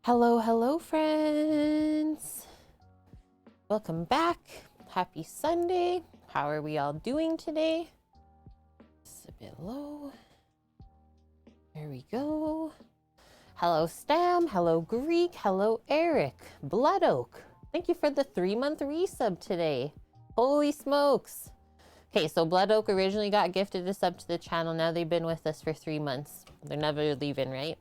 Hello, hello, friends. Welcome back. Happy Sunday. How are we all doing today? It's a bit low. There we go. Hello, Stam. Hello, Greek. Hello, Eric. Blood Oak. Thank you for the 3-month resub today. Holy smokes. Okay, so Blood Oak originally got gifted a sub to the channel. Now they've been with us for 3 months. They're never leaving, right?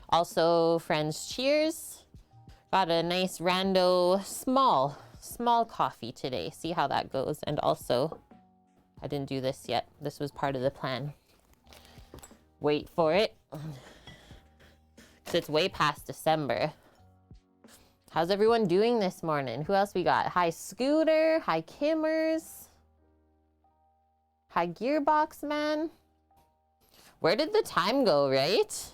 Also, friends, cheers. Got a nice rando small coffee today. See how that goes. And also, I didn't do this yet. This was part of the plan. Wait for it. Because it's way past December. How's everyone doing this morning? Who else we got? Hi, Scooter. Hi, Kimmers. Hi, Gearbox Man. Where did the time go, right?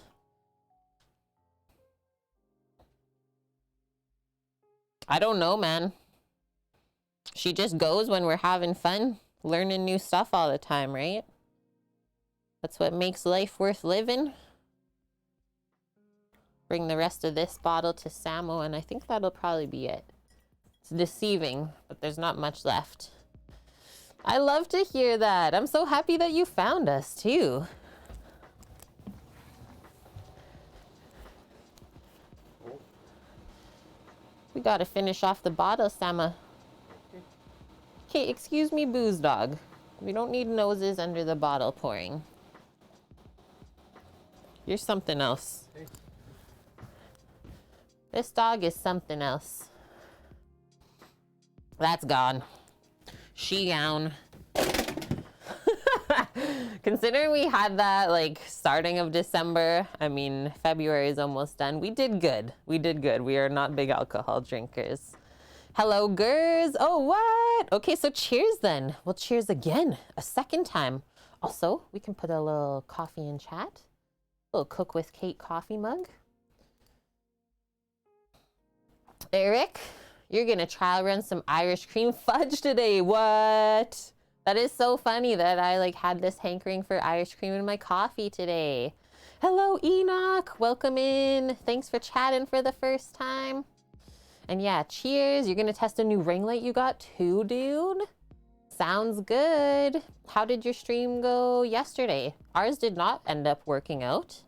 I don't know, man. She just goes when we're having fun, learning new stuff all the time, right? That's what makes life worth living. Bring the rest of this bottle to Samo, and I think that'll probably be it. It's deceiving, but there's not much left. I love to hear that. I'm so happy that you found us, too. We gotta finish off the bottle, Sama. Okay, excuse me, booze dog. We don't need noses under the bottle pouring. You're something else. This dog is something else. That's gone. She gone. Considering we had that like starting of December, I mean, February is almost done. We did good. We did good. We are not big alcohol drinkers. Hello, Gers. Oh, what? Okay, so cheers then. Well, cheers again, a second time. Also, we can put a little coffee in chat. A little Cook with Kate coffee mug. Eric, you're gonna trial run some Irish cream fudge today. What? That is so funny that I like had this hankering for Irish cream in my coffee today. Hello, Enoch. Welcome in. Thanks for chatting for the first time. And yeah, cheers. You're gonna test a new ring light you got too, dude? Sounds good. How did your stream go yesterday? Ours did not end up working out.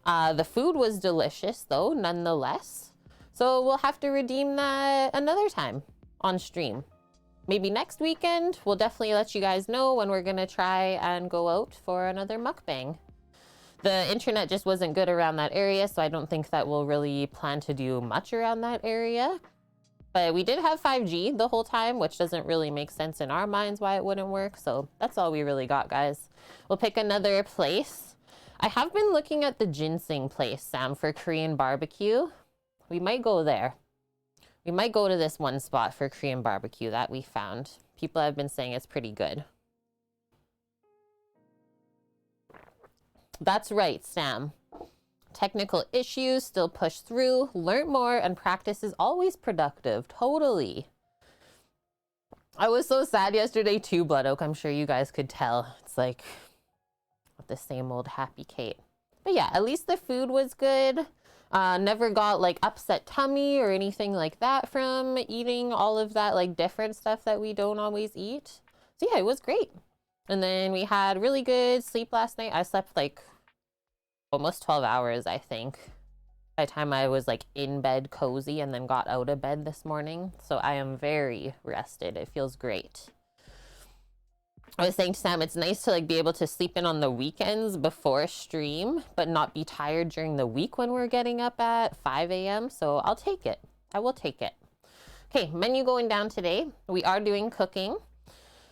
The food was delicious though, nonetheless. So we'll have to redeem that another time on stream. Maybe next weekend. We'll definitely let you guys know when we're gonna try and go out for another mukbang. The internet just wasn't good around that area, so I don't think that we'll really plan to do much around that area. But we did have 5G the whole time, which doesn't really make sense in our minds why it wouldn't work. So that's all we really got, guys. We'll pick another place. I have been looking at the ginseng place, Sam, for Korean barbecue. We might go there. We might go to this one spot for Korean barbecue that we found. People have been saying it's pretty good. That's right, Sam. Technical issues, still push through, learn more, and practice is always productive. Totally. I was so sad yesterday too, Blood Oak. I'm sure you guys could tell. It's like the same old happy Kate. But yeah, at least the food was good. Never got like upset tummy or anything like that from eating all of that like different stuff that we don't always eat. So yeah, it was great. And then we had really good sleep last night. I slept like almost 12 hours, I think. By the time I was like in bed cozy and then got out of bed this morning. So I am very rested. It feels great. I was saying to Sam, it's nice to like be able to sleep in on the weekends before stream, but not be tired during the week when we're getting up at 5 a.m. So I'll take it. I will take it. Okay, menu going down today. We are doing cooking.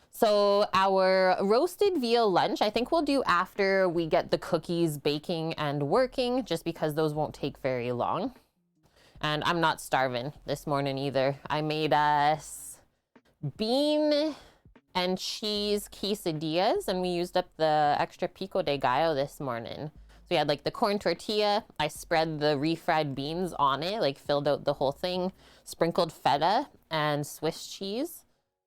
So our roasted veal lunch, I think we'll do after we get the cookies baking and working, just because those won't take very long. And I'm not starving this morning either. I made us bean and cheese quesadillas, and we used up the extra pico de gallo this morning. So we had like the corn tortilla. I spread the refried beans on it, like filled out the whole thing, sprinkled feta and Swiss cheese.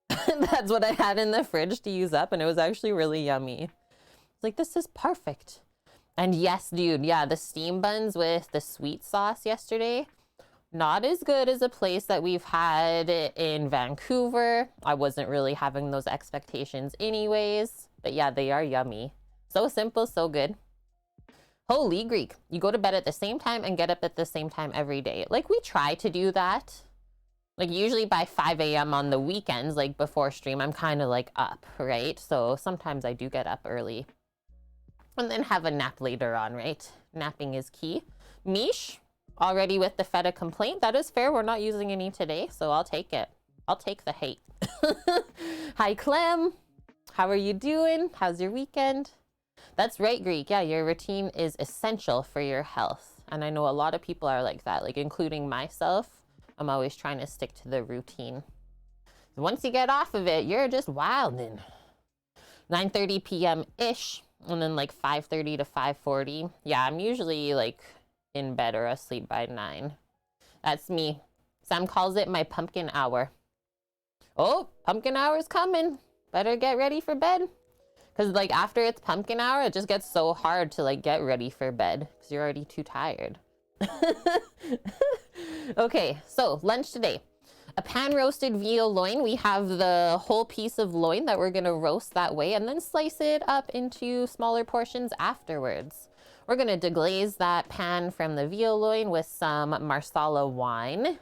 That's what I had in the fridge to use up, and it was actually really yummy. It's like, this is perfect. And yes, dude, yeah, the steam buns with the sweet sauce yesterday, not as good as a place that we've had in Vancouver. I wasn't really having those expectations anyways, but yeah, they are yummy. So simple, so good. Holy Greek, you go to bed at the same time and get up at the same time every day. Like, we try to do that. Like, usually by 5 a.m. on the weekends, like before stream, I'm kind of like up, right? So sometimes I do get up early and then have a nap later on, right? Napping is key. Mish, already with the feta complaint. That is fair. We're not using any today, so I'll take it. I'll take the hate. Hi, Clem. How are you doing? How's your weekend? That's right, Greek. Yeah, your routine is essential for your health. And I know a lot of people are like that, like including myself. I'm always trying to stick to the routine. Once you get off of it, you're just wilding. 9:30 p.m.-ish, and then like 5:30 to 5:40. Yeah, I'm usually like in bed or asleep by 9. That's me. Sam calls it my pumpkin hour. Oh, pumpkin hour's coming. Better get ready for bed. Because like after it's pumpkin hour, it just gets so hard to like get ready for bed because you're already too tired. Okay, so lunch today. A pan roasted veal loin. We have the whole piece of loin that we're going to roast that way and then slice it up into smaller portions afterwards. We're going to deglaze that pan from the veal loin with some Marsala wine.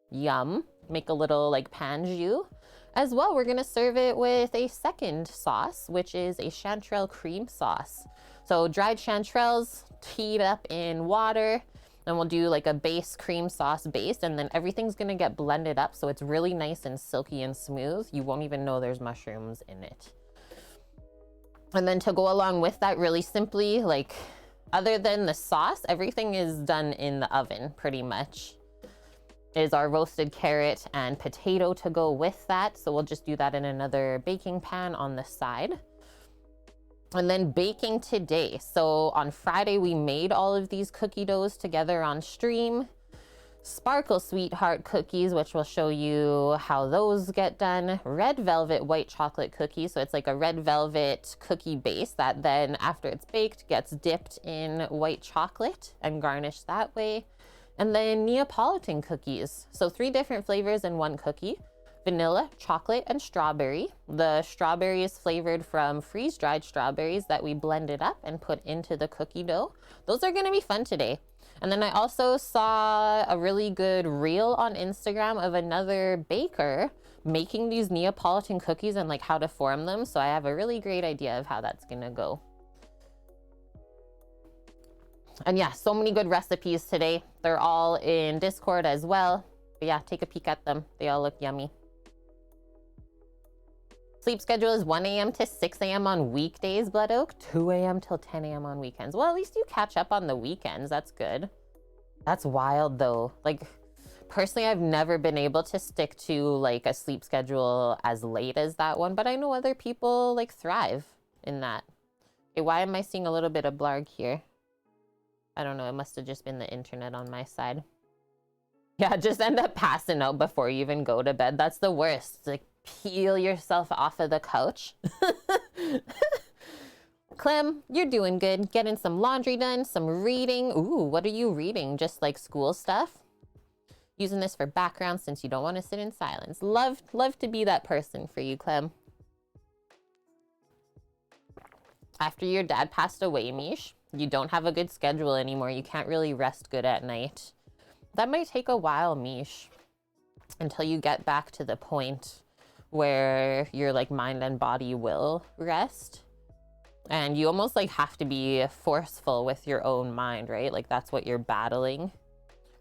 Yum. Make a little like pan jus. As well, we're going to serve it with a second sauce, which is a chanterelle cream sauce. So dried chanterelles teed up in water, and we'll do like a base cream sauce base, and then everything's going to get blended up so it's really nice and silky and smooth. You won't even know there's mushrooms in it. And then to go along with that, really simply, like other than the sauce, everything is done in the oven pretty much. Is our roasted carrot and potato to go with that. So we'll just do that in another baking pan on the side. And then baking today. So on Friday, we made all of these cookie doughs together on stream. Sparkle Sweetheart cookies, which will show you how those get done. Red velvet white chocolate cookies. So it's like a red velvet cookie base that then after it's baked gets dipped in white chocolate and garnished that way. And then Neapolitan cookies. So 3 different flavors in one cookie. Vanilla, chocolate, and strawberry. The strawberry is flavored from freeze-dried strawberries that we blended up and put into the cookie dough. Those are gonna be fun today. And then I also saw a really good reel on Instagram of another baker making these Neapolitan cookies and like how to form them. So I have a really great idea of how that's gonna go. And yeah, so many good recipes today. They're all in Discord as well. But yeah, take a peek at them. They all look yummy. Sleep schedule is 1 a.m. to 6 a.m. on weekdays, Blood Oak. 2 a.m. till 10 a.m. on weekends. Well, at least you catch up on the weekends. That's good. That's wild though. Like, personally, I've never been able to stick to like a sleep schedule as late as that one. But I know other people like thrive in that. Okay, why am I seeing a little bit of blarg here? I don't know, it must have just been the internet on my side. Yeah, just end up passing out before you even go to bed. That's the worst. Like, peel yourself off of the couch. Clem, you're doing good. Getting some laundry done, some reading. Ooh, what are you reading? Just like school stuff? Using this for background since you don't want to sit in silence. Love to be that person for you, Clem. After your dad passed away, Mish, you don't have a good schedule anymore. You can't really rest good at night. That might take a while, Mish, until you get back to the point where your like mind and body will rest. And you almost like have to be forceful with your own mind, right? Like that's what you're battling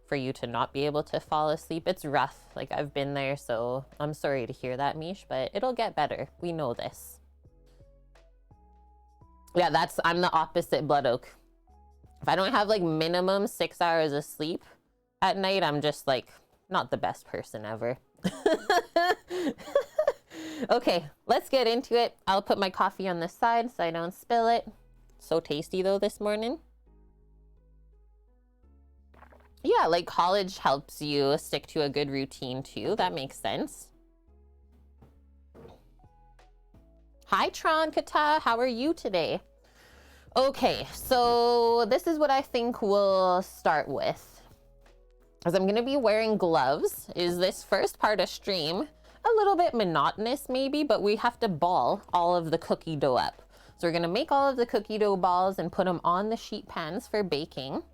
for you to not be able to fall asleep. It's rough. Like I've been there, so I'm sorry to hear that, Mish, but it'll get better. We know this. Yeah, I'm the opposite, Blood Oak. If I don't have like minimum 6 hours of sleep at night, I'm just like not the best person ever. Okay, let's get into it. I'll put my coffee on the side so I don't spill it. So tasty though this morning. Yeah, like college helps you stick to a good routine too. That makes sense. Hi, Tron Kata. How are you today? Okay, so this is what I think we'll start with. As I'm gonna be wearing gloves, is this first part of stream a little bit monotonous maybe, but we have to ball all of the cookie dough up. So we're gonna make all of the cookie dough balls and put them on the sheet pans for baking.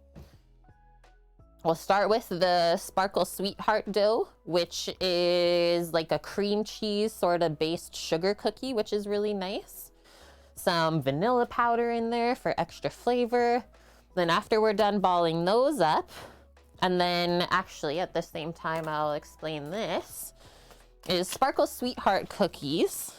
We'll start with the Sparkle Sweetheart dough, which is like a cream cheese sort of based sugar cookie, which is really nice. Some vanilla powder in there for extra flavor. Then after we're done balling those up, and then actually at the same time I'll explain this, is Sparkle Sweetheart cookies.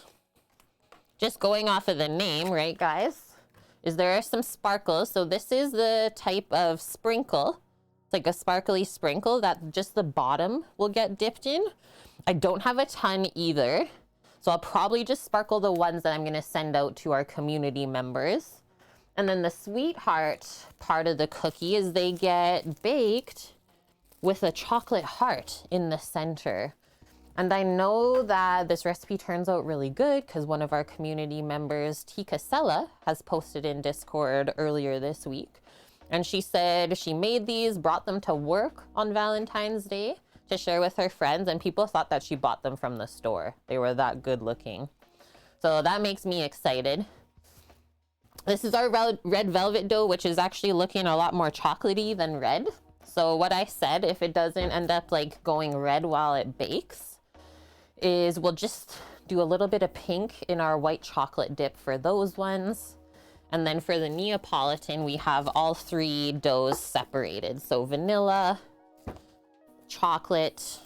Just going off of the name, right guys, is there are some sparkles. So this is the type of sprinkle. It's like a sparkly sprinkle that just the bottom will get dipped in. I don't have a ton either, so I'll probably just sparkle the ones that I'm gonna send out to our community members. And then the sweetheart part of the cookie is they get baked with a chocolate heart in the center. And I know that this recipe turns out really good because one of our community members, Tika Sella, has posted in Discord earlier this week. And she said she made these, brought them to work on Valentine's Day to share with her friends, and people thought that she bought them from the store. They were that good looking. So that makes me excited. This is our red velvet dough, which is actually looking a lot more chocolatey than red. So what I said, if it doesn't end up like going red while it bakes, is we'll just do a little bit of pink in our white chocolate dip for those ones. And then for the Neapolitan, we have all three doughs separated. So vanilla, chocolate,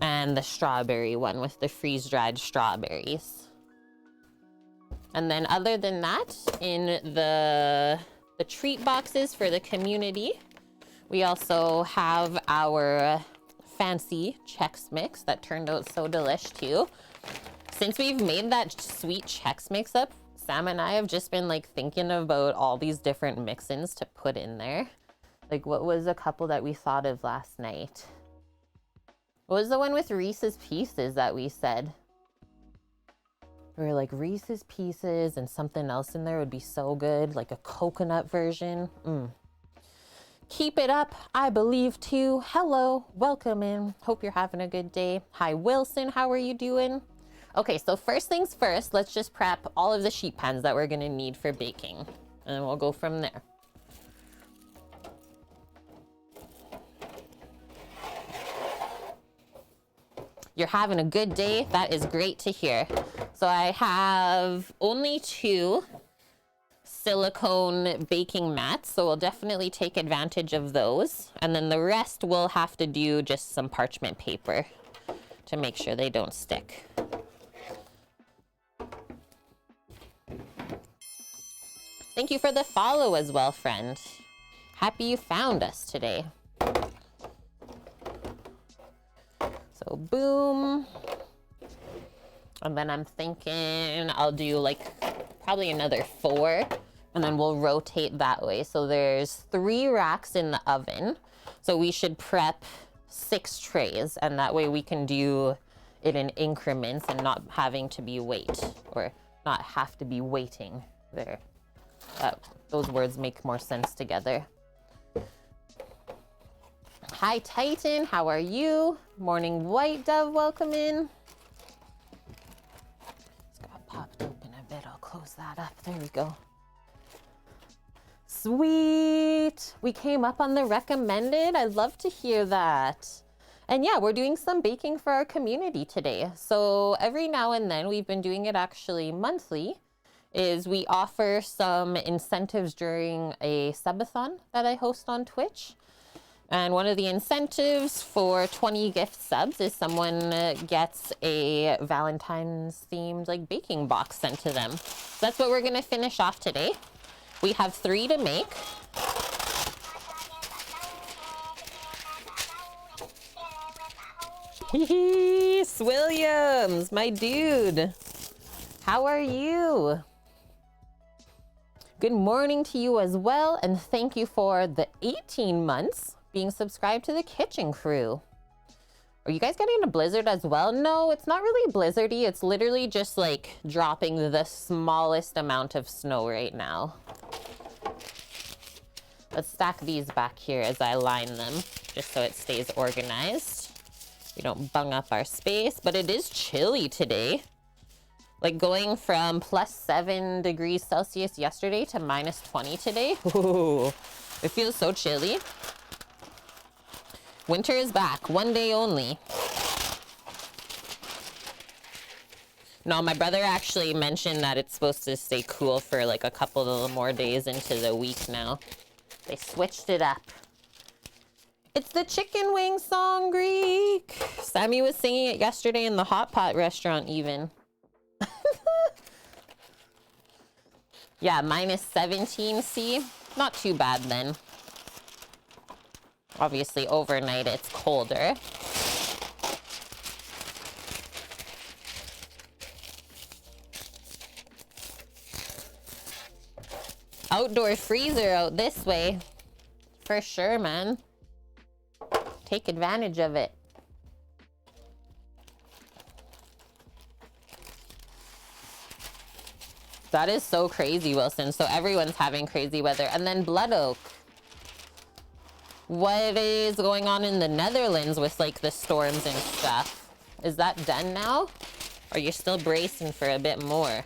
and the strawberry one with the freeze-dried strawberries. And then other than that, in the treat boxes for the community, we also have our fancy Chex Mix that turned out so delish too. Since we've made that sweet Chex Mix up, Sam and I have just been like thinking about all these different mix-ins to put in there. Like what was a couple that we thought of last night? What was the one with Reese's Pieces that we said? We were like Reese's Pieces and something else in there would be so good, like a coconut version. Keep it up, I believe too. Hello, welcome in. Hope you're having a good day. Hi Wilson, how are you doing? Okay, so first things first, let's just prep all of the sheet pans that we're gonna need for baking, and then we'll go from there. You're having a good day. That is great to hear. So I have only 2 silicone baking mats, so we'll definitely take advantage of those. And then the rest we'll have to do just some parchment paper to make sure they don't stick. Thank you for the follow as well, friend. Happy you found us today. So boom. And then I'm thinking I'll do like probably another 4, and then we'll rotate that way. So there's 3 racks in the oven. So we should prep 6 trays, and that way we can do it in increments and not having to be waiting there. Those words make more sense together. Hi Titan, how are you? Morning White Dove, welcome in. It's got popped open a bit, I'll close that up. There we go. Sweet, we came up on the recommended. I'd love to hear that. And yeah, we're doing some baking for our community today. So every now and then, we've been doing it actually monthly, is we offer some incentives during a subathon that I host on Twitch. And one of the incentives for 20 gift subs is someone gets a Valentine's themed like baking box sent to them. So that's what we're gonna finish off today. We have 3 to make. Swilliams, my dude. How are you? Good morning to you as well, and thank you for the 18 months being subscribed to the kitchen crew. Are you guys getting a blizzard as well? No, it's not really blizzardy. It's literally just like dropping the smallest amount of snow right now. Let's stack these back here as I line them, just so it stays organized. We don't bung up our space, but it is chilly today. Like going from +7 degrees Celsius yesterday to -20 today. Ooh, it feels so chilly. Winter is back, one day only. No, my brother actually mentioned that it's supposed to stay cool for like a couple of more days into the week now. They switched it up. It's the chicken wing song, Greek. Sammy was singing it yesterday in the hot pot restaurant even. Yeah, -17 C. Not too bad then. Obviously, overnight it's colder. Outdoor freezer out this way. For sure, man. Take advantage of it. That is so crazy, Wilson. So everyone's having crazy weather. And then Blood Oak. What is going on in the Netherlands with like the storms and stuff? Is that done now? Or are you still bracing for a bit more?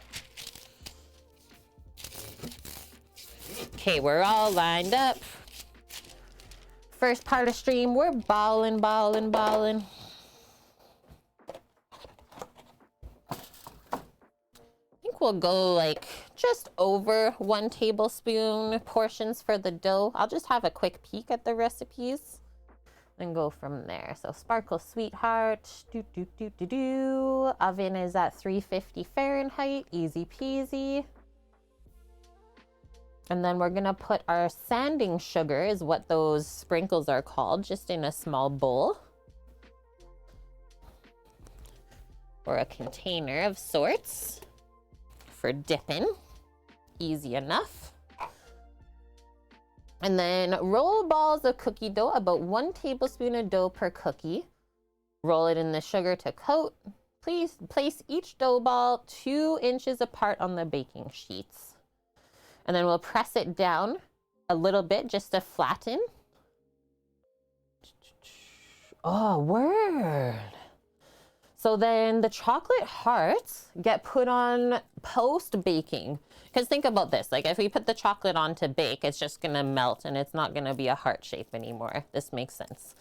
Okay, we're all lined up. First part of stream, we're balling. I think we'll go like just over 1 tablespoon portions for the dough. I'll just have a quick peek at the recipes and go from there. So Sparkle Sweetheart, Oven is at 350 Fahrenheit, easy peasy. And then we're gonna put our sanding sugar, is what those sprinkles are called, just in a small bowl. Or a container of sorts for dipping. Easy enough. And then roll balls of cookie dough, about 1 tablespoon of dough per cookie. Roll it in the sugar to coat. Please place each dough ball 2 inches apart on the baking sheets. And then we'll press it down a little bit just to flatten. Oh, word. So then the chocolate hearts get put on post-baking. Because think about this, like if we put the chocolate on to bake, it's just gonna melt and it's not gonna be a heart shape anymore. This makes sense.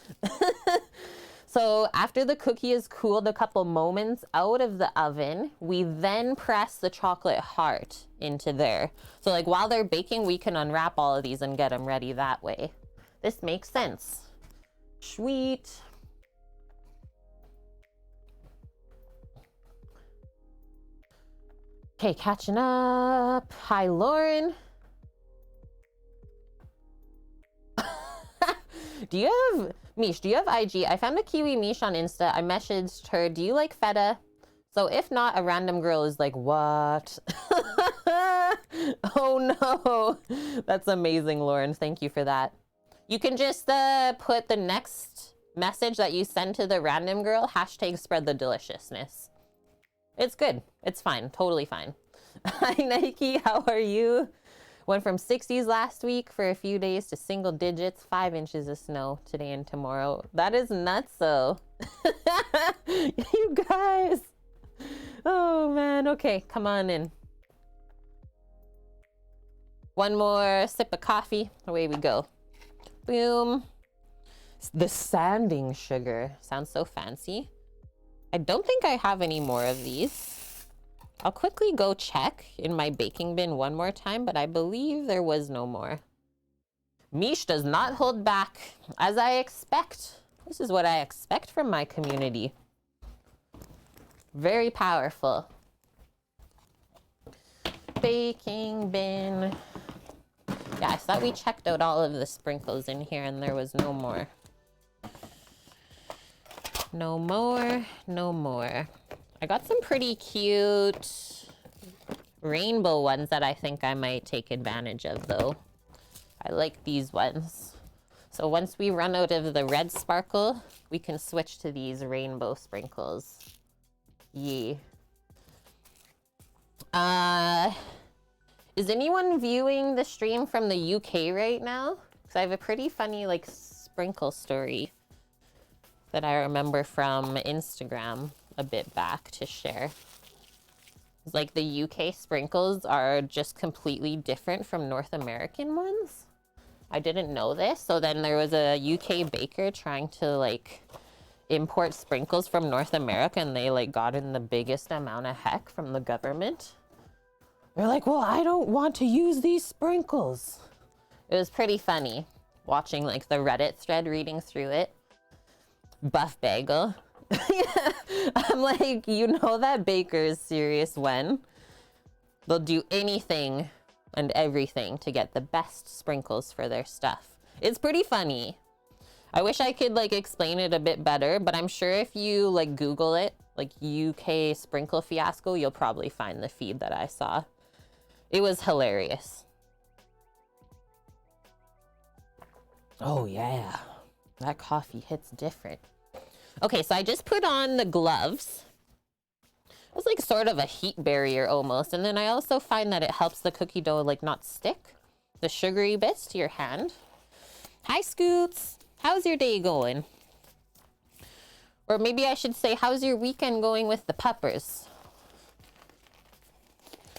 So after the cookie is cooled a couple moments out of the oven, we then press the chocolate heart into there. So like while they're baking, we can unwrap all of these and get them ready that way. This makes sense. Sweet. Okay, catching up. Hi, Lauren. Do you have, Mish, do you have IG? I found a Kiwi Mish on Insta. I messaged her, do you like feta? So if not, a random girl is like, what? Oh no. That's amazing, Lauren. Thank you for that. You can just put the next message that you send to the random girl, hashtag spread the deliciousness. It's good. It's fine. Totally fine. Hi, Nike. How are you? Went from 60s last week for a few days to single digits, 5 inches of snow today and tomorrow. That is nuts, though. You guys. Oh, man. Okay, come on in. One more sip of coffee. Away we go. Boom. The sanding sugar. Sounds so fancy. I don't think I have any more of these. I'll quickly go check in my baking bin one more time, but I believe there was no more. Mish does not hold back, as I expect. This is what I expect from my community. Very powerful. Baking bin. Yeah, I thought we checked out all of the sprinkles in here and there was no more. No more, no more. I got some pretty cute rainbow ones that I think I might take advantage of though. I like these ones. So once we run out of the red sparkle, we can switch to these rainbow sprinkles. Yee. Is anyone viewing the stream from the UK right now? Because I have a pretty funny like sprinkle story that I remember from Instagram a bit back to share. It's like the UK sprinkles are just completely different from North American ones. I didn't know this. So then there was a UK baker trying to like import sprinkles from North America, and they like got in the biggest amount of heck from the government. They're like, well, I don't want to use these sprinkles. It was pretty funny watching like the Reddit thread, reading through it. Buff bagel. I'm like, you know that baker is serious when they'll do anything and everything to get the best sprinkles for their stuff. It's pretty funny. I wish I could like explain it a bit better, but I'm sure if you like Google it, like UK sprinkle fiasco, you'll probably find the feed that I saw. It was hilarious. Oh yeah, that coffee hits different. Okay, so I just put on the gloves. It's like sort of a heat barrier almost. And then I also find that it helps the cookie dough like not stick the sugary bits to your hand. Hi Scoots, how's your day going? Or maybe I should say, how's your weekend going with the puppers?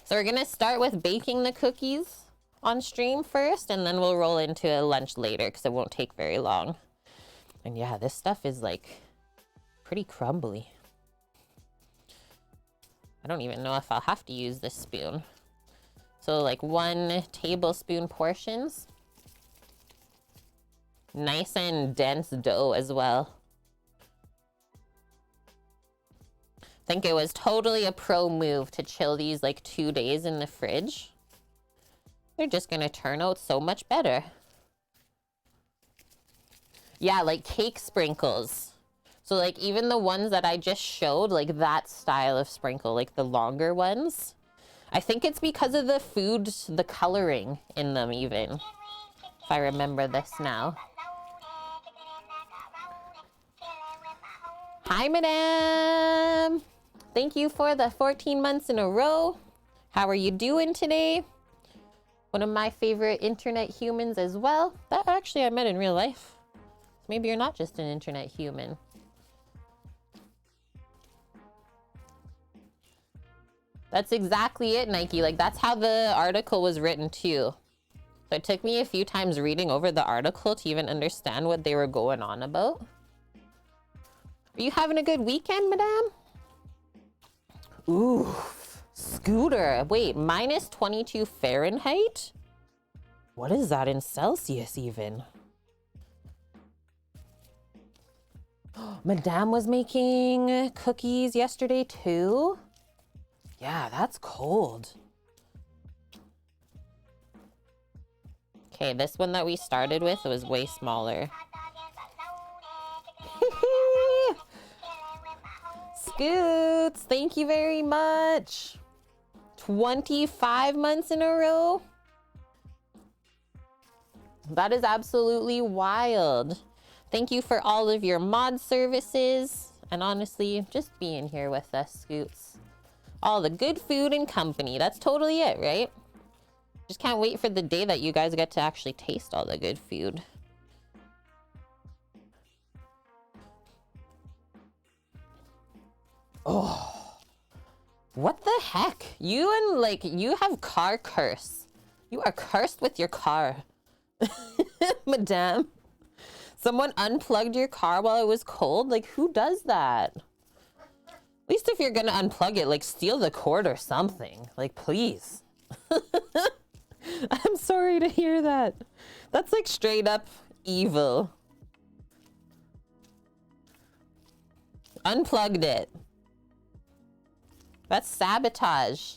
So we're gonna start with baking the cookies on stream first, and then we'll roll into a lunch later because it won't take very long. And yeah, this stuff is like pretty crumbly. I don't even know if I'll have to use this spoon. So like 1 tablespoon portions. Nice and dense dough as well. I think it was totally a pro move to chill these like 2 days in the fridge. They're just gonna turn out so much better. Yeah, like cake sprinkles. So like even the ones that I just showed, like that style of sprinkle, like the longer ones, I think it's because of the food, the coloring in them even, if I remember this now. Hi, madam. Thank you for the 14 months in a row. How are you doing today? One of my favorite internet humans as well. That actually I met in real life. Maybe you're not just an internet human. That's exactly it, Nike. Like, that's how the article was written, too. So it took me a few times reading over the article to even understand what they were going on about. Are you having a good weekend, madame? Ooh, Scooter. Wait, minus 22 Fahrenheit? What is that in Celsius, even? Madame was making cookies yesterday, too? Yeah, that's cold. Okay, this one that we started with was way smaller. Scoots, thank you very much. 25 months in a row. That is absolutely wild. Thank you for all of your mod services. And honestly, just being here with us, Scoots. All the good food and company. That's totally it, right? Just can't wait for the day that you guys get to actually taste all the good food. Oh, what the heck? You have car curse. You are cursed with your car. Madame. Someone unplugged your car while it was cold? Like, who does that? At least if you're gonna unplug it, like, steal the cord or something. Like, please. I'm sorry to hear that. That's like straight up evil. Unplugged it. That's sabotage.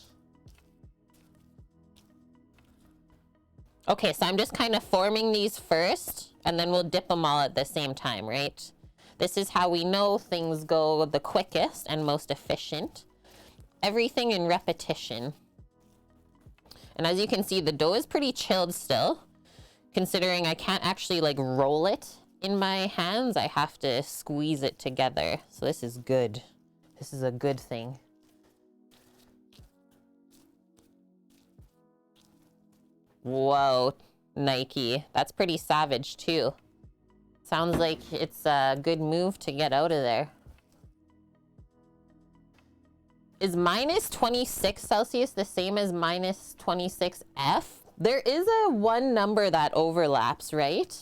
Okay, so I'm just kind of forming these first, and then we'll dip them all at the same time, right? This is how we know things go the quickest and most efficient. Everything in repetition. And as you can see, the dough is pretty chilled still, Considering I can't actually like roll it in my hands, I have to squeeze it together. So this is good. This is a good thing. Whoa, Nike. That's pretty savage too. Sounds like it's a good move to get out of there. Is minus 26 Celsius the same as minus 26 F? There is a one number that overlaps, right?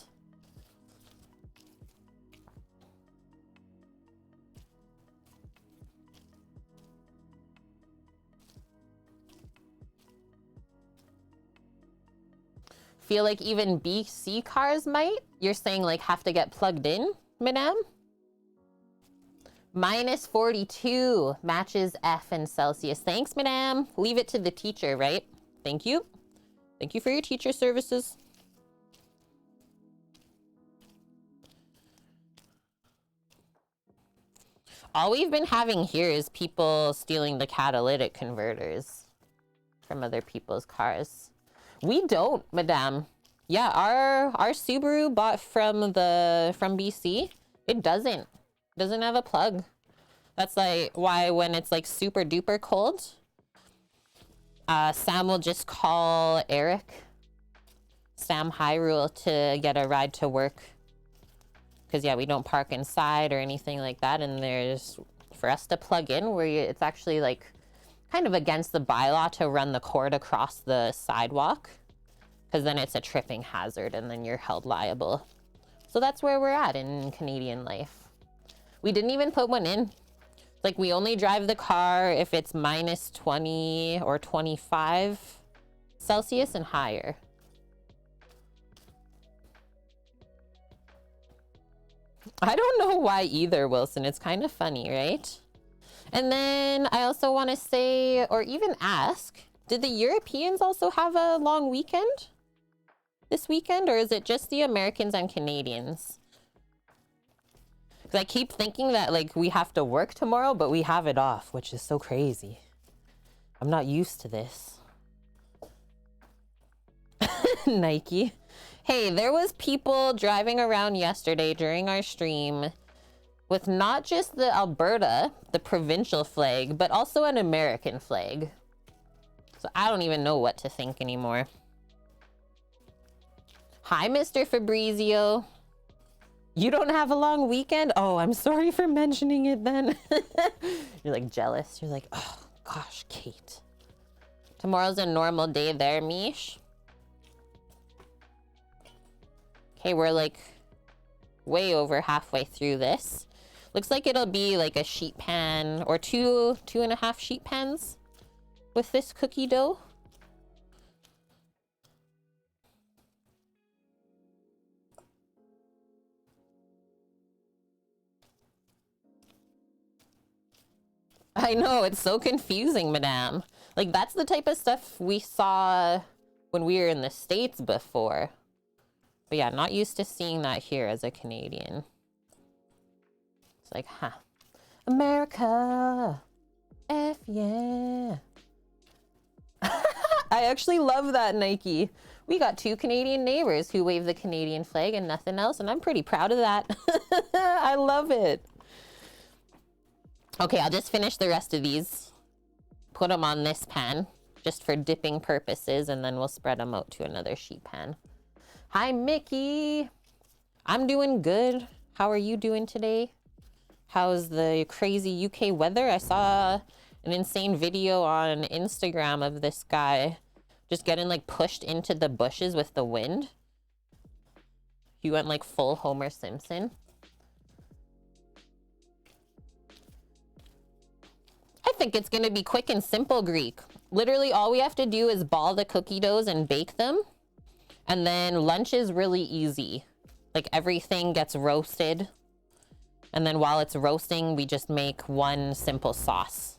Feel like even BC cars might? You're saying like have to get plugged in, madame? Minus 42 matches F in Celsius. Thanks, madame. Leave it to the teacher, right? Thank you. Thank you for your teacher services. All we've been having here is people stealing the catalytic converters from other people's cars. We don't, madame. Yeah, our Subaru bought from BC, it doesn't have a plug. That's like why when it's like super duper cold, Sam will just call Eric, Sam Hyrule, to get a ride to work. Because yeah, we don't park inside or anything like that, and there's for us to plug in where it's actually like kind of against the bylaw to run the cord across the sidewalk, because then it's a tripping hazard and then you're held liable. So that's where we're at in Canadian life. We didn't even put one in. Like, we only drive the car if it's minus 20 or 25 Celsius and higher. I don't know why either, Wilson. It's kind of funny, right? And then I also want to say, or even ask, did the Europeans also have a long weekend this weekend, or is it just the Americans and Canadians? Because I keep thinking that like we have to work tomorrow, but we have it off, which is so crazy. I'm not used to this. Nike. Hey, there was people driving around yesterday during our stream with not just the Alberta, the provincial flag, but also an American flag. So I don't even know what to think anymore. Hi, Mr. Fabrizio. You don't have a long weekend? Oh, I'm sorry for mentioning it then. You're like jealous. You're like, oh gosh, Kate. Tomorrow's a normal day there, Mish. Okay, we're like way over halfway through this. Looks like it'll be like a sheet pan or two and a half sheet pans with this cookie dough. I know, it's so confusing, madame. Like, that's the type of stuff we saw when we were in the States before. But yeah, not used to seeing that here as a Canadian. It's like, huh. America. F yeah. I actually love that, Nike. We got 2 Canadian neighbors who wave the Canadian flag and nothing else, and I'm pretty proud of that. I love it. Okay, I'll just finish the rest of these. Put them on this pan, just for dipping purposes, and then we'll spread them out to another sheet pan. Hi, Mickey. I'm doing good. How are you doing today? How's the crazy UK weather? I saw an insane video on Instagram of this guy just getting like pushed into the bushes with the wind. He went like full Homer Simpson. I think it's gonna be quick and simple, Greek. Literally all we have to do is ball the cookie doughs and bake them. And then lunch is really easy. Like everything gets roasted. And then while it's roasting, we just make one simple sauce.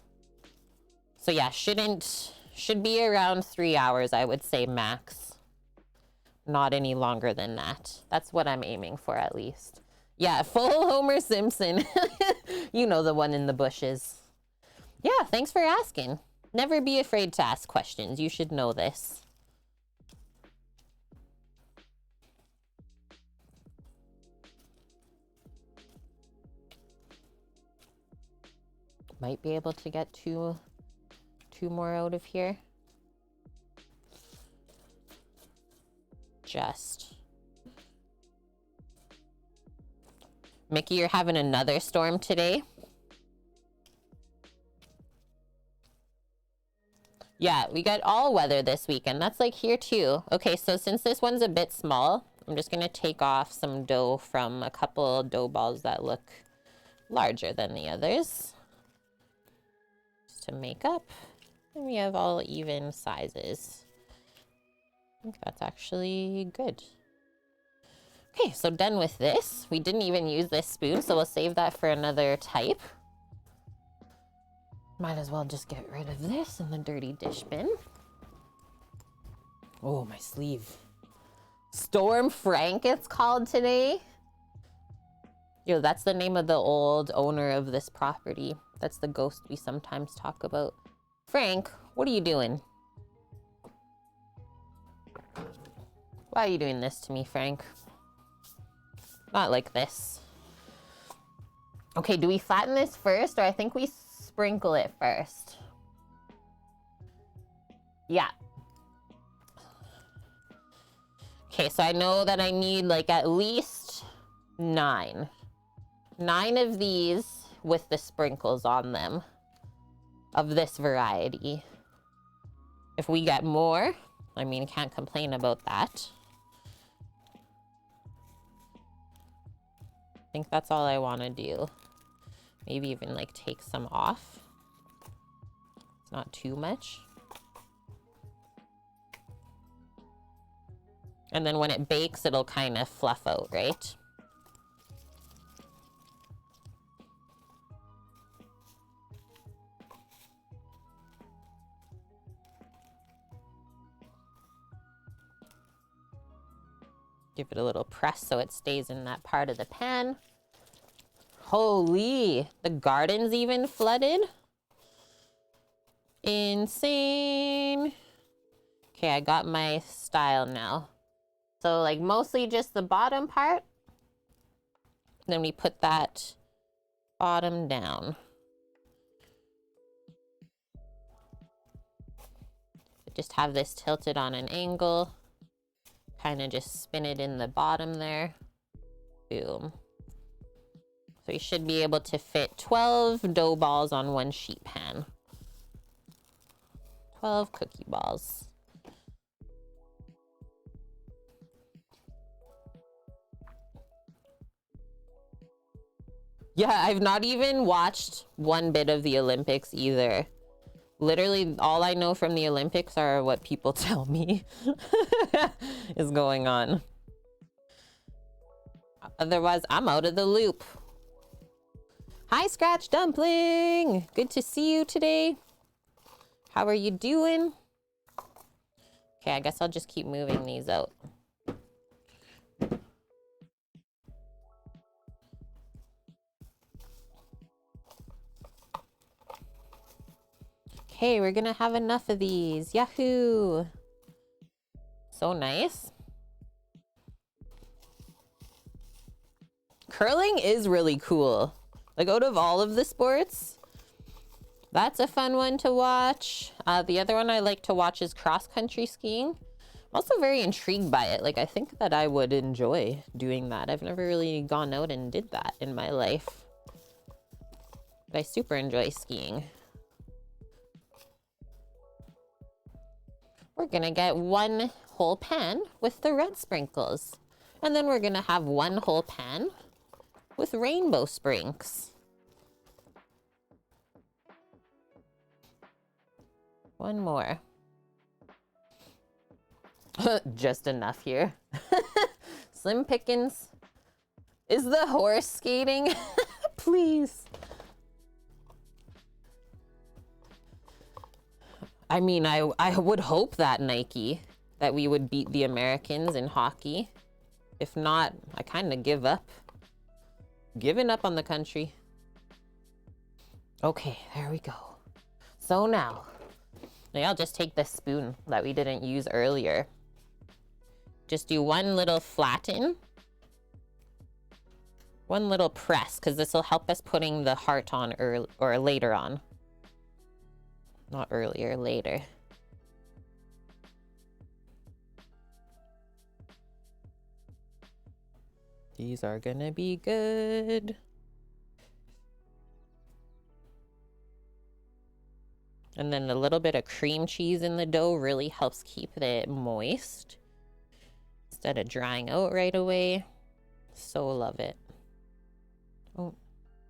So yeah, should be around 3 hours, I would say max. Not any longer than that. That's what I'm aiming for at least. Yeah, full Homer Simpson. You know, the one in the bushes. Yeah, thanks for asking. Never be afraid to ask questions. You should know this. Might be able to get two more out of here. Just. Mickey, you're having another storm today? Yeah, we got all weather this weekend. That's like here too. Okay, so since this one's a bit small, I'm just gonna take off some dough from a couple dough balls that look larger than the others. Just to make up. And we have all even sizes. I think that's actually good. Okay, so done with this. We didn't even use this spoon, so we'll save that for another type. Might as well just get rid of this in the dirty dish bin. Oh, my sleeve. Storm Frank, it's called today. Yo, that's the name of the old owner of this property. That's the ghost we sometimes talk about. Frank, what are you doing? Why are you doing this to me, Frank? Not like this. Okay, do we flatten this first, or I think we sprinkle it first? Yeah. Okay, so I know that I need like at least 9. 9 of these with the sprinkles on them of this variety. If we get more, I mean, can't complain about that. I think that's all I want to do. Maybe even like take some off. It's not too much. And then when it bakes, it'll kind of fluff out, right? Give it a little press so it stays in that part of the pan. Holy, the garden's even flooded. Insane. Okay, I got my style now. So like mostly just the bottom part. Then we put that bottom down. Just have this tilted on an angle. Kind of just spin it in the bottom there. Boom. So you should be able to fit 12 dough balls on one sheet pan. 12 cookie balls. Yeah, I've not even watched one bit of the Olympics either. Literally, all I know from the Olympics are what people tell me is going on. Otherwise, I'm out of the loop. Hi, Scratch Dumpling. Good to see you today. How are you doing? Okay, I guess I'll just keep moving these out. Okay, we're gonna have enough of these. Yahoo! So nice. Curling is really cool. Like, out of all of the sports, that's a fun one to watch. The other one I like to watch is cross-country skiing. I'm also very intrigued by it. Like, I think that I would enjoy doing that. I've never really gone out and did that in my life. But I super enjoy skiing. We're gonna get one whole pan with the red sprinkles. And then we're gonna have one whole pan with rainbow sprinkles. One more. Just enough here. Slim pickings. Is the horse skating? Please. I mean, I would hope that, Nike, that we would beat the Americans in hockey. If not, I kind of give up. Giving up on the country. Okay, there we go. So now, I'll just take this spoon that we didn't use earlier. Just do one little flatten. One little press, because this will help us putting the heart on early or later on. Not earlier, later. These are gonna be good. And then a little bit of cream cheese in the dough really helps keep it moist instead of drying out right away. So love it. Oh,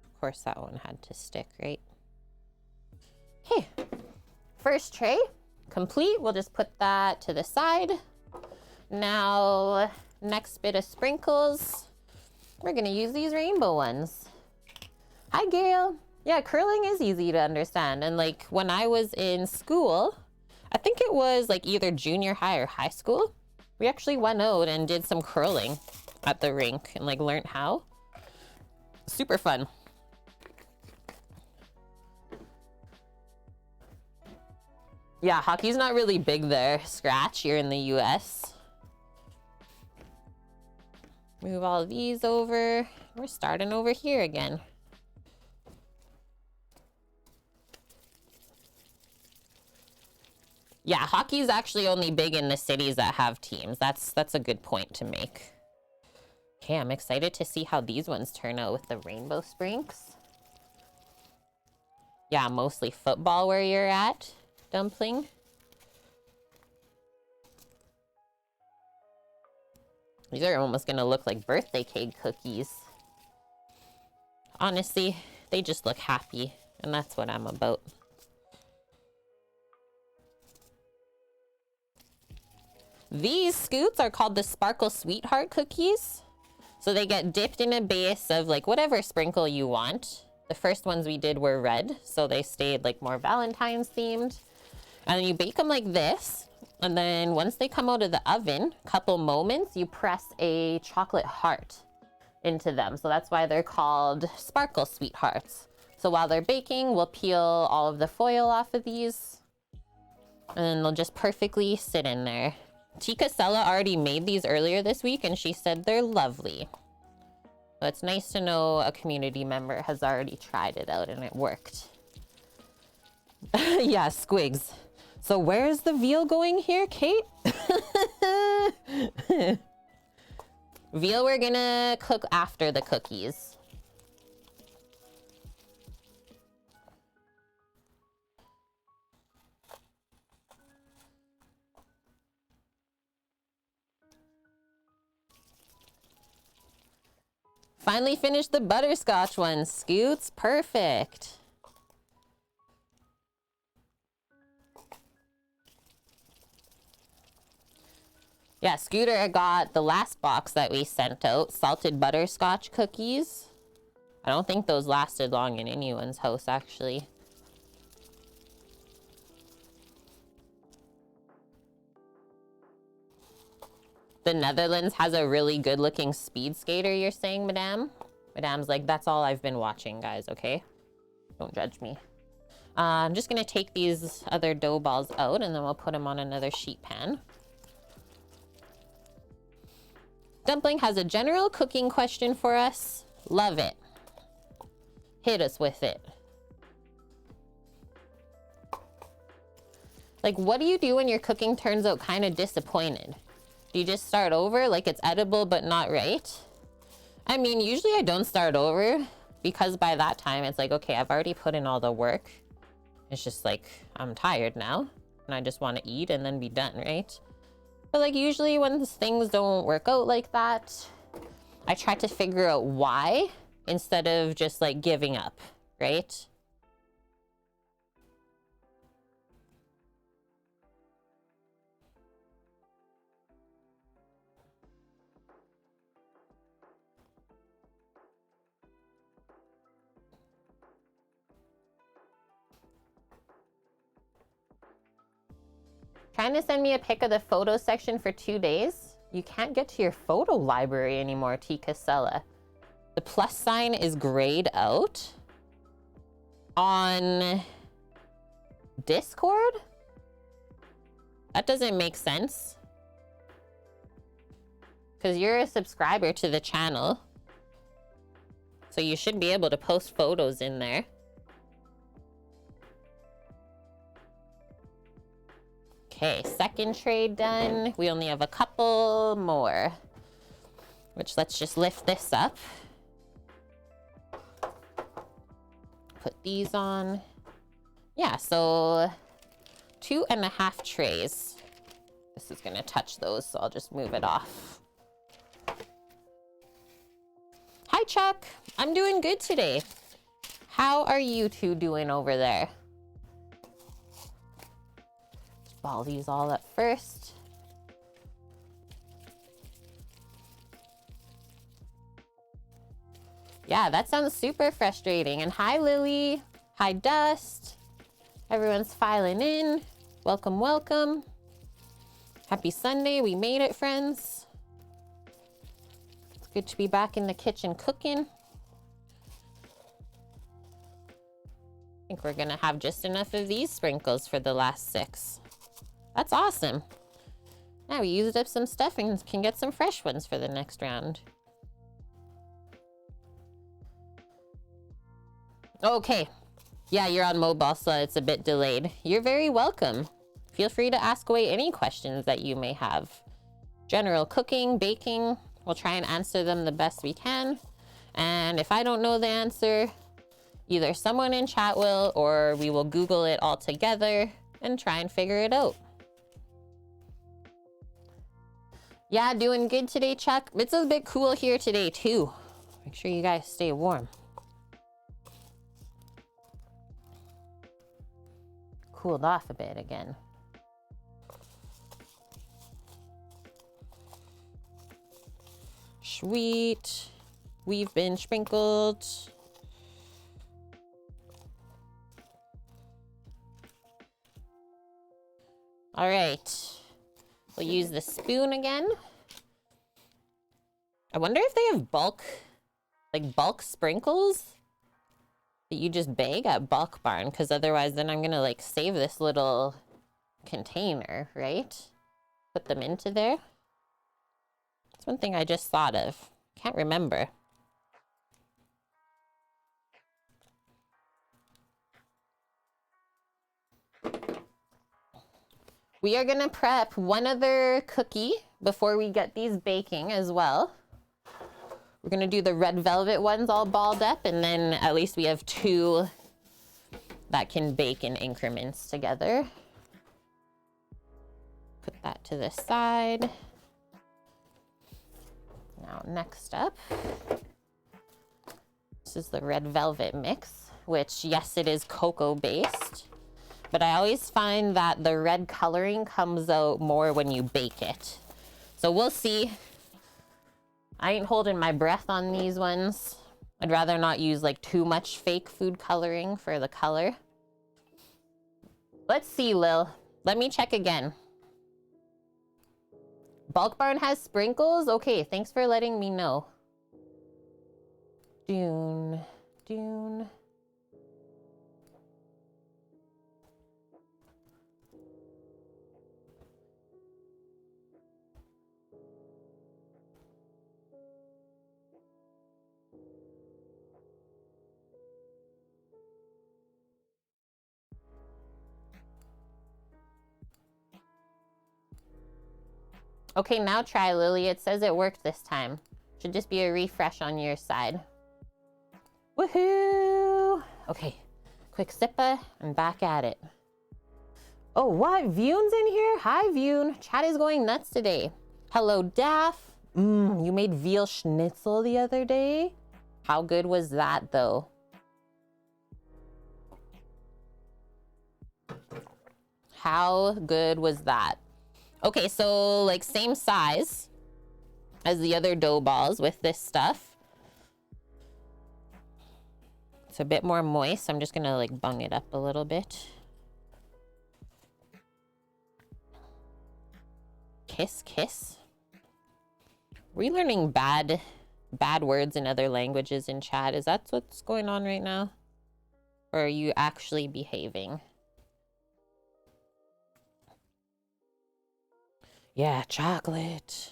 of course that one had to stick, right? Okay, first tray complete. We'll just put that to the side. Now, next bit of sprinkles. We're gonna use these rainbow ones. Hi, Gail. Yeah, curling is easy to understand. And like when I was in school, I think it was like either junior high or high school, we actually went out and did some curling at the rink and like learned how. Super fun. Yeah, hockey's not really big there, Scratch, here in the US. Move all of these over. We're starting over here again. Yeah, hockey's actually only big in the cities that have teams. That's a good point to make. Okay, I'm excited to see how these ones turn out with the rainbow sprinkles. Yeah, mostly football where you're at, Dumpling. These are almost gonna look like birthday cake cookies. Honestly, they just look happy, and that's what I'm about. These scoots are called the Sparkle Sweetheart cookies. So they get dipped in a base of like whatever sprinkle you want. The first ones we did were red, so they stayed like more Valentine's themed. And then you bake them like this. And then once they come out of the oven, couple moments, you press a chocolate heart into them. So that's why they're called Sparkle Sweethearts. So while they're baking, we'll peel all of the foil off of these. And then they'll just perfectly sit in there. Tika Sella already made these earlier this week and she said they're lovely. So it's nice to know a community member has already tried it out and it worked. Yeah, squigs. So where's the veal going here, Kate? Veal we're gonna cook after the cookies. Finally finished the butterscotch one, Scoots. Perfect. Yeah, Scooter got the last box that we sent out, salted butterscotch cookies. I don't think those lasted long in anyone's house, actually. The Netherlands has a really good looking speed skater, you're saying, Madame? Madame's like, that's all I've been watching, guys, okay? Don't judge me. I'm just gonna take these other dough balls out and then we'll put them on another sheet pan. Dumpling has a general cooking question for us. Love it. Hit us with it. Like, what do you do when your cooking turns out kind of disappointed? Do you just start over like it's edible but not right? I mean, usually I don't start over because by that time it's like, okay, I've already put in all the work. It's just like, I'm tired now and I just want to eat and then be done, right? But like usually when things don't work out like that, I try to figure out why instead of just like giving up, right? Trying to send me a pic of the photo section for 2 days? You can't get to your photo library anymore, T. Casella. The plus sign is grayed out on Discord? That doesn't make sense. Because you're a subscriber to the channel. So you should be able to post photos in there. Okay, second tray done. We only have a couple more, which let's just lift this up. Put these on. Yeah, so 2.5 trays. This is gonna touch those, so I'll just move it off. Hi, Chuck. I'm doing good today. How are you two doing over there? Ball these all up first. Yeah, that sounds super frustrating. And hi, Lily. Hi, Dust. Everyone's filing in. Welcome, welcome. Happy Sunday. We made it, friends. It's good to be back in the kitchen cooking. I think we're gonna have just enough of these sprinkles for the last 6. That's awesome. Now we used up some stuff and can get some fresh ones for the next round. Okay. Yeah, you're on mobile, so it's a bit delayed. You're very welcome. Feel free to ask away any questions that you may have. General cooking, baking, we'll try and answer them the best we can. And if I don't know the answer, either someone in chat will, or we will Google it all together and try and figure it out. Yeah, doing good today, Chuck. It's a bit cool here today, too. Make sure you guys stay warm. Cooled off a bit again. Sweet. We've been sprinkled. All right. We'll use the spoon again. I wonder if they have bulk sprinkles that you just bag at Bulk Barn, because otherwise then I'm gonna like save this little container, right? Put them into there. That's one thing I just thought of. Can't remember. We are gonna prep one other cookie before we get these baking as well. We're gonna do the red velvet ones all balled up, and then at least we have 2 that can bake in increments together. Put that to the side. Now next up, this is the red velvet mix, which yes, it is cocoa based. But I always find that the red coloring comes out more when you bake it. So we'll see. I ain't holding my breath on these ones. I'd rather not use like too much fake food coloring for the color. Let's see, Lil. Let me check again. Bulk Barn has sprinkles? Okay, thanks for letting me know. Dune. Okay, now try, Lily. It says it worked this time. Should just be a refresh on your side. Woohoo! Okay, quick sippa and back at it. Oh, what? Vyoon's in here? Hi, Vyoon. Chat is going nuts today. Hello, Daff. You made veal schnitzel the other day? How good was that, though? How good was that? Okay, so like same size as the other dough balls with this stuff. It's a bit more moist. I'm just gonna like bung it up a little bit. Kiss, kiss. Are we learning bad words in other languages in chat? Is that what's going on right now? Or are you actually behaving? Yeah, chocolate.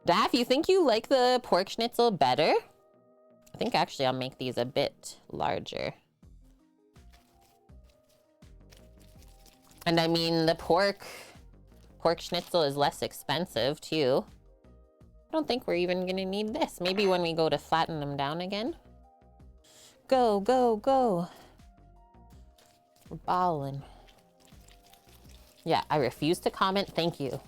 Daff, you think you like the pork schnitzel better? I think actually I'll make these a bit larger. And I mean, the pork schnitzel is less expensive too. I don't think we're even gonna need this. Maybe when we go to flatten them down again. Go, go, go. We're balling. Yeah, I refuse to comment. Thank you.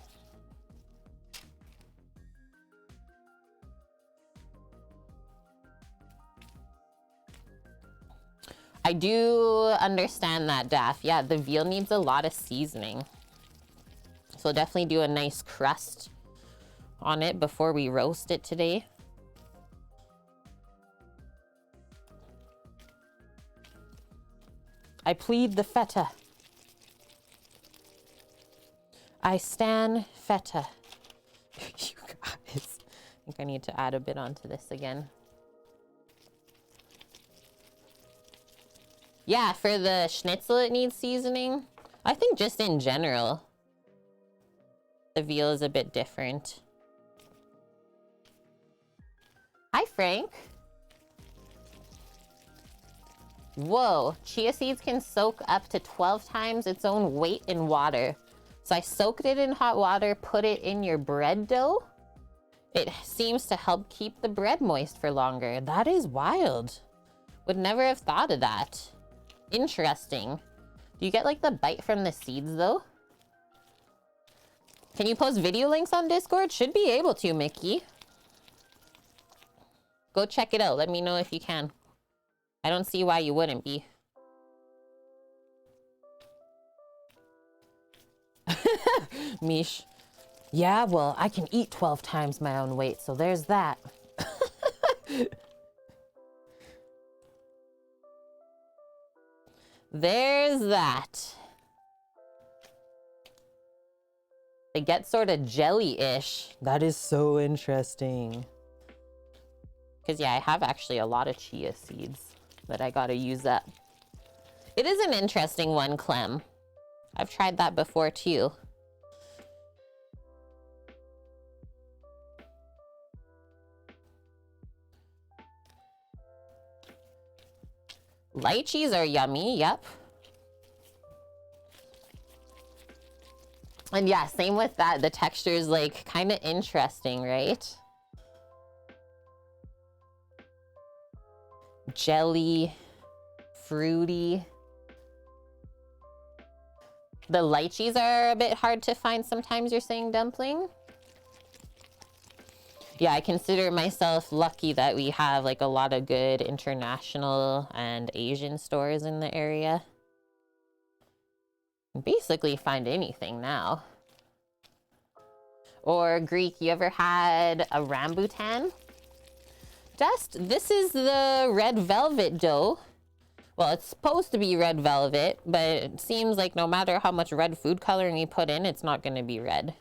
I do understand that, Daff. Yeah, the veal needs a lot of seasoning. So definitely do a nice crust on it before we roast it today. I plead the feta. I stan feta. You guys, I think I need to add a bit onto this again. Yeah, for the schnitzel it needs seasoning. I think just in general, the veal is a bit different. Hi, Frank. Whoa, chia seeds can soak up to 12 times its own weight in water. So I soaked it in hot water, put it in your bread dough. It seems to help keep the bread moist for longer. That is wild. Would never have thought of that. Interesting. Do you get like the bite from the seeds though? Can you post video links on Discord? Should be able to, Mickey. Go check it out. Let me know if you can. I don't see why you wouldn't be. Mish. Yeah, well, I can eat 12 times my own weight, so there's that. There's that. They get sort of jelly-ish. That is so interesting. Because, yeah, I have actually a lot of chia seeds that I gotta use up. It is an interesting one, Clem. I've tried that before, too. Lychees are yummy, yep. And yeah, same with that. The texture is like kind of interesting, right? Jelly, fruity. The lychees are a bit hard to find sometimes, you're saying, Dumpling? Yeah, I consider myself lucky that we have like a lot of good international and Asian stores in the area. Basically find anything now. Or Greek, you ever had a rambutan? This is the red velvet dough. Well, it's supposed to be red velvet, but it seems like no matter how much red food coloring you put in, it's not going to be red.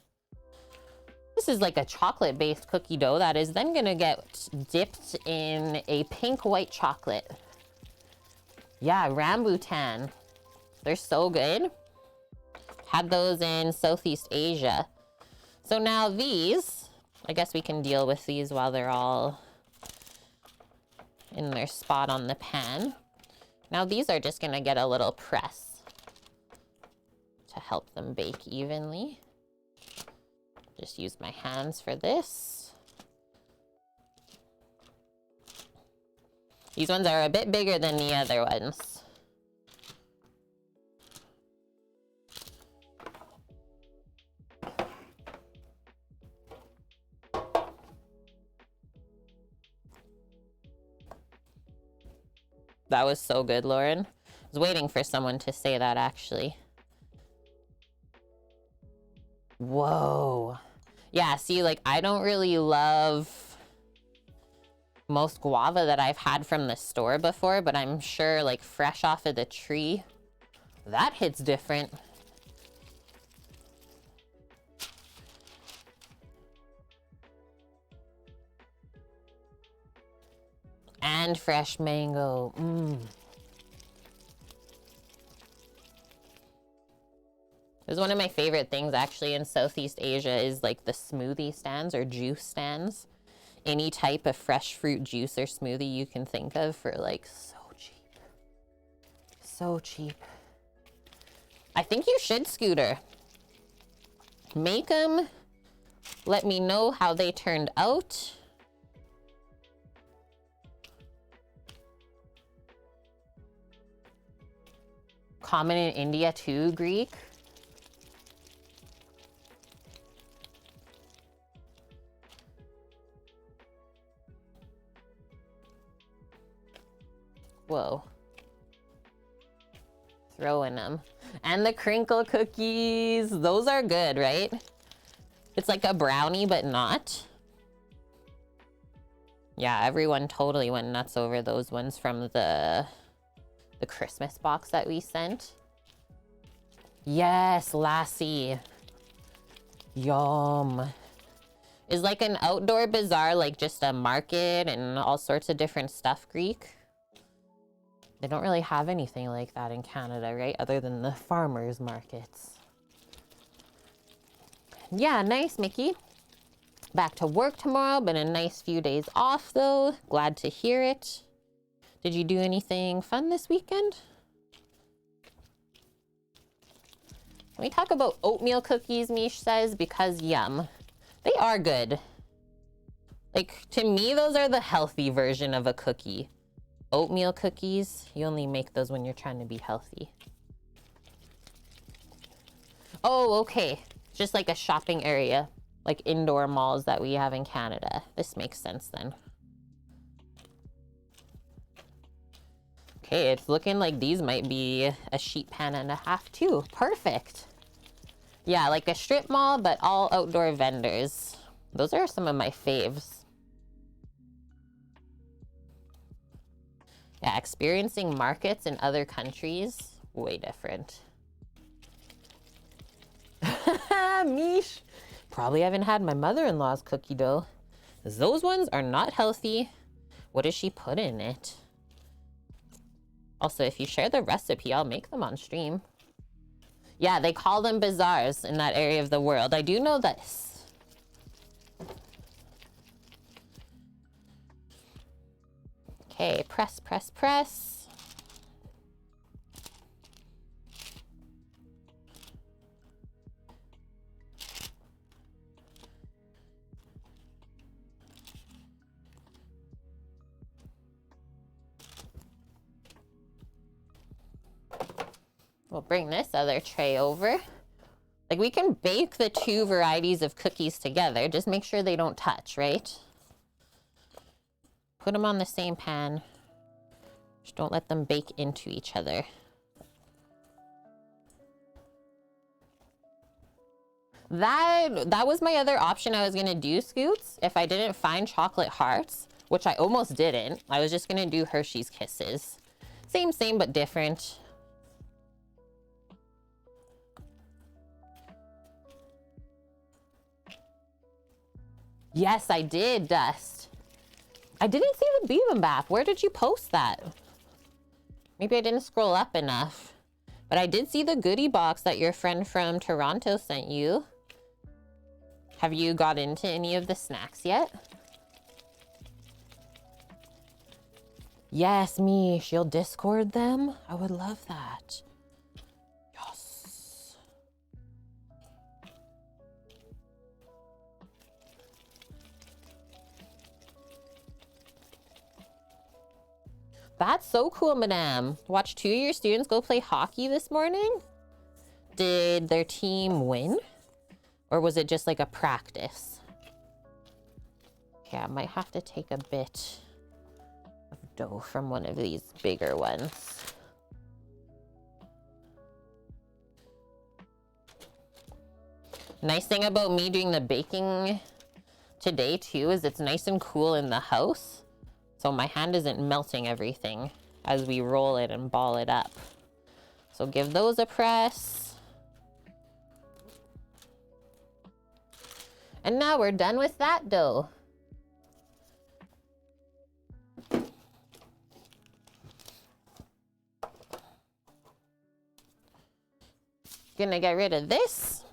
This is like a chocolate-based cookie dough that is then going to get dipped in a pink white chocolate. Yeah, rambutan. They're so good. Had those in Southeast Asia. So now these, I guess we can deal with these while they're all in their spot on the pan. Now these are just going to get a little press to help them bake evenly. Just use my hands for this. These ones are a bit bigger than the other ones. That was so good, Lauren. I was waiting for someone to say that, actually. Whoa. Yeah, see, like, I don't really love most guava that I've had from the store before, but I'm sure, like, fresh off of the tree, that hits different. And fresh mango. It's one of my favorite things actually in Southeast Asia is like the smoothie stands or juice stands. Any type of fresh fruit juice or smoothie you can think of for like so cheap. So cheap. I think you should, Scooter. Make them. Let me know how they turned out. Common in India too, Greek. Whoa. Throwing them. And the crinkle cookies. Those are good, right? It's like a brownie, but not. Yeah, everyone totally went nuts over those ones from the Christmas box that we sent. Yes, Lassie. Yum. Is like an outdoor bazaar, like just a market and all sorts of different stuff, Greek? They don't really have anything like that in Canada, right? Other than the farmers markets. Yeah, nice, Mickey. Back to work tomorrow. Been a nice few days off, though. Glad to hear it. Did you do anything fun this weekend? Can we talk about oatmeal cookies, Mish says, because yum. They are good. Like, to me, those are the healthy version of a cookie. Oatmeal cookies, you only make those when you're trying to be healthy. Oh, okay. Just like a shopping area, like indoor malls that we have in Canada. This makes sense then. Okay, it's looking like these might be a sheet pan and a half too. Perfect. Yeah, like a strip mall, but all outdoor vendors. Those are some of my faves. Yeah, experiencing markets in other countries, way different. Mish. Probably haven't had my mother-in-law's cookie dough. Those ones are not healthy. What does she put in it? Also, if you share the recipe, I'll make them on stream. Yeah, they call them bazaars in that area of the world. I do know this. Okay, press, press, press. We'll bring this other tray over. Like, we can bake the two varieties of cookies together. Just make sure they don't touch, right? Put them on the same pan. Just don't let them bake into each other. That was my other option I was gonna do, Scoots, if I didn't find chocolate hearts, which I almost didn't. I was just gonna do Hershey's Kisses. Same, but different. Yes, I did, Dust. I didn't see the bibimbap. Where did you post that? Maybe I didn't scroll up enough. But I did see the goodie box that your friend from Toronto sent you. Have you got into any of the snacks yet? Yes, Mish, you'll Discord them? I would love that. Yes. That's so cool, madame. Watched 2 of your students go play hockey this morning? Did their team win? Or was it just like a practice? Yeah, I might have to take a bit of dough from one of these bigger ones. Nice thing about me doing the baking today too is it's nice and cool in the house. So my hand isn't melting everything as we roll it and ball it up. So give those a press. And now we're done with that dough. Gonna get rid of this.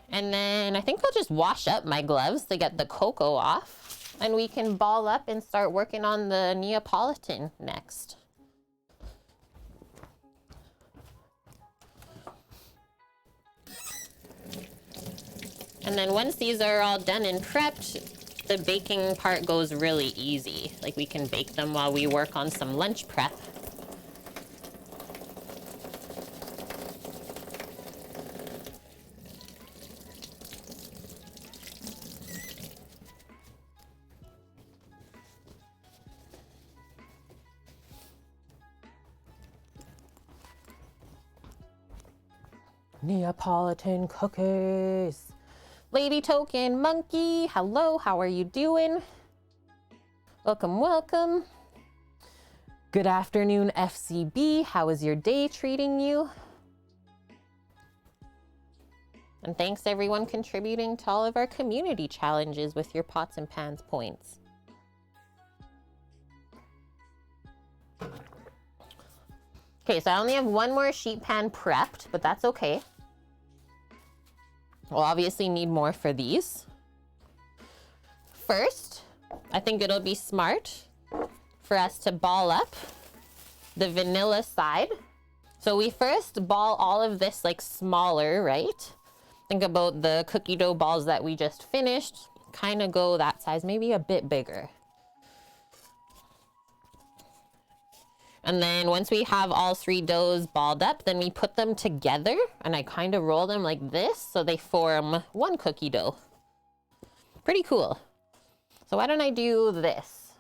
And then I think I'll just wash up my gloves to get the cocoa off. And we can ball up and start working on the Neapolitan next. And then once these are all done and prepped, the baking part goes really easy. Like we can bake them while we work on some lunch prep. Neapolitan cookies. Lady Token Monkey, hello, how are you doing? Welcome, welcome. Good afternoon, FCB. How is your day treating you? And thanks everyone contributing to all of our community challenges with your pots and pans points. Okay, so I only have one more sheet pan prepped, but that's okay. We'll obviously need more for these. First, I think it'll be smart for us to ball up the vanilla side. So we first ball all of this like smaller, right? Think about the cookie dough balls that we just finished. Kind of go that size, maybe a bit bigger. And then once we have all three doughs balled up, then we put them together and I kind of roll them like this so they form one cookie dough. Pretty cool. So why don't I do this?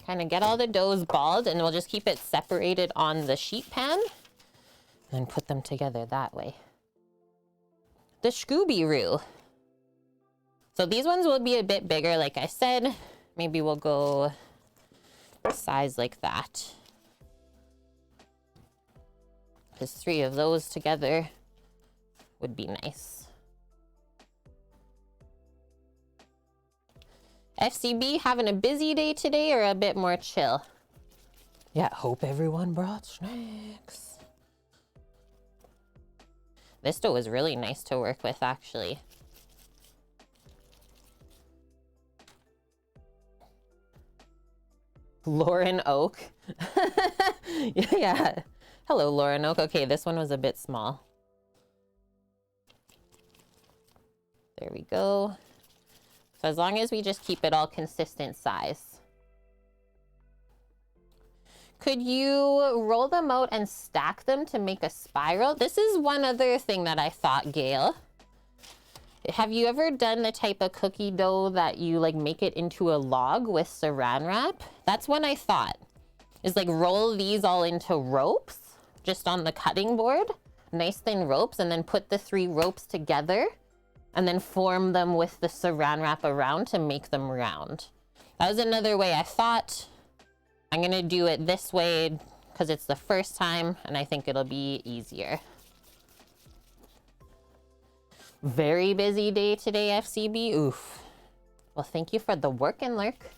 Kind of get all the doughs balled and we'll just keep it separated on the sheet pan and put them together that way. The Scooby-Roo. So these ones will be a bit bigger, like I said. Maybe we'll go size like that. Because 3 of those together would be nice. FCB having a busy day today or a bit more chill? Yeah, hope everyone brought snacks. This dough is really nice to work with, actually. Lauren Oak. Yeah. Hello, Lauren Oak. Okay, this one was a bit small. There we go. So as long as we just keep it all consistent size. Could you roll them out and stack them to make a spiral? This is one other thing that I thought, Gail. Have you ever done the type of cookie dough that you like make it into a log with saran wrap? That's what I thought. Is like roll these all into ropes just on the cutting board, nice thin ropes, and then put the 3 ropes together and then form them with the saran wrap around to make them round. That was another way I thought. I'm gonna do it this way because it's the first time and I think it'll be easier. Very busy day today, FCB. Oof. Well, thank you for the work and lurk.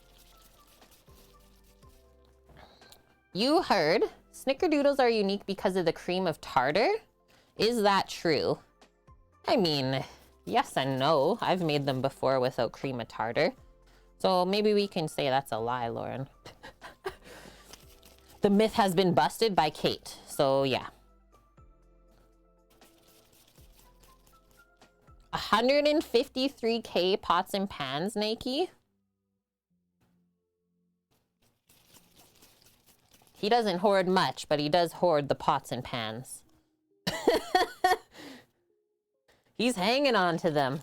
You heard Snickerdoodles are unique because of the cream of tartar. Is that true? I mean, yes and no. I've made them before without cream of tartar. So maybe we can say that's a lie, Lauren. The myth has been busted by Kate. So yeah. 153K pots and pans, Nike. He doesn't hoard much, but he does hoard the pots and pans. He's hanging on to them.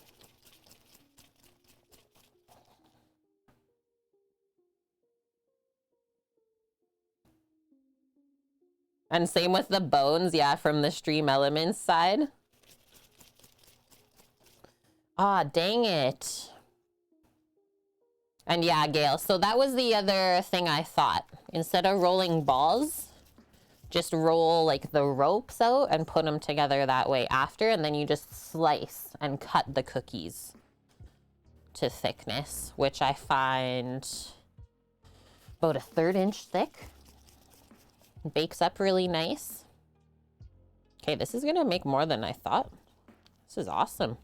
And same with the bones, yeah, from the Stream Elements side. Ah, dang it. And yeah, Gail, so that was the other thing I thought. Instead of rolling balls, just roll like the ropes out and put them together that way after, and then you just slice and cut the cookies to thickness, which I find about a 1/3 inch thick. Bakes up really nice. Okay, this is gonna make more than I thought. This is awesome.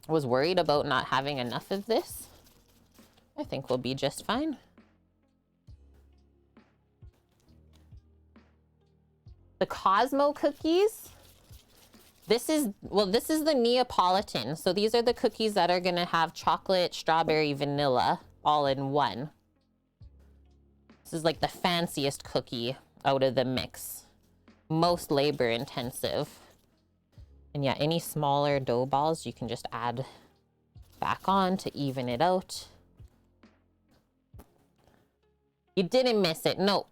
I was worried about not having enough of this. I think we'll be just fine. The Cosmo cookies. This is the Neapolitan. So these are the cookies that are gonna have chocolate, strawberry, vanilla all in one. This is like the fanciest cookie out of the mix. Most labor intensive. And yeah, any smaller dough balls you can just add back on to even it out. You didn't miss it, no.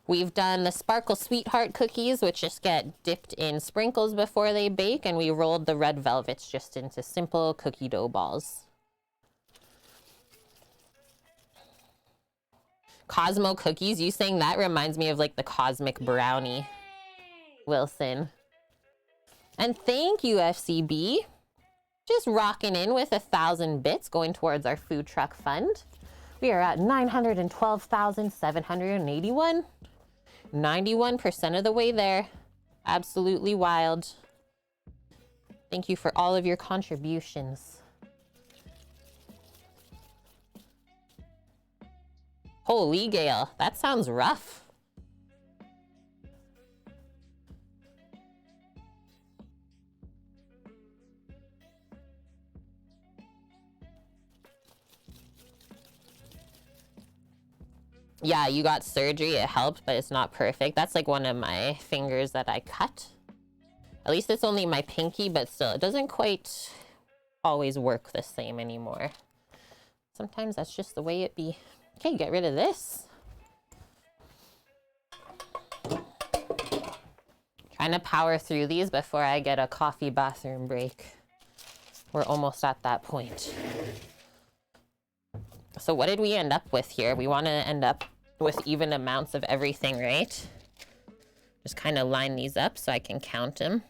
We've done the Sparkle Sweetheart cookies, which just get dipped in sprinkles before they bake, and we rolled the red velvets just into simple cookie dough balls. Cosmo cookies, you saying that reminds me of like the cosmic brownie. Wilson. And thank you, FCB. Just rocking in with 1,000 bits going towards our food truck fund. We are at 912,781. 91% of the way there. Absolutely wild. Thank you for all of your contributions. Holy Gale, that sounds rough. Yeah, you got surgery, it helped, but it's not perfect. That's like one of my fingers that I cut. At least it's only my pinky, but still, it doesn't quite always work the same anymore. Sometimes that's just the way it be. Okay, get rid of this. Trying to power through these before I get a coffee bathroom break. We're almost at that point. So what did we end up with here? We want to end up with even amounts of everything, right? Just kind of line these up so I can count them.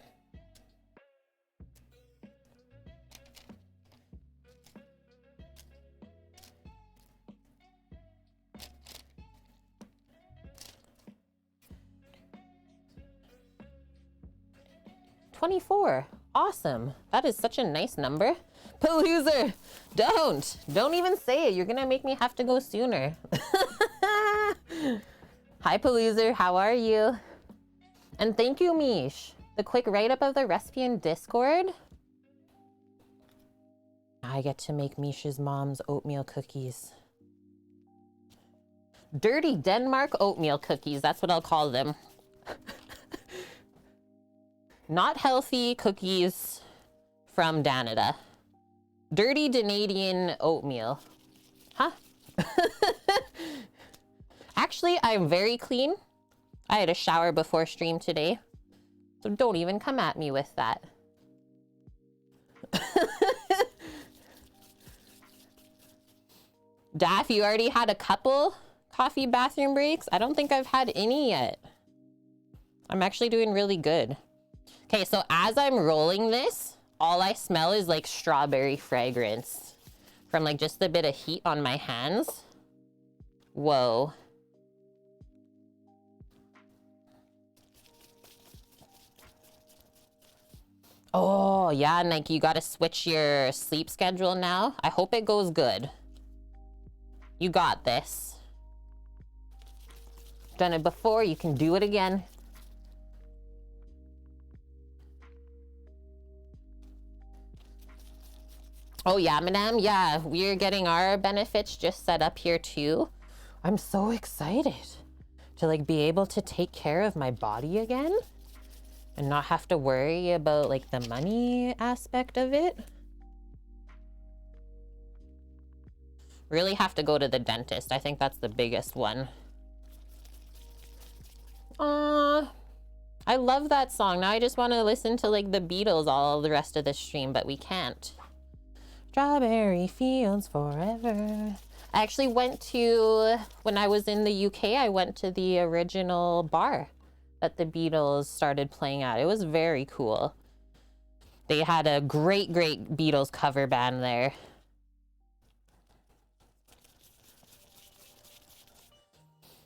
$24. Awesome. That is such a nice number. Palooza, don't even say it. You're gonna make me have to go sooner. Hi Palooza, how are you? And thank you, Mish. The quick write-up of the recipe in Discord. I get to make Mish's mom's oatmeal cookies. Dirty Denmark oatmeal cookies, that's what I'll call them. Not healthy cookies from Canada. Dirty Canadian oatmeal. Huh? Actually, I'm very clean. I had a shower before stream today. So don't even come at me with that. Daff, you already had a couple coffee bathroom breaks? I don't think I've had any yet. I'm actually doing really good. Okay, so as I'm rolling this, all I smell is like strawberry fragrance from like just a bit of heat on my hands. Whoa. Oh, yeah, Nike, you gotta switch your sleep schedule now. I hope it goes good. You got this. Done it before, you can do it again. Oh yeah, madam, yeah, we're getting our benefits just set up here too. I'm so excited to like be able to take care of my body again and not have to worry about like the money aspect of it. Really have to go to the dentist. I think that's the biggest one. I love that song. Now I just want to listen to like the Beatles all the rest of the stream, but we can't. Strawberry fields forever. I actually went to, when I was in the UK, I went to the original bar that the Beatles started playing at. It was very cool. They had a great Beatles cover band there.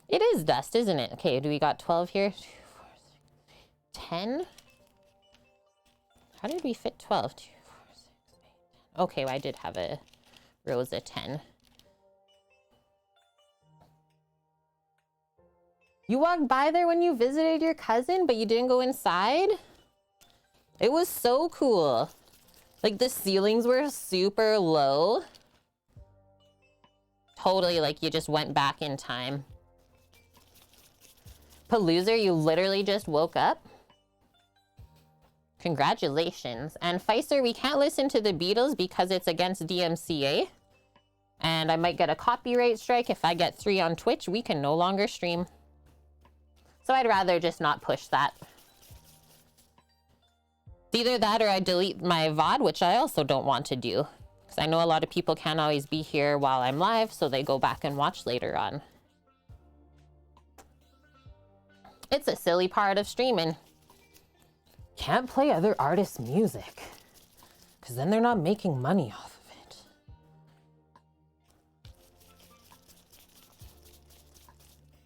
It is dust, isn't it? Okay, do we got 12 here? 2, 4, 6, 10? How did we fit 12? 2, 4, 6, 8, 10. Okay, well, I did have a rows of 10. You walked by there when you visited your cousin, but you didn't go inside? It was so cool. Like, the ceilings were super low. Totally, like, you just went back in time. Paloozer, you literally just woke up? Congratulations. And Pfizer, we can't listen to the Beatles because it's against DMCA. And I might get a copyright strike. If I get 3 on Twitch, we can no longer stream. So I'd rather just not push that. It's either that or I delete my VOD, which I also don't want to do. Because I know a lot of people can't always be here while I'm live, so they go back and watch later on. It's a silly part of streaming. Can't play other artists' music. Because then they're not making money off of it.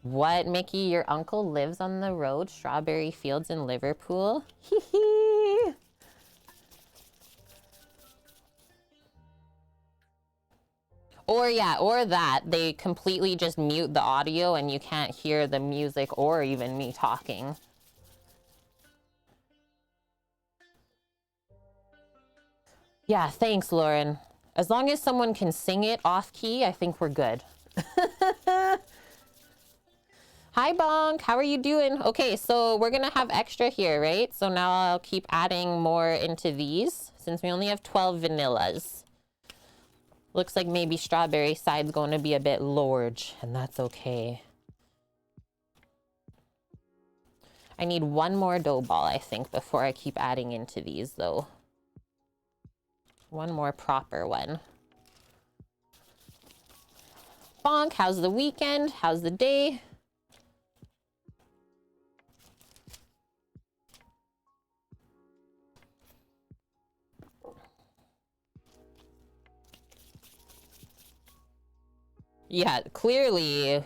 What, Mickey? Your uncle lives on the road, Strawberry Fields in Liverpool? Hee hee! Or yeah, or that. They completely just mute the audio and you can't hear the music or even me talking. Yeah, thanks, Lauren. As long as someone can sing it off key, I think we're good. Hi, Bonk. How are you doing? Okay, so we're gonna have extra here, right? So now I'll keep adding more into these since we only have 12 vanillas. Looks like maybe strawberry side's going to be a bit large, and that's okay. I need one more dough ball, I think, before I keep adding into these, though. One more proper one. Bonk, how's the weekend? How's the day? Yeah, clearly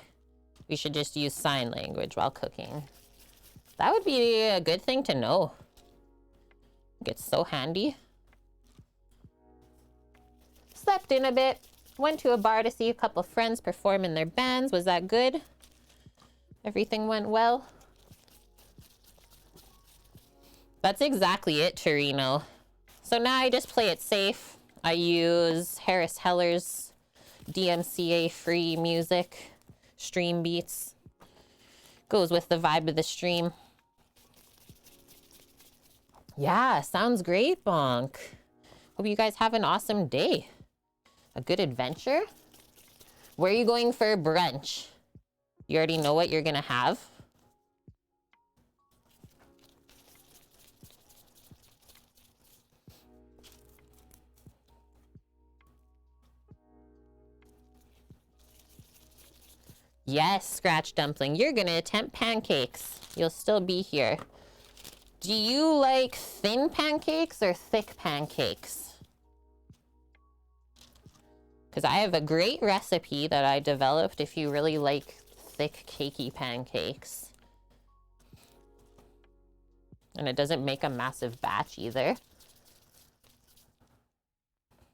we should just use sign language while cooking. That would be a good thing to know. It's so handy. Slept in a bit. Went to a bar to see a couple friends perform in their bands. Was that good? Everything went well? That's exactly it, Torino. So now I just play it safe. I use Harris Heller's DMCA free music, stream beats. Goes with the vibe of the stream. Yeah, sounds great, Bonk. Hope you guys have an awesome day. A good adventure. Where are you going for brunch? You already know what you're gonna have? Yes, Scratch Dumpling. You're gonna attempt pancakes. You'll still be here. Do you like thin pancakes or thick pancakes? Because I have a great recipe that I developed if you really like thick, cakey pancakes. And it doesn't make a massive batch either.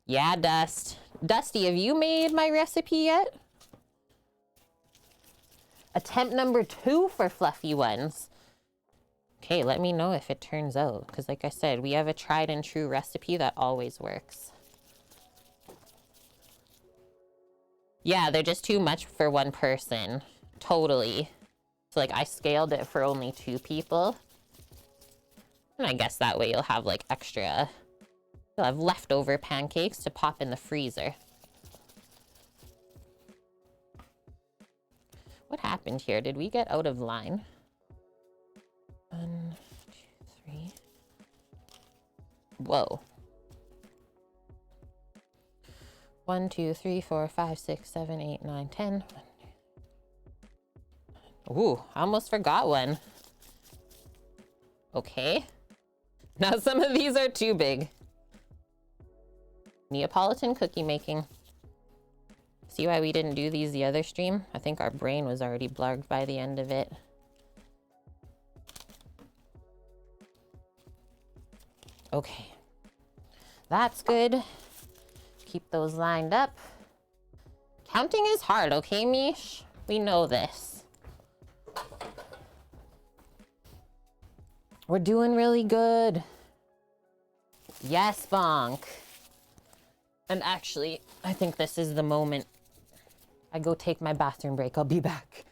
Yeah, Dusty, have you made my recipe yet? Attempt number 2 for fluffy ones. Okay, let me know if it turns out. Because like I said, we have a tried and true recipe that always works. Yeah, they're just too much for one person. Totally. So like I scaled it for only 2 people. And I guess that way you'll have like extra. You'll have leftover pancakes to pop in the freezer. What happened here? Did we get out of line? 1, 2, 3. Whoa. 1, 2, 3, 4, 5, 6, 7, 8, 9, 10. Ooh, I almost forgot one. Okay. Now some of these are too big. Neapolitan cookie making. See why we didn't do these the other stream? I think our brain was already blarged by the end of it. Okay. That's good. Keep those lined up. Counting is hard, okay, Mish? We know this. We're doing really good. Yes, Bonk. And actually, I think this is the moment I go take my bathroom break. I'll be back.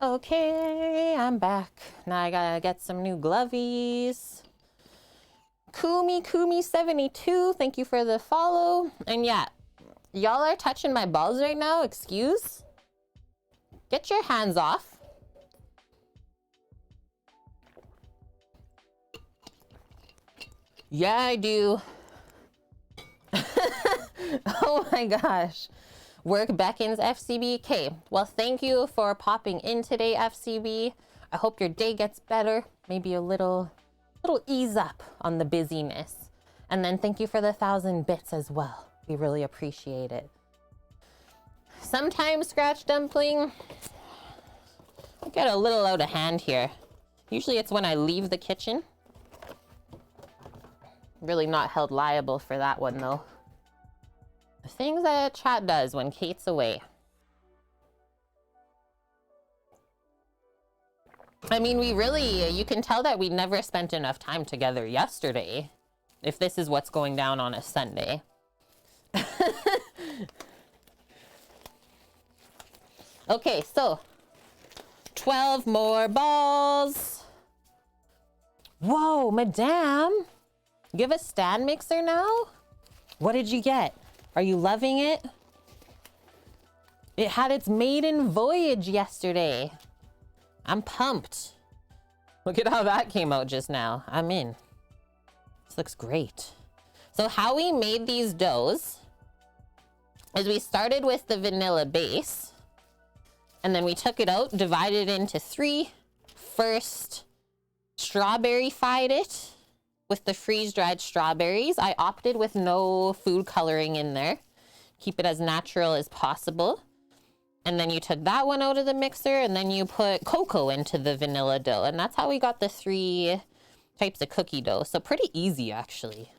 Okay, I'm back. Now I gotta get some new glovies. Kumi72, thank you for the follow. And yeah, y'all are touching my balls right now, excuse? Get your hands off. Yeah, I do. Oh my gosh. Work beckons, FCB. Okay, well, thank you for popping in today, FCB. I hope your day gets better. Maybe a little ease up on the busyness. And then thank you for the 1,000 bits as well. We really appreciate it. Sometimes, Scratch Dumpling, I get a little out of hand here. Usually it's when I leave the kitchen. Really not held liable for that one, though. The things that chat does when Kate's away. I mean, we really, you can tell that we never spent enough time together yesterday, if this is what's going down on a Sunday. Okay, so 12 more balls. Whoa, madame. You have a stand mixer now? What did you get? Are you loving it? It had its maiden voyage yesterday. I'm pumped. Look at how that came out just now. I'm in. This looks great. So how we made these doughs is we started with the vanilla base, and then we took it out, divided it into 3. First, strawberry-fied it with the freeze-dried strawberries. I opted with no food coloring in there. Keep it as natural as possible. And then you took that one out of the mixer, and then you put cocoa into the vanilla dough. And that's how we got the 3 types of cookie dough. So pretty easy, actually.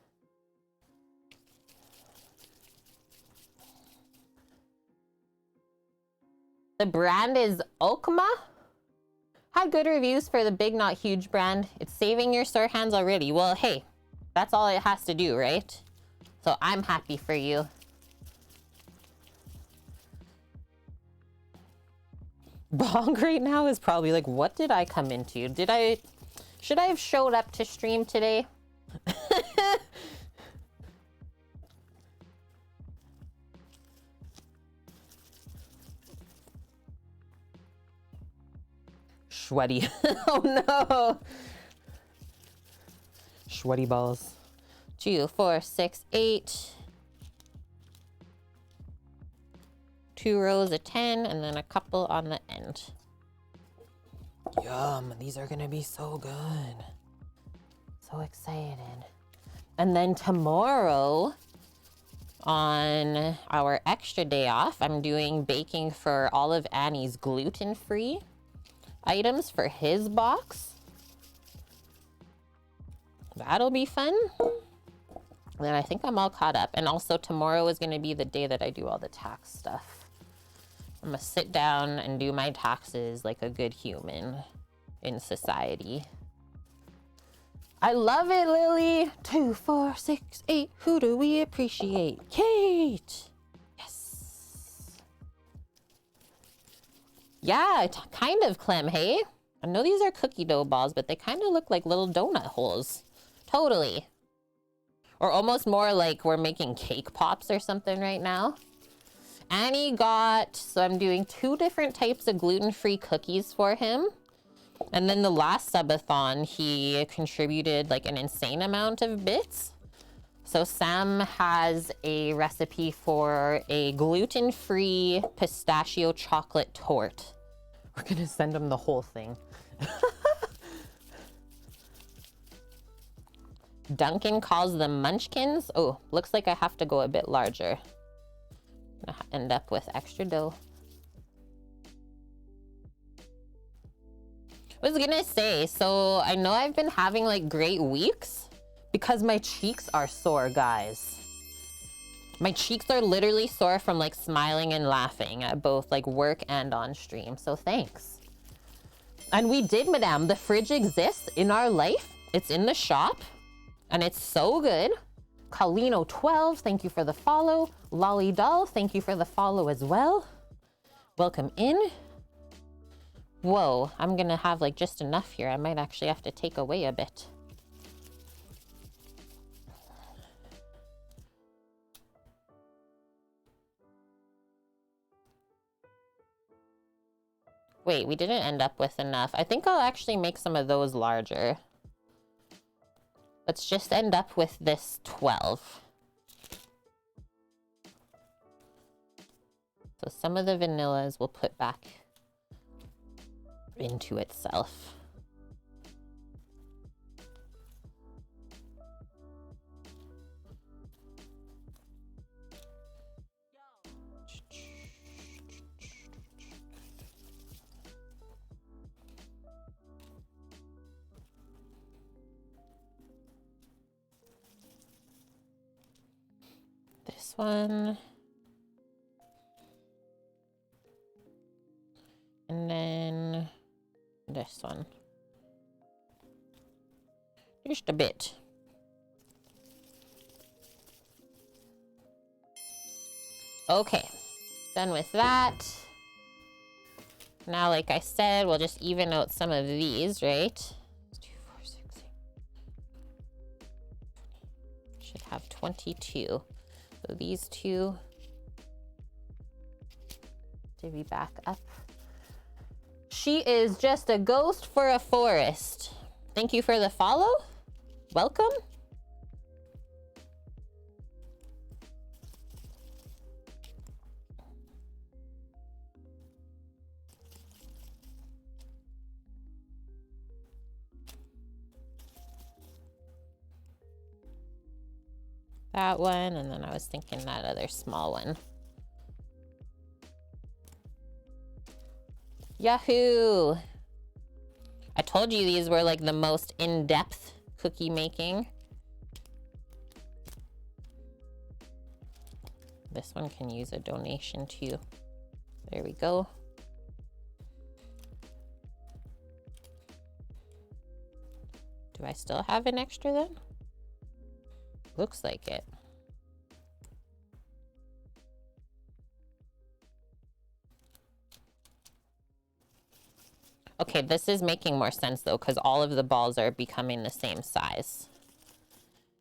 The brand is Okma. Had good reviews for the Big Not Huge brand. It's saving your sore hands already. Well, hey, that's all it has to do, right? So I'm happy for you. Bong right now is probably like, what did I come into? Should I have showed up to stream today? Sweaty. Oh no. Sweaty balls. 2, 4, 6, 8. 2 rows of 10, and then a couple on the end. Yum, these are gonna be so good. So excited. And then tomorrow, on our extra day off, I'm doing baking for all of Annie's gluten-free items for his box. That'll be fun. Then I think I'm all caught up. And also tomorrow is going to be the day that I do all the tax stuff. I'm going to sit down and do my taxes like a good human in society. I love it, Lily. 2, 4, 6, 8. Who do we appreciate? Kate. Yes. Yeah, kind of, Clem, hey? I know these are cookie dough balls, but they kind of look like little donut holes. Totally. Or almost more like we're making cake pops or something right now. Annie got, so I'm doing 2 different types of gluten-free cookies for him. And then the last subathon, he contributed like an insane amount of bits. So Sam has a recipe for a gluten-free pistachio chocolate torte. We're gonna send him the whole thing. Duncan calls them munchkins. Oh, looks like I have to go a bit larger. I'm gonna end up with extra dough. I was gonna say, so I know I've been having like great weeks because my cheeks are sore, guys. My cheeks are literally sore from like smiling and laughing at both like work and on stream. So thanks. And we did, madame. The fridge exists in our life. It's in the shop. And it's so good. Colino12, thank you for the follow. Lolly Doll, thank you for the follow as well. Welcome in. Whoa, I'm gonna have like just enough here. I might actually have to take away a bit. Wait, we didn't end up with enough. I think I'll actually make some of those larger. Let's just end up with this 12. So some of the vanillas we'll put back into itself. This one. And then this one. Just a bit. Okay, done with that. Now, like I said, we'll just even out some of these, right? 2, 4, 6, 8. Should have 22. So these 2 divvy back up. She is just a ghost for a forest. Thank you for the follow. Welcome. That one, and then I was thinking that other small one. Yahoo! I told you these were like the most in-depth cookie making. This one can use a donation too. There we go. Do I still have an extra then? Looks like it. Okay, this is making more sense though, because all of the balls are becoming the same size.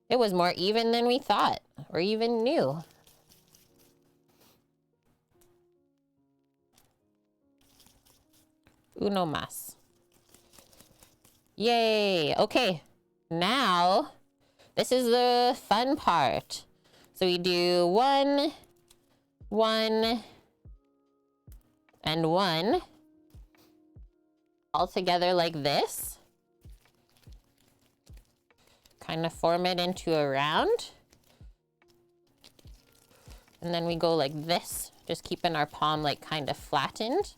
It was more even than we thought, or even knew. Uno más. Yay! Okay, now this is the fun part. So we do 1, 1, and 1. All together like this. kind of form it into a round. And then we go like this, just keeping our palm like kind of flattened.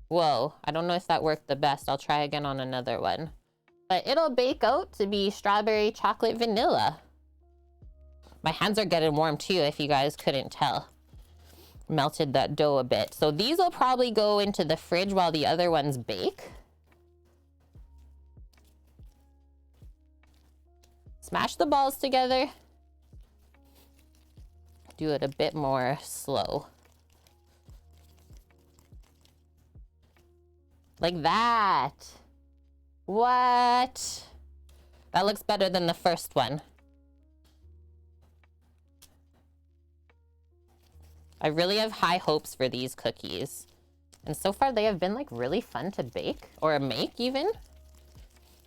Whoa, I don't know if that worked the best. I'll try again on another one. But it'll bake out to be strawberry chocolate vanilla. My hands are getting warm too, if you guys couldn't tell. Melted that dough a bit. So these will probably go into the fridge while the other ones bake. Smash the balls together. Do it a bit more slow. Like that. What? That looks better than the first one. I really have high hopes for these cookies. And so far they have been like really fun to bake or make even.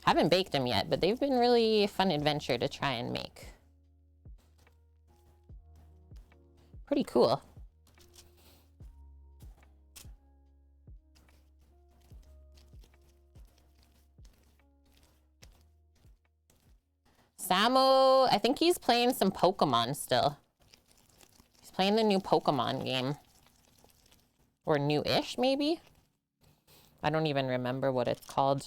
Haven't baked them yet, but they've been really fun adventure to try and make. Pretty cool. Samo, I think he's playing some Pokemon still. He's playing the new Pokemon game. Or new-ish, maybe? I don't even remember what it's called.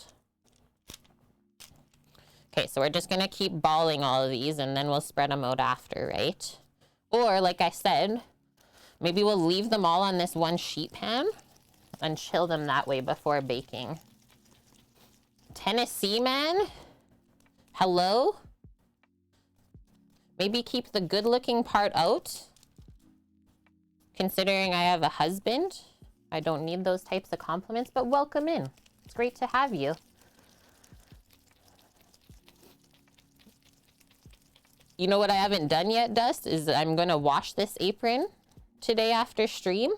Okay, so we're just gonna keep balling all of these and then we'll spread them out after, right? Or, like I said, maybe we'll leave them all on this one sheet pan and chill them that way before baking. Tennessee man? Hello? Maybe keep the good-looking part out. Considering I have a husband, I don't need those types of compliments, but welcome in. It's great to have you. You know what I haven't done yet, Dust, is I'm gonna wash this apron today after stream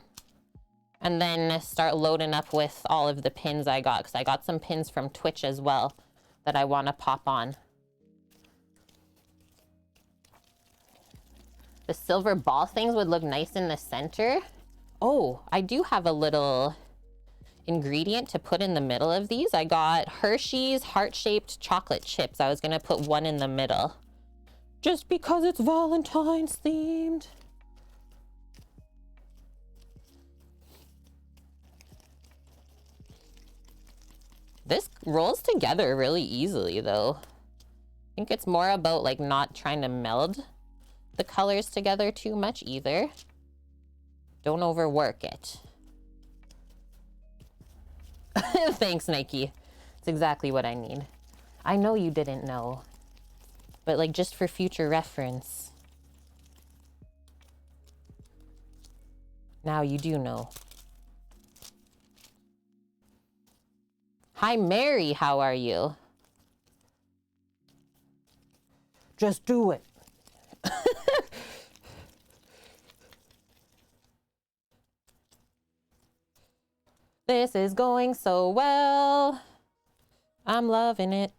and then start loading up with all of the pins I got, because I got some pins from Twitch as well that I want to pop on. The silver ball things would look nice in the center. Oh, I do have a little ingredient to put in the middle of these. I got Hershey's heart-shaped chocolate chips. I was gonna put one in the middle. Just because it's Valentine's themed. This rolls together really easily though. I think it's more about like not trying to meld the colors together too much either. Don't overwork it. Thanks, Nike. It's exactly what I need. I know you didn't know, but like just for future reference. Now you do know. Hi, Mary, how are you? Just do it. This is going so well. I'm loving it.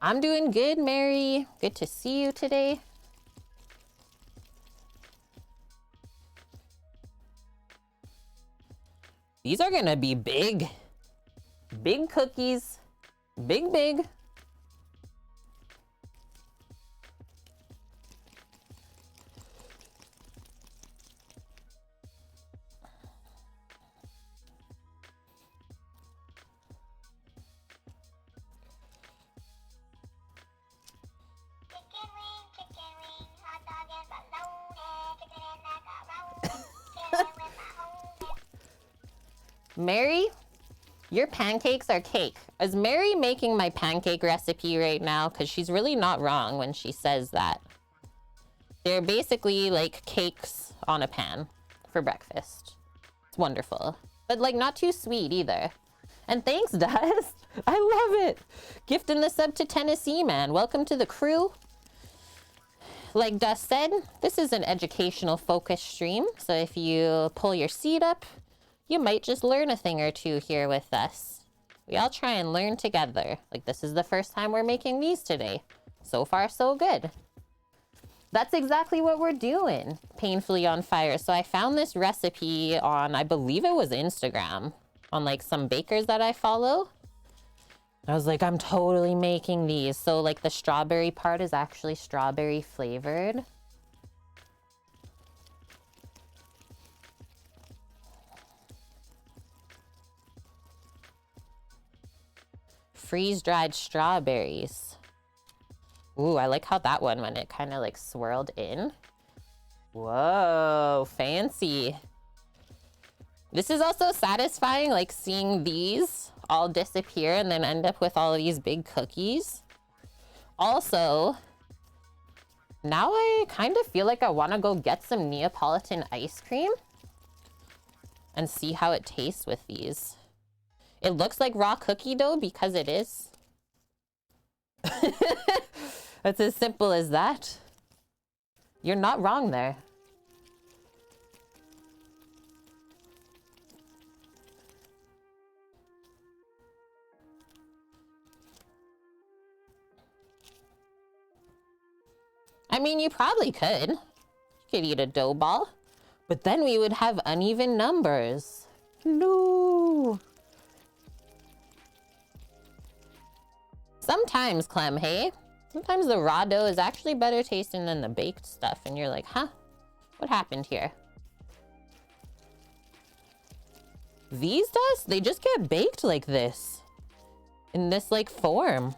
I'm doing good, Mary. Good to see you today. These are gonna be big. Big cookies. Big, big. Mary, your pancakes are cake. Is Mary making my pancake recipe right now? Because she's really not wrong when she says that. They're basically like cakes on a pan for breakfast. It's wonderful. But like not too sweet either. And thanks, Dust. I love it. Gifting the sub to Tennessee, man. Welcome to the crew. Like Dust said, this is an educational focused stream. So if you pull your seat up, you might just learn a thing or two here with us. We all try and learn together. Like this is the first time we're making these today. So far, so good. That's exactly what we're doing. Painfully on fire. So I found this recipe on, I believe it was Instagram. on like some bakers that I follow. I was like, I'm totally making these. So like the strawberry part is actually strawberry flavored. Freeze-dried strawberries. Ooh, I like how that one when it kind of like swirled in. Whoa, fancy. This is also satisfying, like seeing these all disappear and then end up with all of these big cookies. Also, now I kind of feel like I want to go get some Neapolitan ice cream and see how it tastes with these. It looks like raw cookie dough because it is. It's as simple as that. You're not wrong there. I mean, you probably could. You could eat a dough ball, but then we would have uneven numbers. No. Sometimes, Clem, hey? Sometimes the raw dough is actually better tasting than the baked stuff, and you're like, huh? What happened here? These does? They just get baked like this. In this, like, form.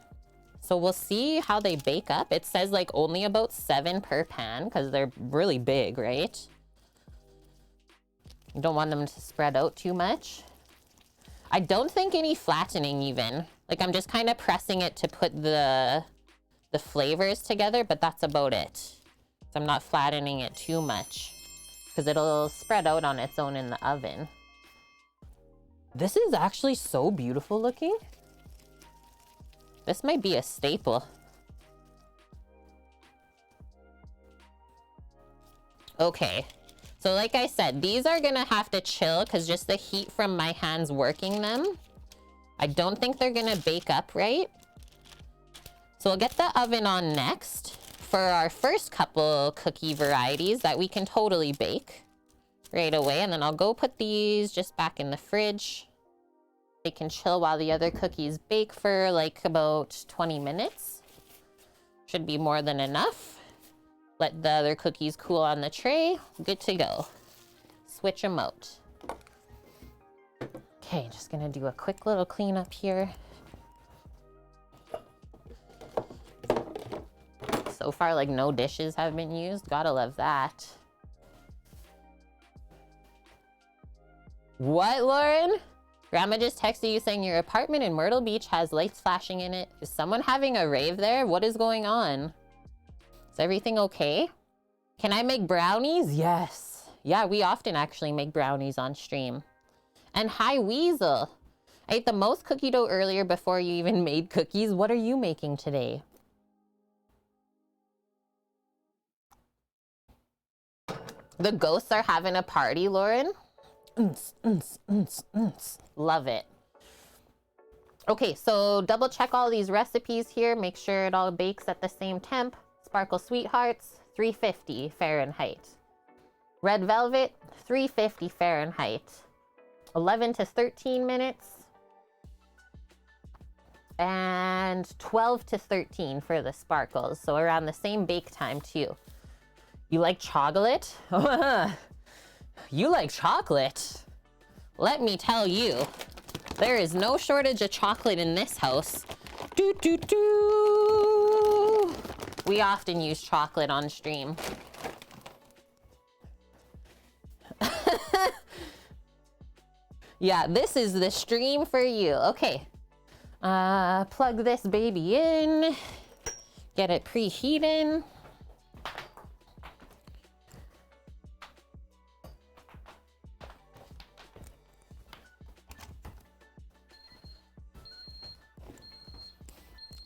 So we'll see how they bake up. It says, like, only about 7 per pan, because they're really big, right? You don't want them to spread out too much. I don't think any flattening even. Like, I'm just kind of pressing it to put the flavors together, but that's about it. So I'm not flattening it too much because it'll spread out on its own in the oven. This is actually so beautiful looking. This might be a staple. Okay. So like I said, these are gonna have to chill because just the heat from my hands working them, I don't think they're gonna bake up right. So we'll get the oven on next for our first couple cookie varieties that we can totally bake right away. And then I'll go put these just back in the fridge. They can chill while the other cookies bake for like about 20 minutes. Should be more than enough. Let the other cookies cool on the tray. Good to go. Switch them out. Okay, just gonna do a quick little cleanup here. So far, like, no dishes have been used. Gotta love that. What, Lauren? Grandma just texted you saying your apartment in Myrtle Beach has lights flashing in it. Is someone having a rave there? What is going on? Is everything okay? Can I make brownies? Yes. Yeah, we often actually make brownies on stream. And hi, Weasel. I ate the most cookie dough earlier before you even made cookies. What are you making today? The ghosts are having a party, Lauren. Love it. Okay, so double check all these recipes here. Make sure it all bakes at the same temp. Sparkle Sweethearts, 350 Fahrenheit. Red Velvet, 350 Fahrenheit. 11 to 13 minutes. And 12 to 13 for the sparkles. So around the same bake time too. You like chocolate? You like chocolate? Let me tell you, there is no shortage of chocolate in this house. Doo doo doo. We often use chocolate on stream. Yeah, this is the stream for you. Okay. Plug this baby in. Get it preheating.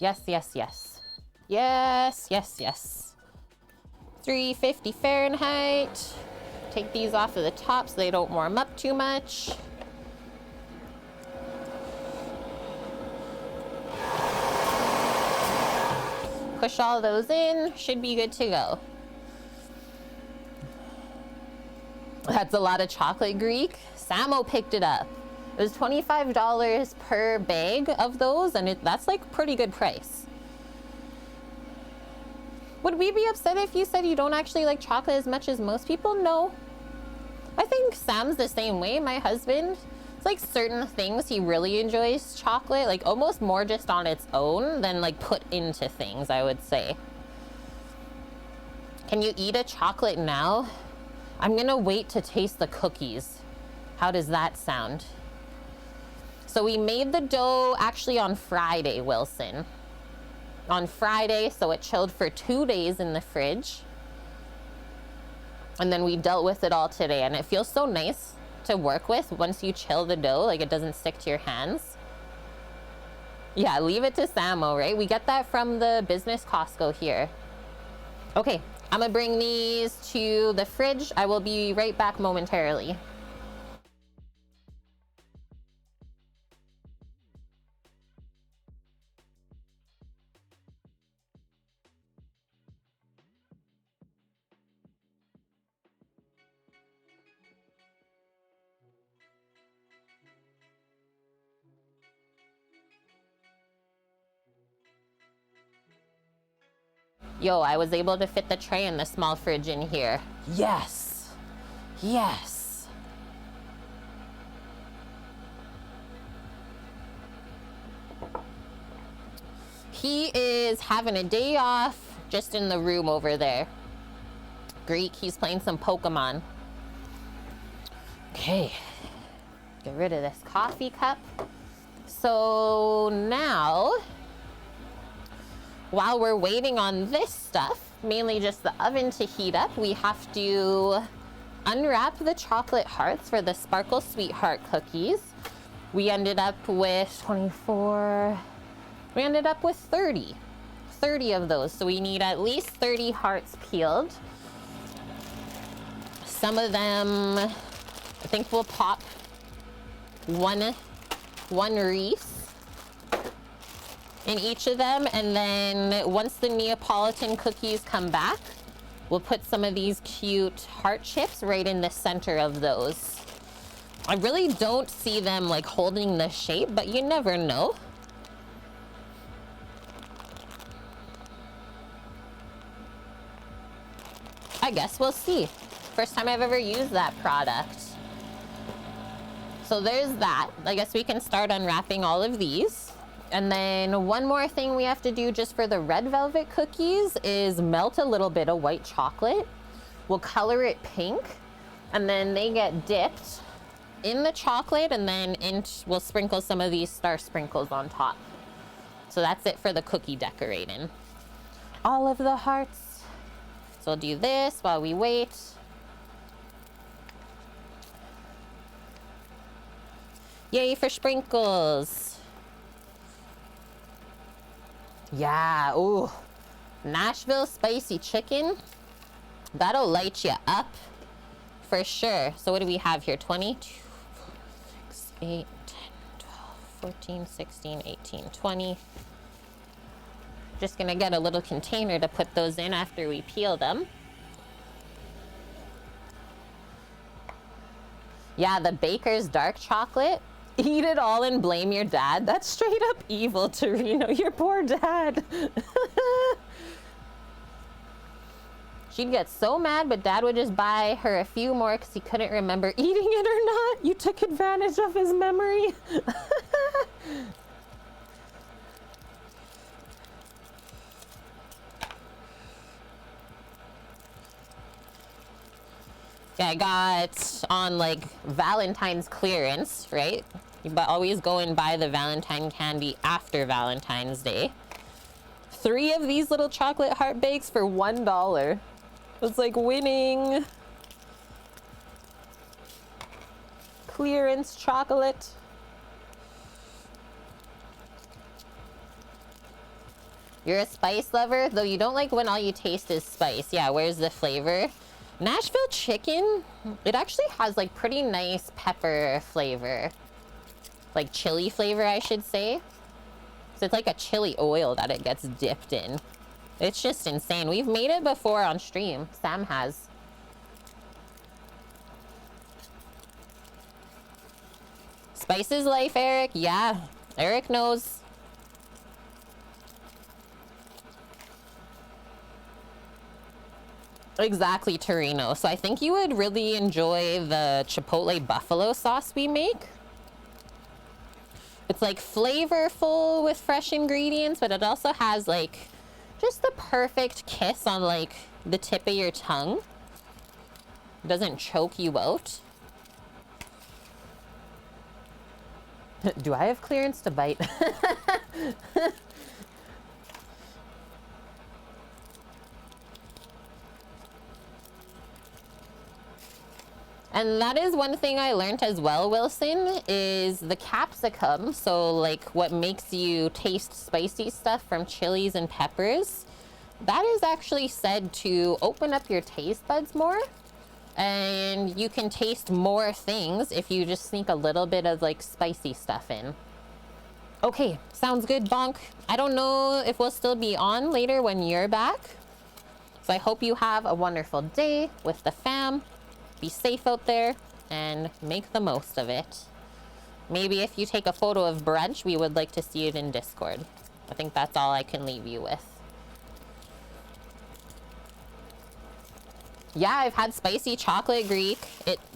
Yes, yes, yes. Yes, yes, yes. 350 Fahrenheit. Take these off of the top so they don't warm up too much. Push all those in, should be good to go. That's a lot of chocolate Greek. Samo picked it up. It was $25 per bag of those, and that's like pretty good price. Would we be upset if you said you don't actually like chocolate as much as most people? No. I think Sam's the same way. My husband, it's like certain things he really enjoys chocolate, like almost more just on its own than like put into things, I would say. Can you eat a chocolate now? I'm gonna wait to taste the cookies. How does that sound? So we made the dough actually on Friday, Wilson. On Friday, so it chilled for 2 days in the fridge. And then we dealt with it all today, and it feels so nice to work with once you chill the dough, like it doesn't stick to your hands. Yeah, leave it to Samo, right? We get that from the business Costco here. Okay, I'm gonna bring these to the fridge. I will be right back momentarily. Yo, I was able to fit the tray in the small fridge in here. Yes. Yes. He is having a day off just in the room over there. Greek, he's playing some Pokemon. Okay. Get rid of this coffee cup. So now, while we're waiting on this stuff, mainly just the oven to heat up, we have to unwrap the chocolate hearts for the Sparkle Sweetheart cookies. We ended up with 24, we ended up with 30 of those. So we need at least 30 hearts peeled. Some of them, I think we'll pop one wreath in each of them, and then once the Neapolitan cookies come back, we'll put some of these cute heart chips right in the center of those. I really don't see them like holding the shape, but you never know. I guess we'll see. First time I've ever used that product. So there's that. I guess we can start unwrapping all of these. And then one more thing we have to do just for the red velvet cookies is melt a little bit of white chocolate. We'll color it pink, and then they get dipped in the chocolate, and then we'll sprinkle some of these star sprinkles on top. So that's it for the cookie decorating. All of the hearts. So we'll do this while we wait. Yay for sprinkles. Yeah, ooh. Nashville spicy chicken. That'll light you up for sure. So what do we have here? 20, 6, 8, 10, 12, 14, 16, 18, 20. Just gonna get a little container to put those in after we peel them. Yeah, the Baker's dark chocolate. Eat it all and blame your dad. That's straight up evil, Torino. Your poor dad. She'd get so mad, but dad would just buy her a few more because he couldn't remember eating it or not. You took advantage of his memory. Yeah, I got on like Valentine's clearance, right? But always go and buy the Valentine candy after Valentine's Day. 3 of these little chocolate heart bakes for $1. It's like winning. Clearance chocolate. You're a spice lover, though you don't like when all you taste is spice. Yeah, where's the flavor? Nashville chicken, it actually has like pretty nice pepper flavor. Like chili flavor, I should say. So it's like a chili oil that it gets dipped in. It's just insane. We've made it before on stream. Sam has. Spice is life, Eric. Yeah, Eric knows. Exactly, Torino. So I think you would really enjoy the Chipotle buffalo sauce we make. It's like flavorful with fresh ingredients, but it also has like just the perfect kiss on like the tip of your tongue. It doesn't choke you out. Do I have clearance to bite? And that is one thing I learned as well, Wilson, is the capsicum. So like what makes you taste spicy stuff from chilies and peppers, that is actually said to open up your taste buds more. And you can taste more things if you just sneak a little bit of like spicy stuff in. Okay, sounds good, Bonk. I don't know if we'll still be on later when you're back. So I hope you have a wonderful day with the fam. Be safe out there and make the most of it. Maybe if you take a photo of brunch, we would like to see it in Discord. I think that's all I can leave you with. Yeah, I've had spicy chocolate Greek.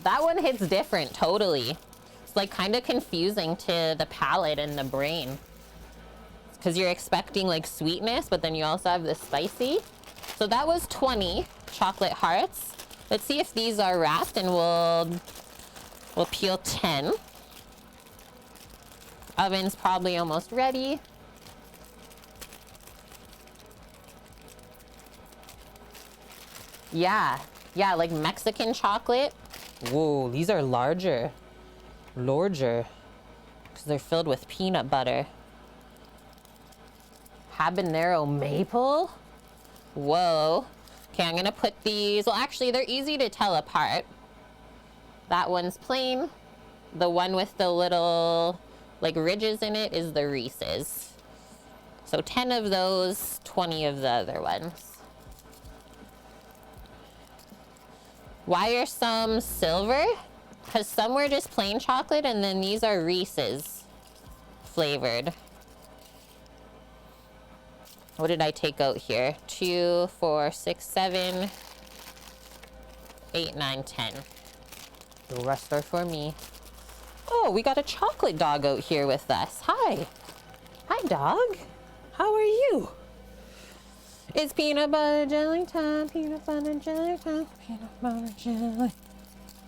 That one hits different, totally. It's like kind of confusing to the palate and the brain. Because you're expecting like sweetness, but then you also have the spicy. So that was 20 chocolate hearts. Let's see if these are wrapped, and we'll peel 10. Oven's probably almost ready. Yeah, like Mexican chocolate. Whoa, these are larger. Because they're filled with peanut butter. Habanero maple. Whoa. Okay, I'm gonna put these, well actually they're easy to tell apart. That one's plain. The one with the little like ridges in it is the Reese's. So 10 of those, 20 of the other ones. Why are some silver? Because some were just plain chocolate and then these are Reese's flavored. What did I take out here? 2, 4, 6, 7, 8, 9, 10. The rest are for me. Oh, we got a chocolate dog out here with us. Hi. Hi, dog. How are you? It's peanut butter jelly time. Peanut butter jelly time. Peanut butter jelly.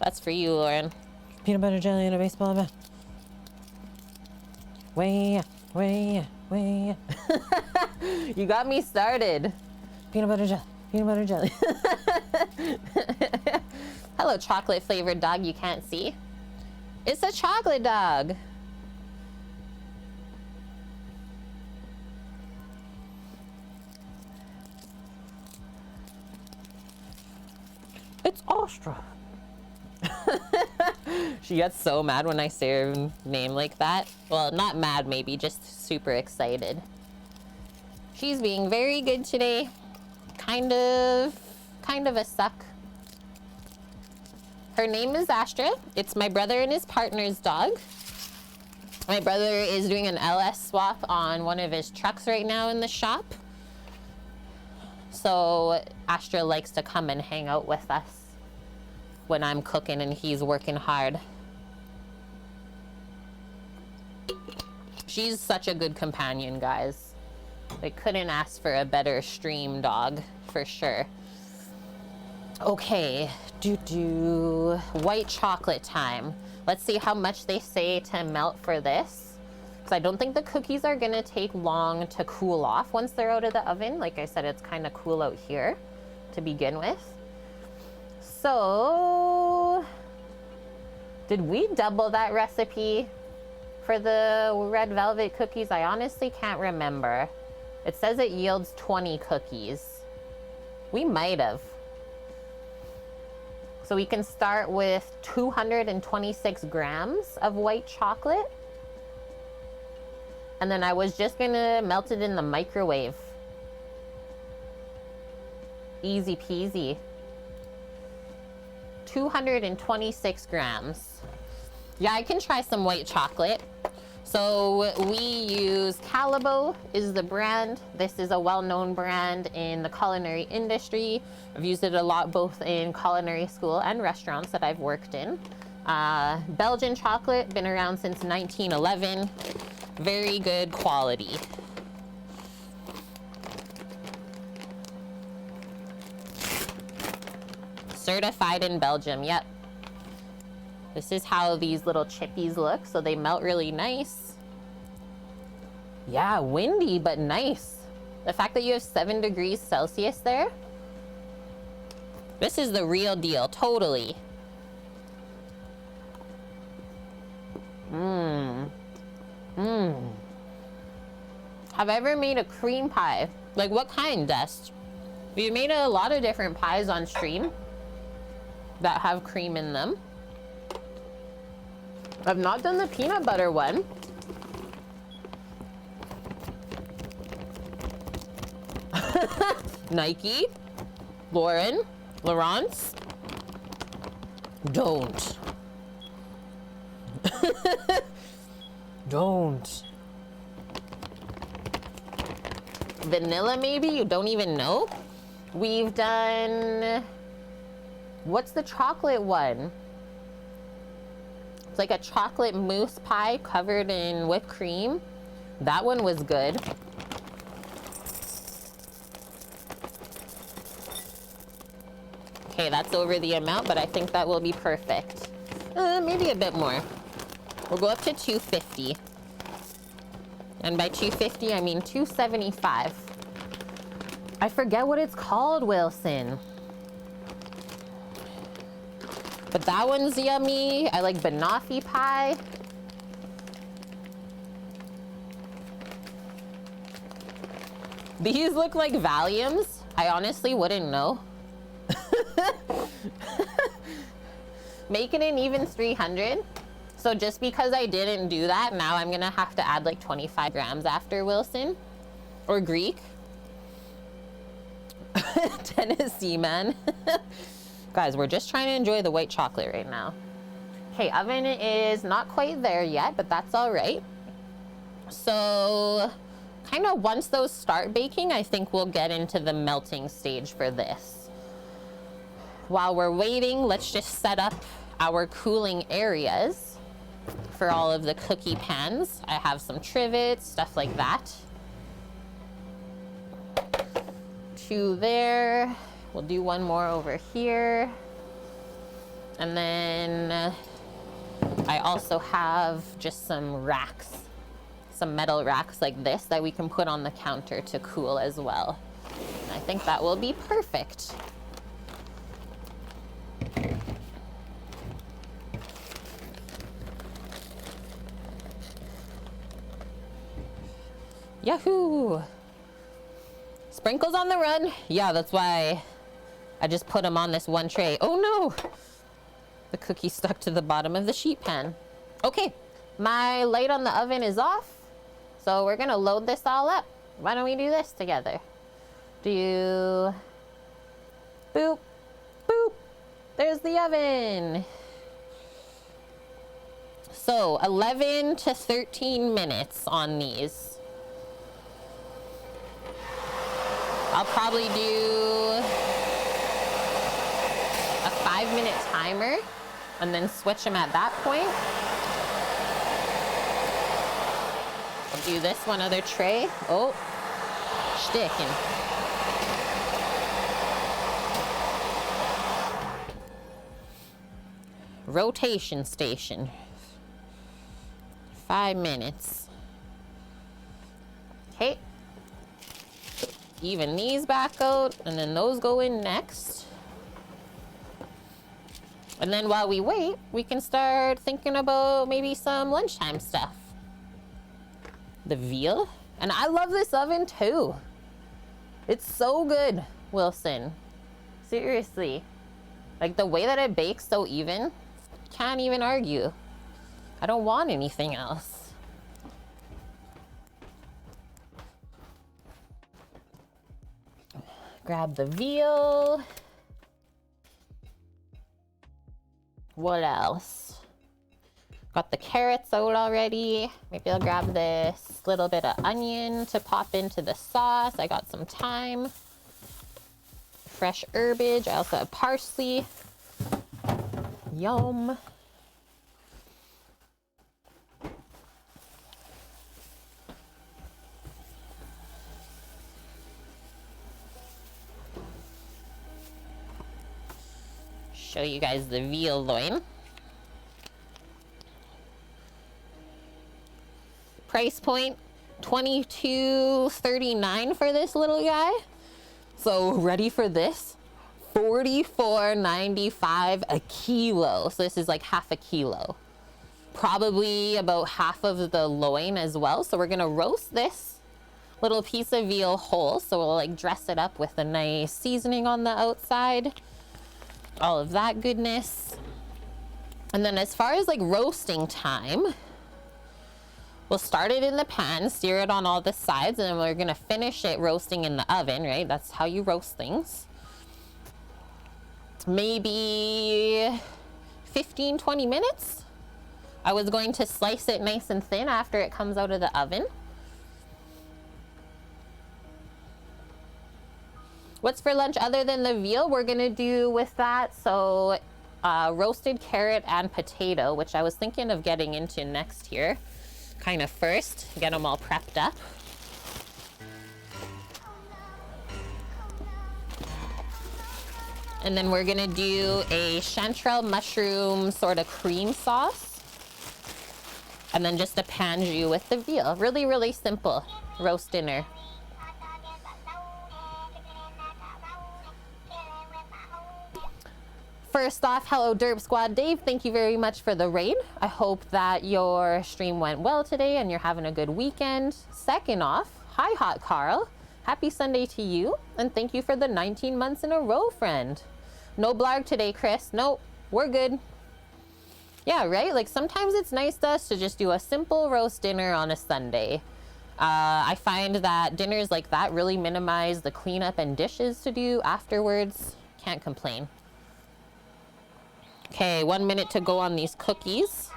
That's for you, Lauren. Peanut butter jelly and a baseball bat. Way. You got me started. Peanut butter jelly. Hello, chocolate flavored dog you can't see. It's a chocolate dog. It's Astra. She gets so mad when I say her name like that. Well, not mad maybe, just super excited. She's being very good today. Kind of a suck. Her name is Astra. It's my brother and his partner's dog. My brother is doing an LS swap on one of his trucks right now in the shop. So Astra likes to come and hang out with us when I'm cooking and he's working hard. She's such a good companion, guys. I couldn't ask for a better stream dog, for sure. Okay, white chocolate time. Let's see how much they say to melt for this. Because I don't think the cookies are gonna take long to cool off once they're out of the oven. Like I said, it's kind of cool out here to begin with. So, did we double that recipe for the red velvet cookies? I honestly can't remember. It says it yields 20 cookies. We might have. So we can start with 226 grams of white chocolate. And then I was just gonna melt it in the microwave. Easy peasy. 226 grams. Yeah, I can try some white chocolate. So we use Calabo is the brand. This is a well-known brand in the culinary industry. I've used it a lot both in culinary school and restaurants that I've worked in. Belgian chocolate, been around since 1911. Very good quality. Certified in Belgium, yep. This is how these little chippies look, so they melt really nice. Yeah, windy, but nice. The fact that you have 7 degrees Celsius there. This is the real deal, totally. Have I ever made a cream pie? Like what kind, Dust? We've made a lot of different pies on stream that have cream in them. I've not done the peanut butter one. Nike, Lauren, Laurence. Don't. Don't. Vanilla maybe? You don't even know? We've done... What's the chocolate one? It's like a chocolate mousse pie covered in whipped cream. That one was good. Okay, that's over the amount, but I think that will be perfect. Maybe a bit more. We'll go up to 250. And by 250, I mean 275. I forget what it's called, Wilson. But that one's yummy. I like banoffee pie. These look like Valiums. I honestly wouldn't know. Making it even 300. So just because I didn't do that, now I'm gonna have to add like 25 grams after, Wilson. Or Greek. Tennessee man. Guys, we're just trying to enjoy the white chocolate right now. Okay, oven is not quite there yet, but that's all right. So kind of once those start baking, I think we'll get into the melting stage for this. While we're waiting, let's just set up our cooling areas for all of the cookie pans. I have some trivets, stuff like that. 2 there. We'll do 1 more over here. And then I also have just some racks, some metal racks like this that we can put on the counter to cool as well. And I think that will be perfect. Yahoo! Sprinkles on the run. Yeah, that's why I just put them on this one tray. Oh no! The cookie stuck to the bottom of the sheet pan. Okay, my light on the oven is off. So we're gonna load this all up. Why don't we do this together? Do... Boop, boop. There's the oven. So 11 to 13 minutes on these. I'll probably do a 5-minute timer and then switch them at that point. I'll do this one other tray. Oh, sticking. Rotation station. 5 minutes. Okay. Even these back out, and then those go in next. And then while we wait, we can start thinking about maybe some lunchtime stuff. The veal. And I love this oven too. It's so good, Wilson. Seriously. Like the way that it bakes so even, can't even argue. I don't want anything else. Grab the veal. What else? Got the carrots out already. Maybe I'll grab this little bit of onion to pop into the sauce. I got some thyme, fresh herbage. I also have parsley. Yum. Show you guys the veal loin. Price point $22.39 for this little guy. So ready for this? $44.95 a kilo. So this is like half a kilo. Probably about half of the loin as well. So we're gonna roast this little piece of veal whole. So we'll like dress it up with a nice seasoning on the outside. All of that goodness. And then as far as like roasting time, we'll start it in the pan, sear it on all the sides, and then we're gonna finish it roasting in the oven, right? That's how you roast things. Maybe 15-20 minutes. I was going to slice it nice and thin after it comes out of the oven. What's for lunch other than the veal? We're gonna do with that, so roasted carrot and potato, which I was thinking of getting into next here. Kind of first, get them all prepped up. And then we're gonna do a chanterelle mushroom sort of cream sauce. And then just a pan jus with the veal. Really, really simple roast dinner. First off, hello Derp Squad. Dave, thank you very much for the raid. I hope that your stream went well today and you're having a good weekend. Second off, hi Hot Carl. Happy Sunday to you. And thank you for the 19 months in a row, friend. No blarg today, Chris. Nope, we're good. Yeah, right? Like sometimes it's nice to us to just do a simple roast dinner on a Sunday. I find that dinners like that really minimize the cleanup and dishes to do afterwards. Can't complain. Okay, 1 minute to go on these cookies,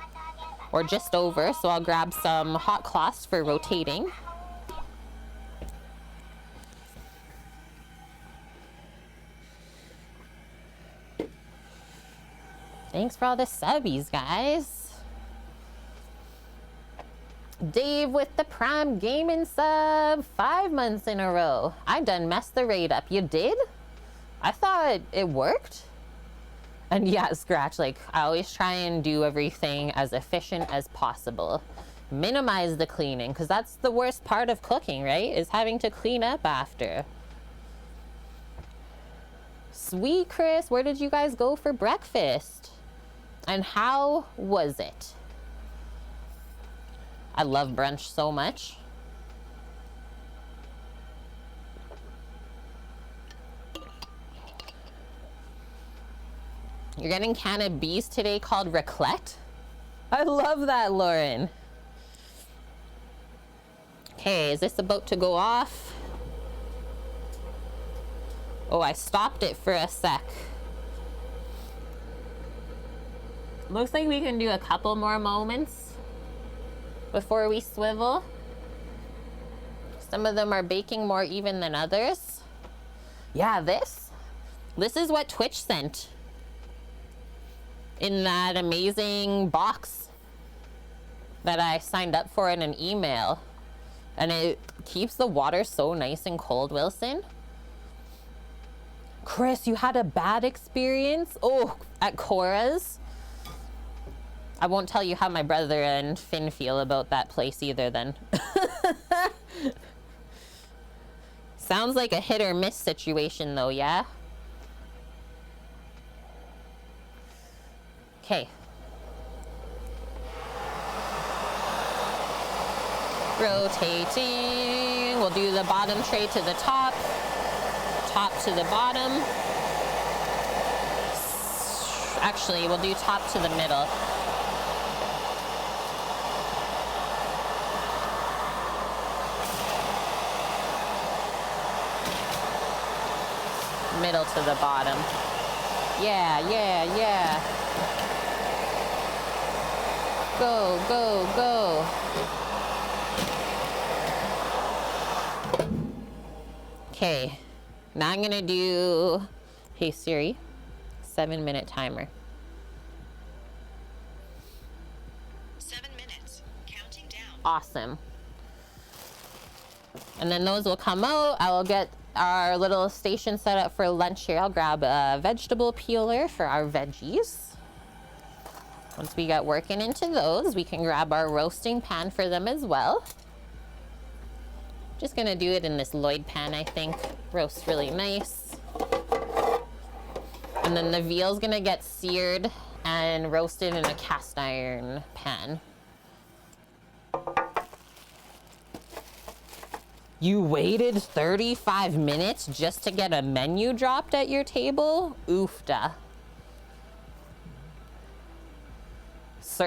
or just over, so I'll grab some hot cloths for rotating. Thanks for all the subbies, guys. Dave with the Prime Gaming sub, 5 months in a row. I done messed the raid up. You did? I thought it worked. And yeah, Scratch, like I always try and do everything as efficient as possible. Minimize the cleaning, because that's the worst part of cooking, right? Is having to clean up after. Sweet Chris, where did you guys go for breakfast? And how was it? I love brunch so much. You're getting cannabis today called raclette? I love that, Lauren. Okay, is this about to go off? Oh, I stopped it for a sec. Looks like we can do a couple more moments before we swivel. Some of them are baking more even than others. Yeah, this is what Twitch sent in that amazing box that I signed up for in an email. And it keeps the water so nice and cold, Wilson. Chris, you had a bad experience? Oh, at Cora's? I won't tell you how my brother and Finn feel about that place either then. Sounds like a hit or miss situation though, yeah? Okay. Rotating. We'll do the bottom tray to the top, top to the bottom. Actually, we'll do top to the middle. Middle to the bottom. Yeah, yeah, yeah. Go, go, go. Okay, now I'm gonna do, hey Siri, 7-minute timer. 7 minutes, counting down. Awesome. And then those will come out. I will get our little station set up for lunch here. I'll grab a vegetable peeler for our veggies. Once we get working into those, we can grab our roasting pan for them as well. Just gonna do it in this Loin pan, I think. Roast really nice. And then the veal's gonna get seared and roasted in a cast iron pan. You waited 35 minutes just to get a menu dropped at your table? Oofda.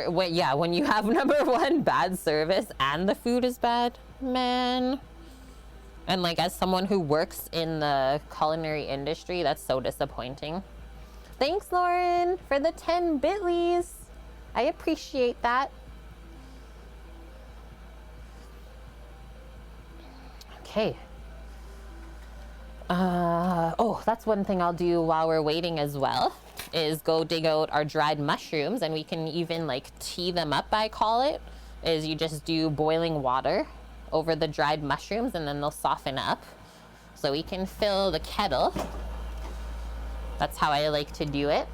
Wait, yeah, when you have number one, bad service and the food is bad, man. And like, as someone who works in the culinary industry, that's so disappointing. Thanks, Lauren, for the 10 bitlies. I appreciate that. Okay. Oh, that's one thing I'll do while we're waiting as well, is go dig out our dried mushrooms, and we can even like tea them up, I call it, is you just do boiling water over the dried mushrooms and then they'll soften up. So we can fill the kettle. That's how I like to do it.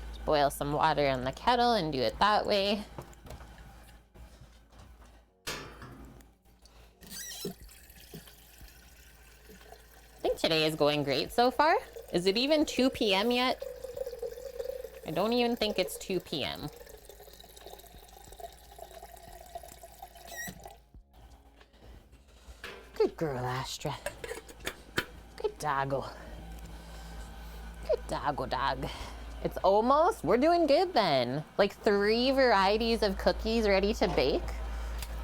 Just boil some water in the kettle and do it that way. I think today is going great so far. Is it even 2 p.m. yet? I don't even think it's 2 p.m. Good girl, Astra. Good doggo. Good doggo dog. It's almost, we're doing good then. Like 3 varieties of cookies ready to bake.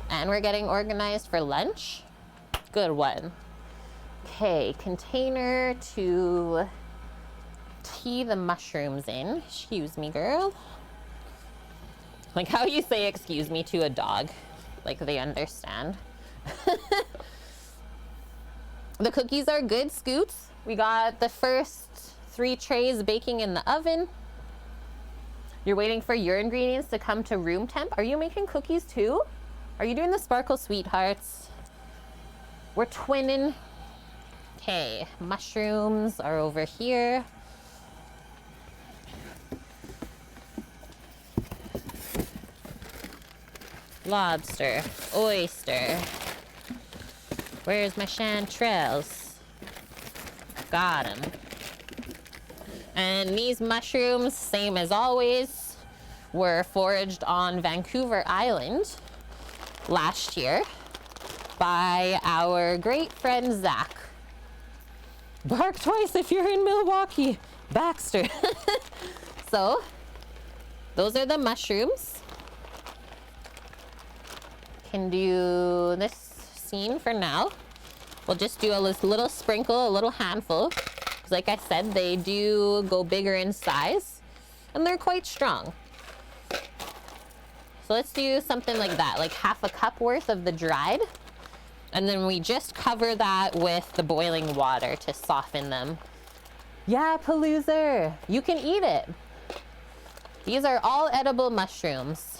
And we're getting organized for lunch. Good one. Okay, container to tea the mushrooms in. Excuse me, girl. Like how you say excuse me to a dog. Like they understand. The cookies are good, Scoots. We got the first 3 trays baking in the oven. You're waiting for your ingredients to come to room temp. Are you making cookies too? Are you doing the sparkle sweethearts? We're twinning. Okay, mushrooms are over here. Lobster, oyster. Where's my chanterelles? Got them. And these mushrooms, same as always, were foraged on Vancouver Island last year by our great friend Zach. Bark twice if you're in Milwaukee, Baxter. So, those are the mushrooms. Can do this scene for now. We'll just do a little sprinkle, a little handful. Because like I said, they do go bigger in size and they're quite strong. So let's do something like that, like half a cup worth of the dried. And then we just cover that with the boiling water to soften them. Yeah, Paloozer, you can eat it. These are all edible mushrooms.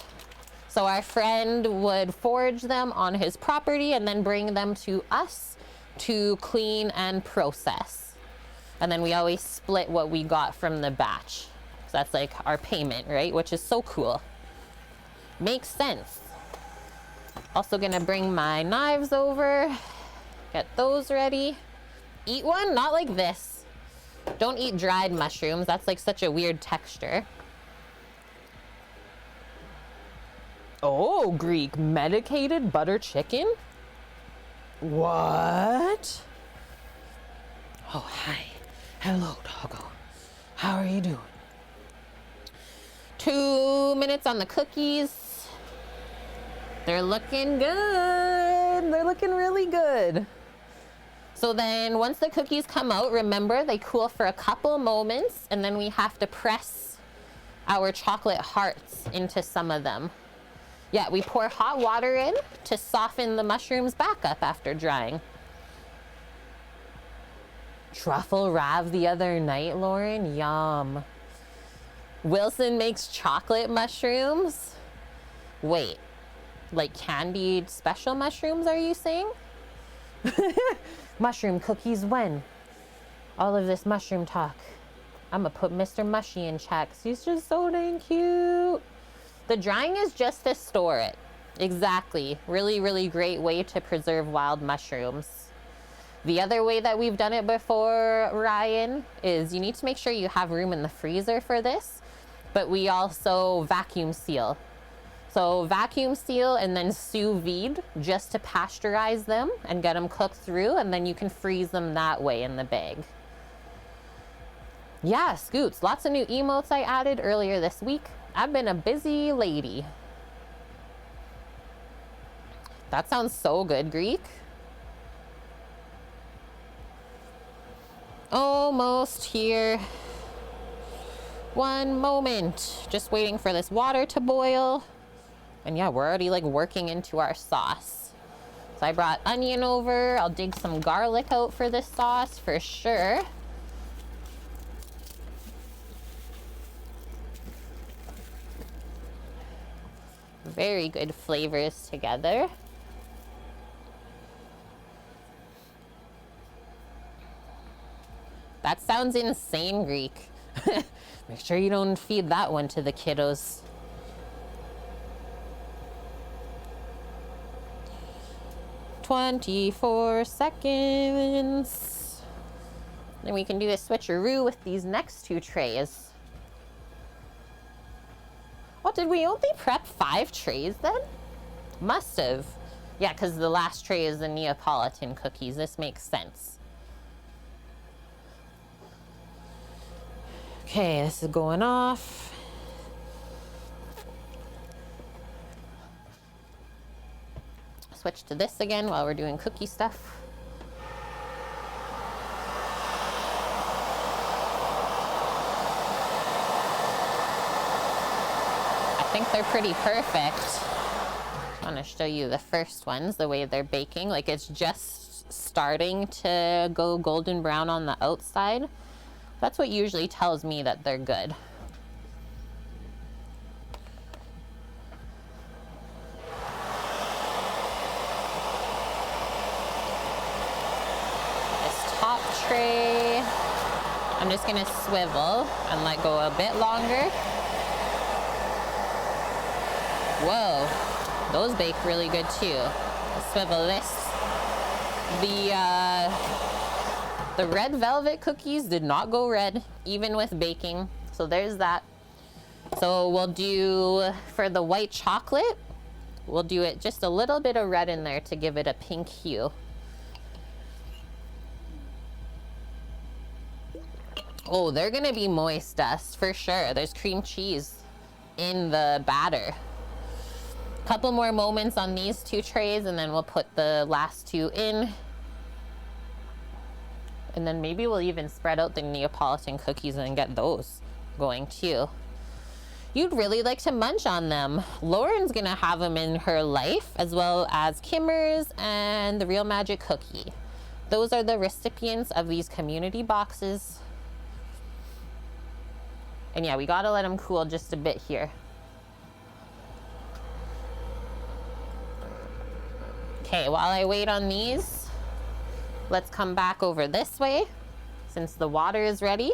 So our friend would forage them on his property and then bring them to us to clean and process. And then we always split what we got from the batch. So that's like our payment, right? Which is so cool. Makes sense. Also gonna bring my knives over, get those ready. Eat one, not like this. Don't eat dried mushrooms, that's like such a weird texture. Oh, Greek medicated butter chicken? What? Oh, hi. Hello, doggo. How are you doing? 2 minutes on the cookies. They're looking good. They're looking really good. So then once the cookies come out, remember they cool for a couple moments and then we have to press our chocolate hearts into some of them. Yeah, we pour hot water in to soften the mushrooms back up after drying. Truffle rav the other night, Lauren. Yum. Wilson makes chocolate mushrooms. Wait, like candied special mushrooms, are you saying? Mushroom cookies when? All of this mushroom talk. I'm gonna put Mr. Mushy in check. He's just so dang cute. The drying is just to store it. Exactly. Really, really great way to preserve wild mushrooms. The other way that we've done it before, Ryan, is you need to make sure you have room in the freezer for this, but we also vacuum seal. So vacuum seal and then sous vide just to pasteurize them and get them cooked through, and then you can freeze them that way in the bag. Yeah, Scoots, lots of new emotes I added earlier this week. I've been a busy lady. That sounds so good, Greek. Almost here. One moment. Just waiting for this water to boil. And yeah, we're already like working into our sauce. So I brought onion over. I'll dig some garlic out for this sauce for sure. Very good flavors together. That sounds insane, Greek. Make sure you don't feed that one to the kiddos. "24 seconds. Then we can do a switcheroo with these next two trays. Oh, did we only prep 5 trays then? Must have. Yeah, because the last tray is the Neapolitan cookies. This makes sense. Okay, this is going off. Switch to this again while we're doing cookie stuff. I think they're pretty perfect. I want to show you the first ones, the way they're baking. Like it's just starting to go golden brown on the outside. That's what usually tells me that they're good. This top tray, I'm just gonna swivel and let go a bit longer. Whoa, those bake really good too. I'll swivel this. The red velvet cookies did not go red, even with baking. So there's that. So we'll do, for the white chocolate, we'll do it just a little bit of red in there to give it a pink hue. Oh, they're gonna be moist dust for sure. There's cream cheese in the batter. Couple more moments on these 2 trays and then we'll put the last 2 in. And then maybe we'll even spread out the Neapolitan cookies and get those going too. You'd really like to munch on them. Lauren's gonna have them in her life, as well as Kimmer's and the Real Magic Cookie. Those are the recipients of these community boxes. And yeah, we gotta let them cool just a bit here. Okay, while I wait on these, let's come back over this way since the water is ready.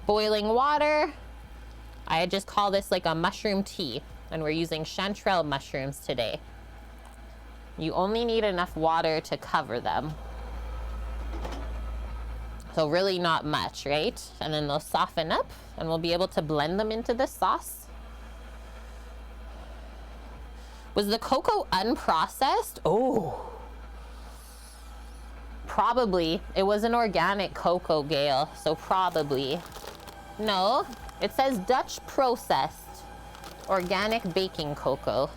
Boiling water. I just call this like a mushroom tea, and we're using chanterelle mushrooms today. You only need enough water to cover them. So really not much, right? And then they'll soften up and we'll be able to blend them into the sauce. Was the cocoa unprocessed? Oh. Probably. It was an organic cocoa, Gail, so probably. No, it says Dutch processed organic baking cocoa.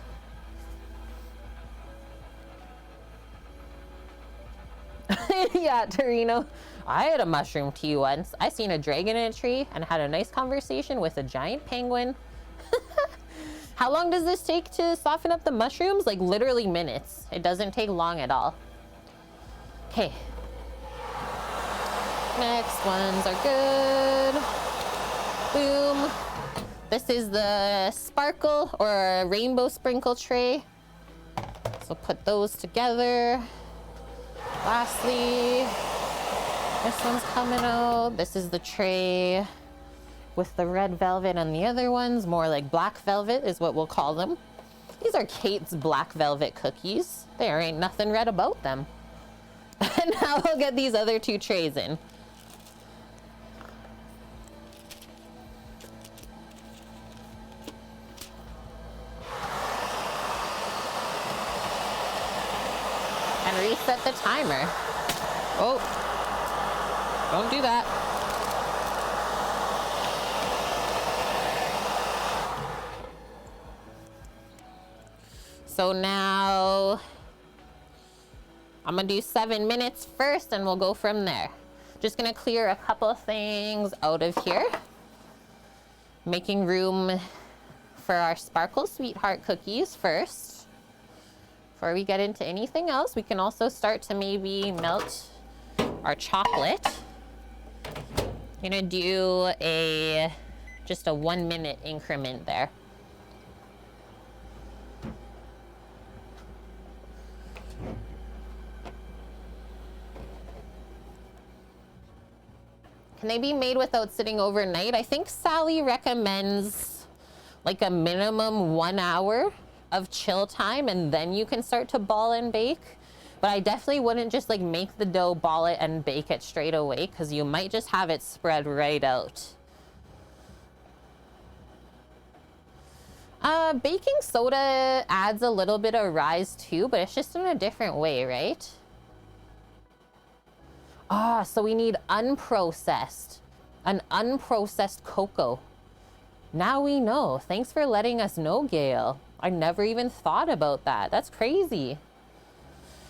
Yeah, Torino. I had a mushroom tea once. I seen a dragon in a tree and had a nice conversation with a giant penguin. How long does this take to soften up the mushrooms? Like literally minutes. It doesn't take long at all. Okay. Next ones are good. Boom. This is the sparkle or rainbow sprinkle tray. So put those together. Lastly, this one's coming out. This is the tray with the red velvet, and the other ones more like black velvet is what we'll call them. These are Kate's black velvet cookies. There ain't nothing red about them. And now I'll get these other two trays in. And reset the timer. Oh, don't do that. So now I'm gonna do 7 minutes first and we'll go from there. Just gonna clear a couple things out of here. Making room for our Sparkle Sweetheart cookies first. Before we get into anything else, we can also start to maybe melt our chocolate. I'm gonna do just a 1 minute increment there. Can they be made without sitting overnight? I think Sally recommends like a minimum 1 hour of chill time, and then you can start to ball and bake. But I definitely wouldn't just like make the dough, ball it, and bake it straight away, because you might just have it spread right out. Baking soda adds a little bit of rise too, but it's just in a different way, right? Ah, so we need an unprocessed cocoa. Now we know. Thanks for letting us know, Gail. I never even thought about that. That's crazy.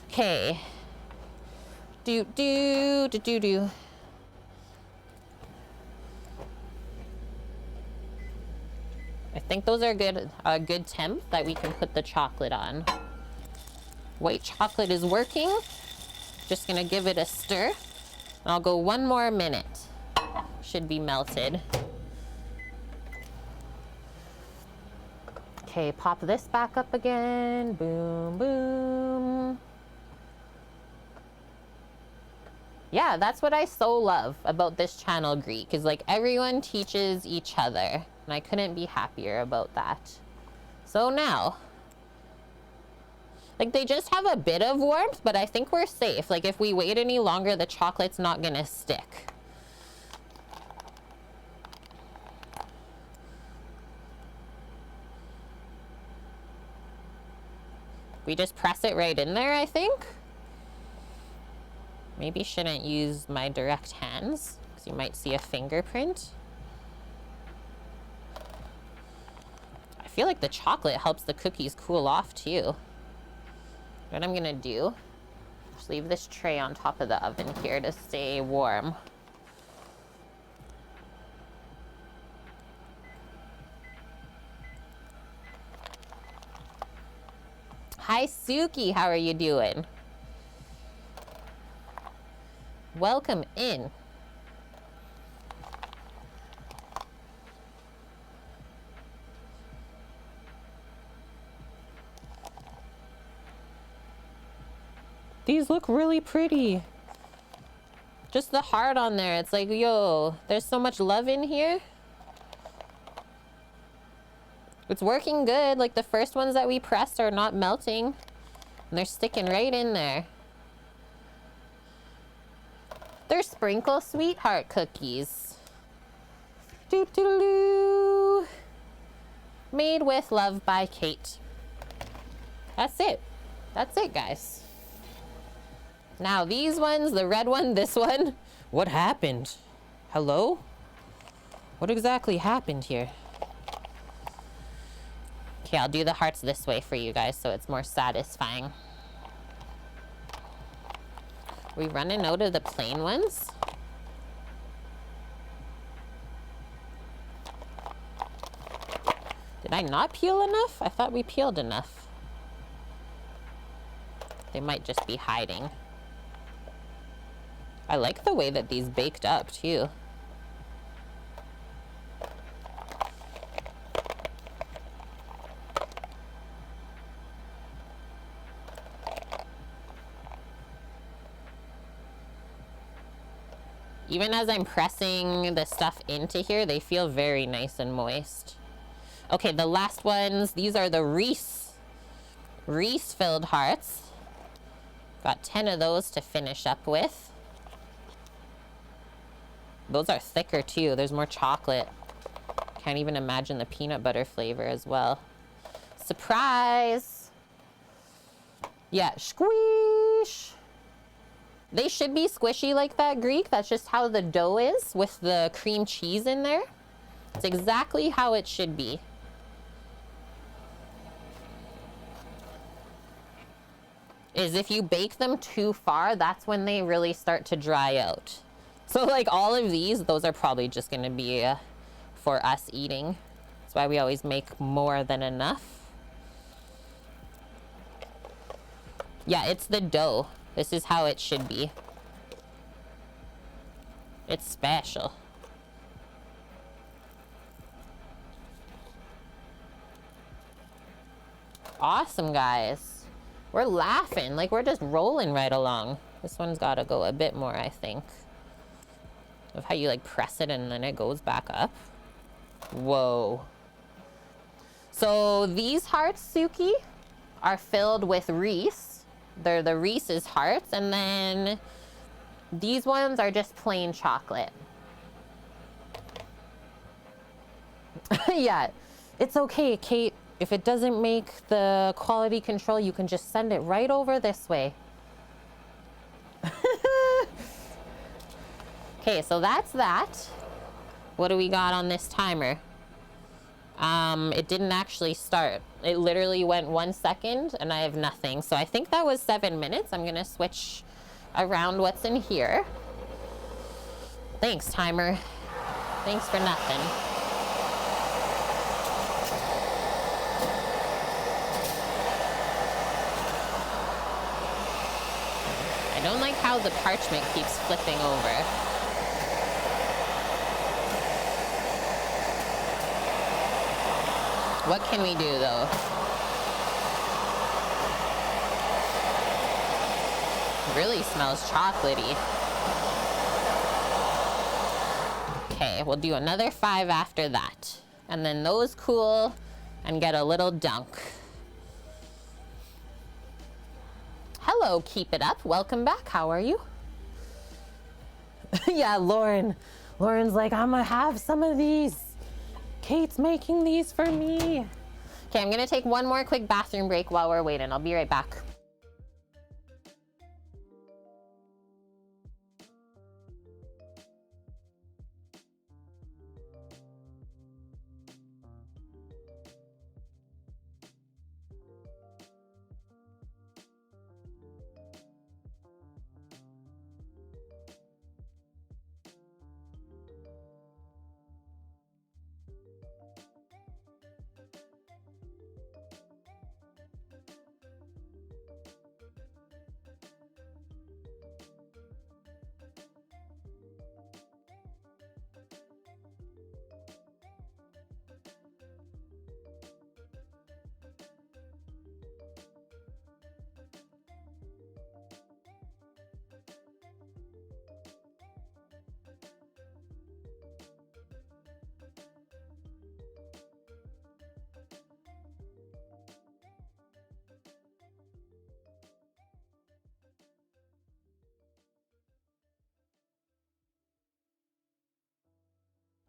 Okay. Do. I think those are good, a good temp that we can put the chocolate on. White chocolate is working. Just gonna give it a stir. And I'll go 1 more minute. Should be melted. Okay, pop this back up again. Boom, boom. Yeah, that's what I so love about this channel, Greek, is like everyone teaches each other. And I couldn't be happier about that. So now, like they just have a bit of warmth, but I think we're safe. Like if we wait any longer, the chocolate's not gonna stick. We just press it right in there, I think. Maybe shouldn't use my direct hands, because you might see a fingerprint. I feel like the chocolate helps the cookies cool off too. What I'm gonna do, just leave this tray on top of the oven here to stay warm. Hi, Suki. How are you doing? Welcome in. These look really pretty. Just the heart on there. It's like, yo, there's so much love in here. It's working good. Like the first ones that we pressed are not melting. And they're sticking right in there. They're Sprinkle Sweetheart cookies. Doo-doo-doo. Made with love by Kate. That's it. That's it, guys. Now these ones, the red one, this one. What happened? Hello? What exactly happened here? Okay, I'll do the hearts this way for you guys so it's more satisfying. Are we running out of the plain ones? Did I not peel enough? I thought we peeled enough. They might just be hiding. I like the way that these baked up too. Even as I'm pressing the stuff into here, they feel very nice and moist. Okay, the last ones, these are the Reese filled hearts. Got 10 of those to finish up with. Those are thicker too. There's more chocolate. Can't even imagine the peanut butter flavor as well. Surprise! Yeah, squish! They should be squishy like that, Greek. That's just how the dough is with the cream cheese in there. It's exactly how it should be. Is if you bake them too far, that's when they really start to dry out. So like all of these, those are probably just gonna be for us eating. That's why we always make more than enough. Yeah, it's the dough. This is how it should be. It's special. Awesome, guys. We're laughing. Like, we're just rolling right along. This one's got to go a bit more, I think. Of how you, like, press it and then it goes back up. Whoa. So, these hearts, Suki, are filled with Reese. They're the Reese's hearts, and then these ones are just plain chocolate. Yeah, it's okay, Kate. If it doesn't make the quality control, you can just send it right over this way. Okay, so that's that. What do we got on this timer? It didn't actually start. It literally went 1 second and I have nothing. So I think that was 7 minutes. I'm gonna switch around what's in here. Thanks, timer. Thanks for nothing. I don't like how the parchment keeps flipping over. What can we do, though? It really smells chocolatey. Okay, we'll do another 5 after that. And then those cool and get a little dunk. Hello, keep it up. Welcome back. How are you? Yeah, Lauren. Lauren's like, I'm gonna have some of these. Kate's making these for me. Okay, I'm gonna take one more quick bathroom break while we're waiting. I'll be right back.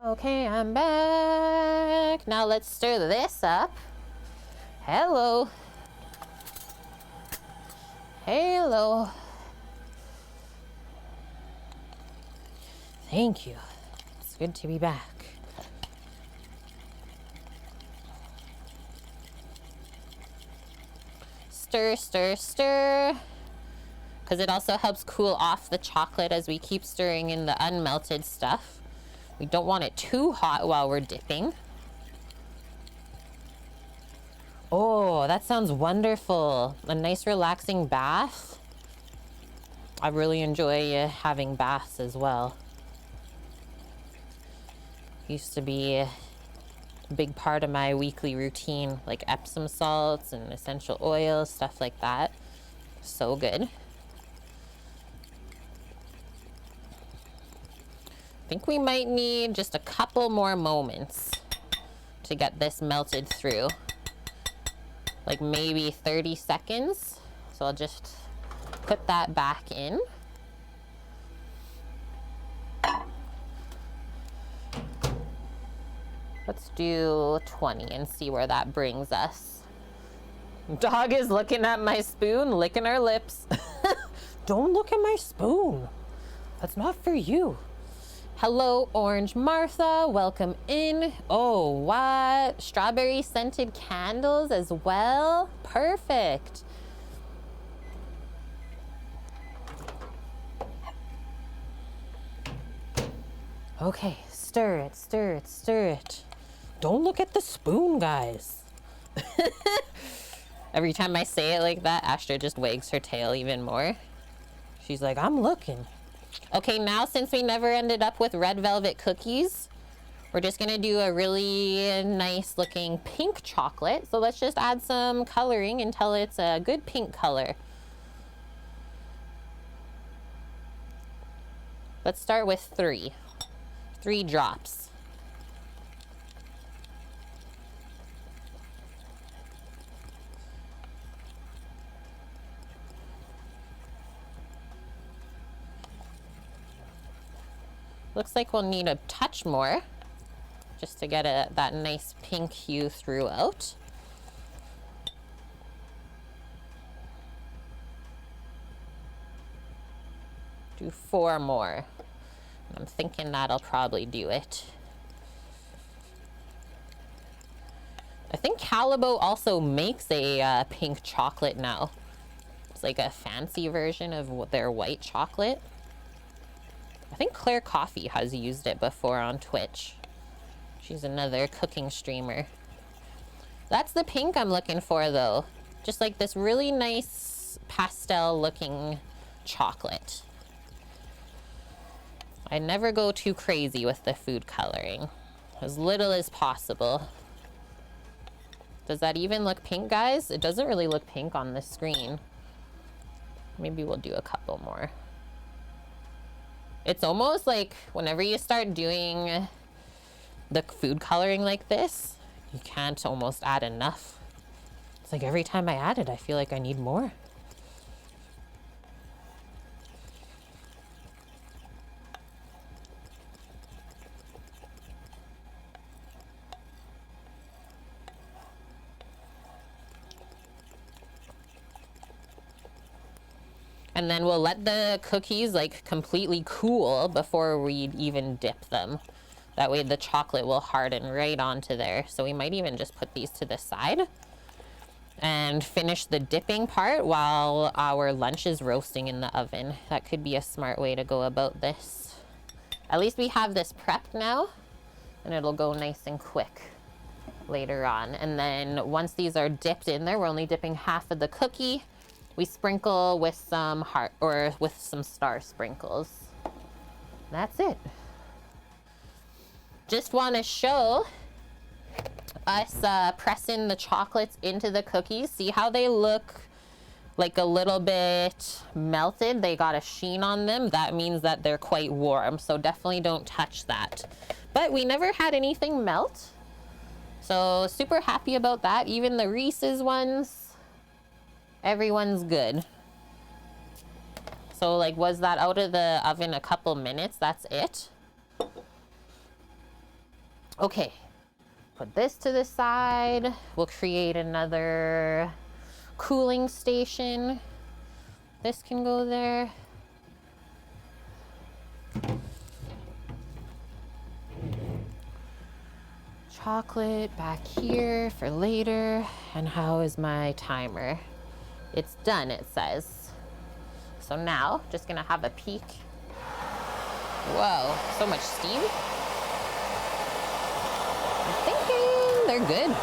Okay, I'm back. Now let's stir this up. Hello. Hello. Thank you. It's good to be back. Stir, stir, stir. Because it also helps cool off the chocolate as we keep stirring in the unmelted stuff. We don't want it too hot while we're dipping. Oh, that sounds wonderful. A nice relaxing bath. I really enjoy having baths as well. Used to be a big part of my weekly routine, like Epsom salts and essential oils, stuff like that. So good. I think we might need just a couple more moments to get this melted through. Like maybe 30 seconds. So I'll just put that back in. Let's do 20 and see where that brings us. Dog is looking at my spoon, licking her lips. Don't look at my spoon. That's not for you. Hello, Orange Martha. Welcome in. Oh, what? Strawberry scented candles as well? Perfect. Okay, stir it, stir it, stir it. Don't look at the spoon, guys. Every time I say it like that, Astra just wags her tail even more. She's like, I'm looking. Okay, now since we never ended up with red velvet cookies, we're just gonna do a really nice looking pink chocolate. So let's just add some coloring until it's a good pink color. Let's start with 3 drops. Looks like we'll need a touch more just to get that nice pink hue throughout. Do 4 more. I'm thinking that'll probably do it. I think Calibo also makes a pink chocolate now. It's like a fancy version of their white chocolate. I think Claire Coffee has used it before on Twitch. She's another cooking streamer. That's the pink I'm looking for though. Just like this really nice pastel looking chocolate. I never go too crazy with the food coloring. As little as possible. Does that even look pink, guys? It doesn't really look pink on the screen. Maybe we'll do a couple more. It's almost like whenever you start doing the food coloring like this, you can't almost add enough. It's like every time I add it, I feel like I need more. And then we'll let the cookies like completely cool before we even dip them. That way the chocolate will harden right onto there. So we might even just put these to the side and finish the dipping part while our lunch is roasting in the oven. That could be a smart way to go about this. At least we have this prepped now and it'll go nice and quick later on. And then once these are dipped in there, we're only dipping half of the cookie. We sprinkle with some heart or with some star sprinkles. That's it. Just want to show us pressing the chocolates into the cookies. See how they look like a little bit melted? They got a sheen on them. That means that they're quite warm. So definitely don't touch that. But we never had anything melt. So super happy about that. Even the Reese's ones. Everyone's good. So like, was that out of the oven a couple minutes? That's it. Okay, put this to the side. We'll create another cooling station. This can go there. Chocolate back here for later. And how is my timer? It's done, it says. So now, just gonna have a peek. Whoa, so much steam. I'm thinking they're good.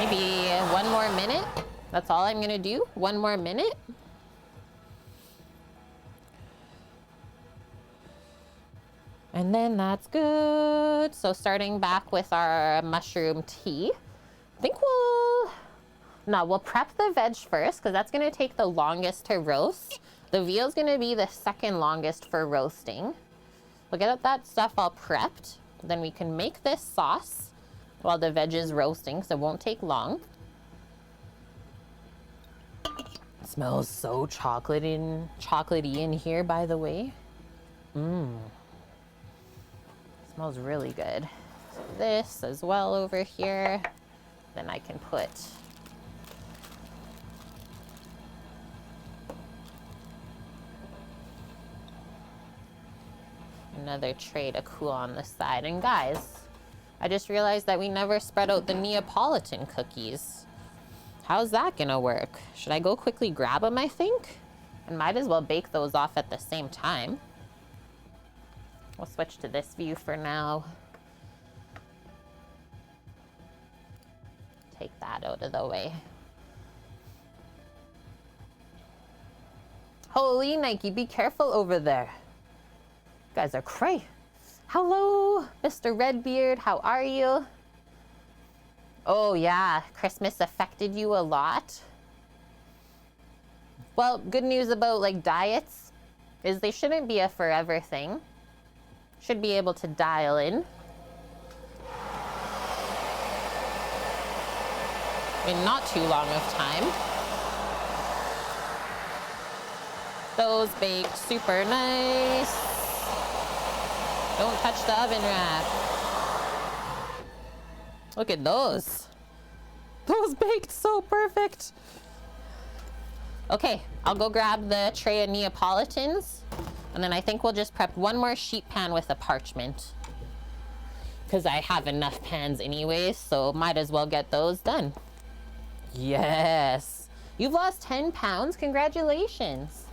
Maybe 1 more minute. That's all I'm gonna do. 1 more minute. And then that's good. So starting back with our mushroom tea. I think we'll prep the veg first because that's gonna take the longest to roast. The veal's gonna be the second longest for roasting. We'll get that stuff all prepped. Then we can make this sauce while the veg is roasting, so it won't take long. It smells so chocolatey in here, by the way. Smells really good. So this as well over here. Then I can put another tray to cool on the side. And guys, I just realized that we never spread out the Neapolitan cookies. How's that gonna work? Should I go quickly grab them, I think? And might as well bake those off at the same time. We'll switch to this view for now. Take that out of the way. Holy Nike, be careful over there. You guys are cray. Hello, Mr. Redbeard, how are you? Oh yeah, Christmas affected you a lot. Well, good news about like diets is they shouldn't be a forever thing. Should be able to dial in. In not too long of time. Those baked super nice. Don't touch the oven wrap. Look at those. Those baked so perfect. Okay, I'll go grab the tray of Neapolitans. And then I think we'll just prep 1 more sheet pan with a parchment. Because I have enough pans anyways, so might as well get those done. Yes. You've lost 10 pounds. Congratulations.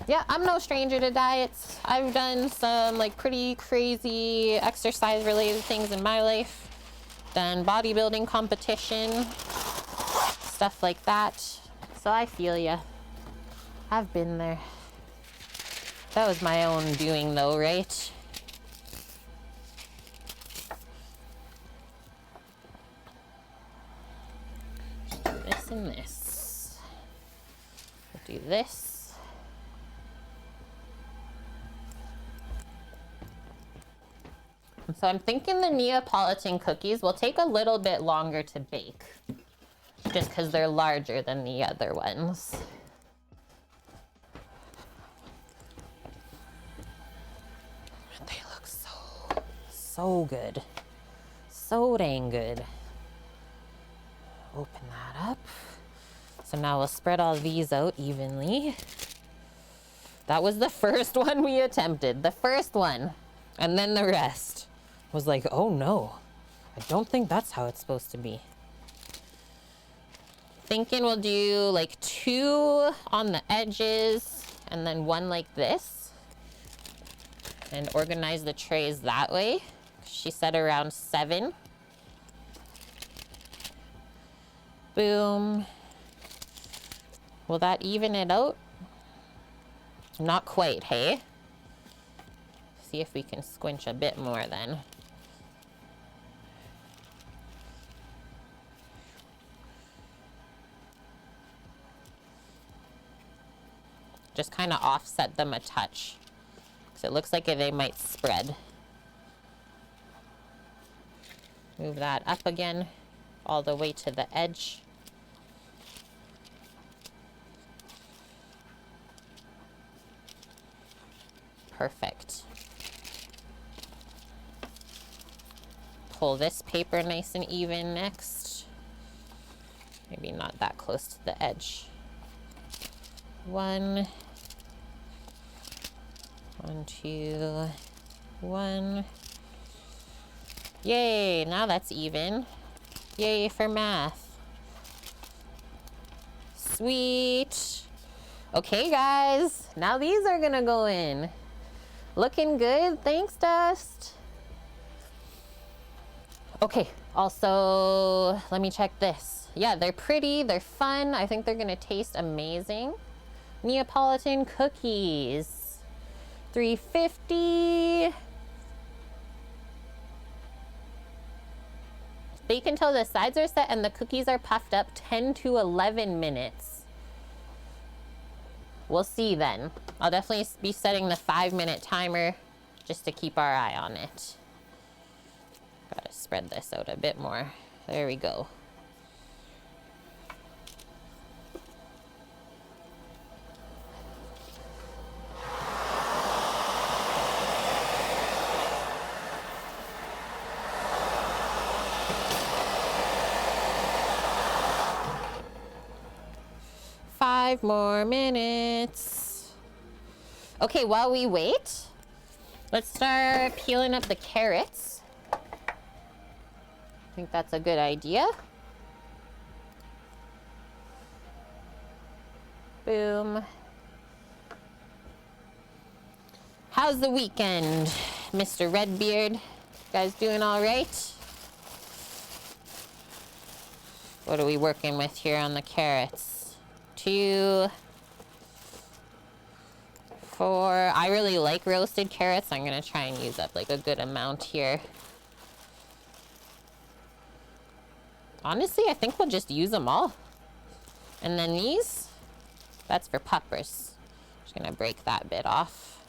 Yeah, I'm no stranger to diets. I've done some like pretty crazy exercise related things in my life. Done bodybuilding competition, stuff like that. So I feel ya. I've been there. That was my own doing though, right? This and this. We'll do this. So I'm thinking the Neapolitan cookies will take a little bit longer to bake, just because they're larger than the other ones. They look so good. So dang good. Open that up. So now we'll spread all these out evenly. That was the first one we attempted. The first one. And then the rest was like, oh no, I don't think that's how it's supposed to be. Thinking we'll do like 2 on the edges and then 1 like this. And organize the trays that way. She said around 7. Boom. Will that even it out? Not quite, hey? See if we can squinch a bit more then. Just kind of offset them a touch, because it looks like they might spread. Move that up again, all the way to the edge. Perfect. Pull this paper nice and even next. Maybe not that close to the edge. 1, 2, 1. Yay, now that's even. Yay for math. Sweet. Okay, guys, now these are gonna go in. Looking good, thanks, Dust. Okay, Also, let me check this. Yeah, they're pretty, they're fun. I think they're gonna taste amazing. Neapolitan cookies, $3.50. Bake until the sides are set and the cookies are puffed up 10 to 11 minutes. We'll see then. I'll definitely be setting the 5-minute timer just to keep our eye on it. Gotta spread this out a bit more. There we go. Five more minutes. Okay, while we wait, let's start peeling up the carrots. I think that's a good idea. Boom. How's the weekend, Mr. Redbeard? You guys doing all right? What are we working with here on the carrots? 2, 4. I really like roasted carrots. I'm gonna try and use up like a good amount here. Honestly, I think we'll just use them all. And then these, that's for puppers. Just gonna break that bit off.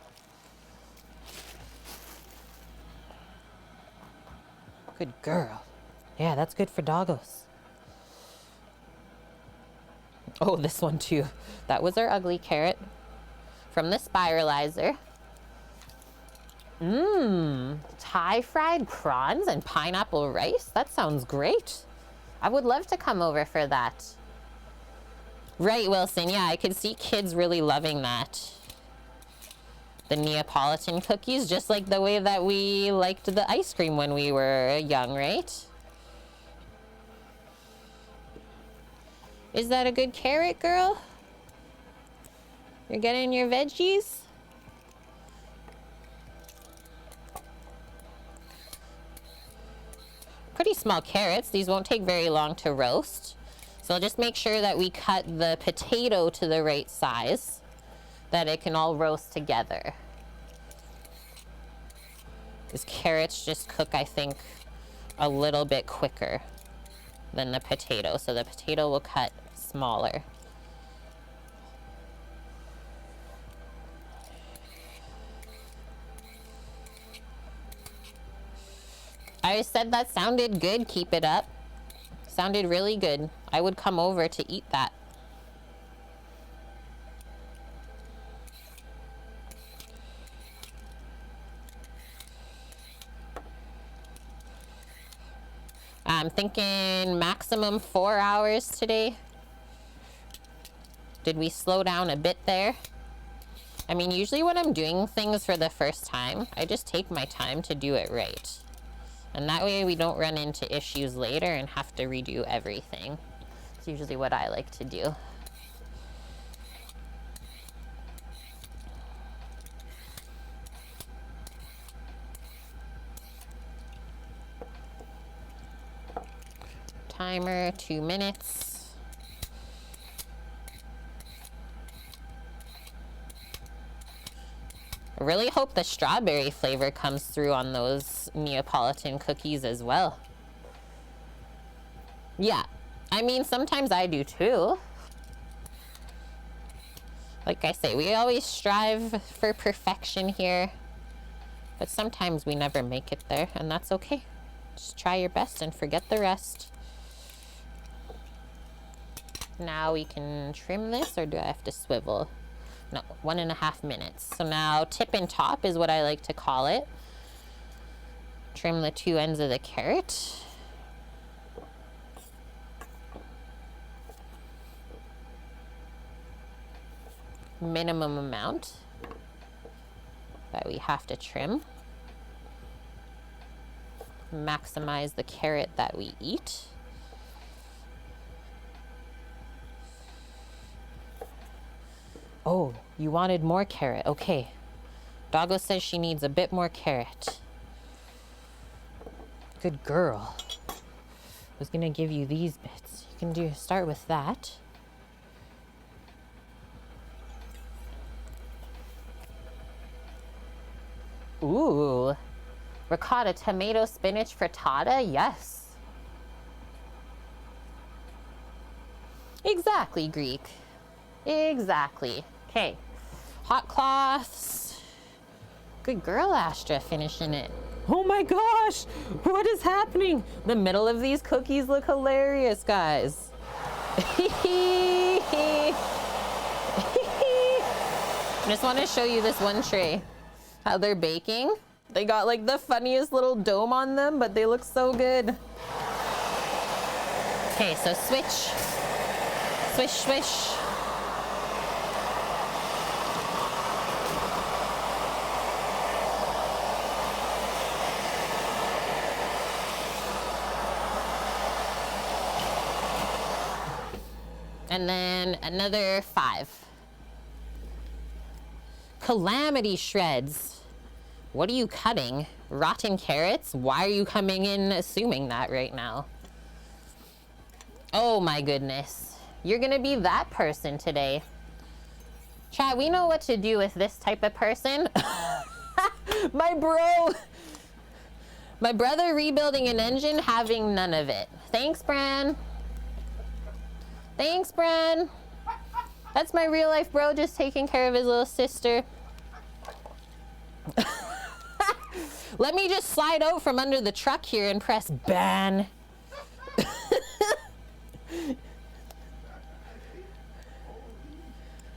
Good girl. Yeah, that's good for doggos. Oh, this one too. That was our ugly carrot from the spiralizer. Thai fried prawns and pineapple rice. That sounds great. I would love to come over for that. Right, Wilson. Yeah, I could see kids really loving that. The Neapolitan cookies, just like the way that we liked the ice cream when we were young, right? Is that a good carrot, girl? You're getting your veggies? Pretty small carrots. These won't take very long to roast. So I'll just make sure that we cut the potato to the right size, that it can all roast together. These carrots just cook, I think, a little bit quicker than the potato. So the potato will cut smaller. I said that sounded good. Keep it up. Sounded really good. I would come over to eat that. I'm thinking maximum 4 hours today. Did we slow down a bit there? I mean, usually when I'm doing things for the first time, I just take my time to do it right. And that way we don't run into issues later and have to redo everything. It's usually what I like to do. Timer, 2 minutes. I really hope the strawberry flavor comes through on those Neapolitan cookies as well. Yeah, I mean, sometimes I do too. Like I say, we always strive for perfection here, but sometimes we never make it there, and that's okay. Just try your best and forget the rest. Now we can trim this, or do I have to swivel? No, 1.5 minutes. So now tip and top is what I like to call it. Trim the 2 ends of the carrot. Minimum amount that we have to trim. Maximize the carrot that we eat. Oh, you wanted more carrot. Okay. Doggo says she needs a bit more carrot. Good girl. was gonna give you these bits. You can start with that. Ooh, ricotta, tomato, spinach, frittata. Yes. Exactly, Greek. Exactly. Okay. Hot cloths. Good girl, Astra, finishing it. Oh my gosh, what is happening? The middle of these cookies look hilarious, guys. I just want to show you this one tray. How they're baking. They got like the funniest little dome on them, but they look so good. Okay, so switch. Swish, swish. And then another 5. Calamity shreds. What are you cutting? Rotten carrots? Why are you coming in assuming that right now? Oh my goodness. You're gonna be that person today. Chat, we know what to do with this type of person. My bro. My brother rebuilding an engine, having none of it. Thanks, Bran. Thanks, Bran. That's my real life bro just taking care of his little sister. Let me just slide out from under the truck here and press ban.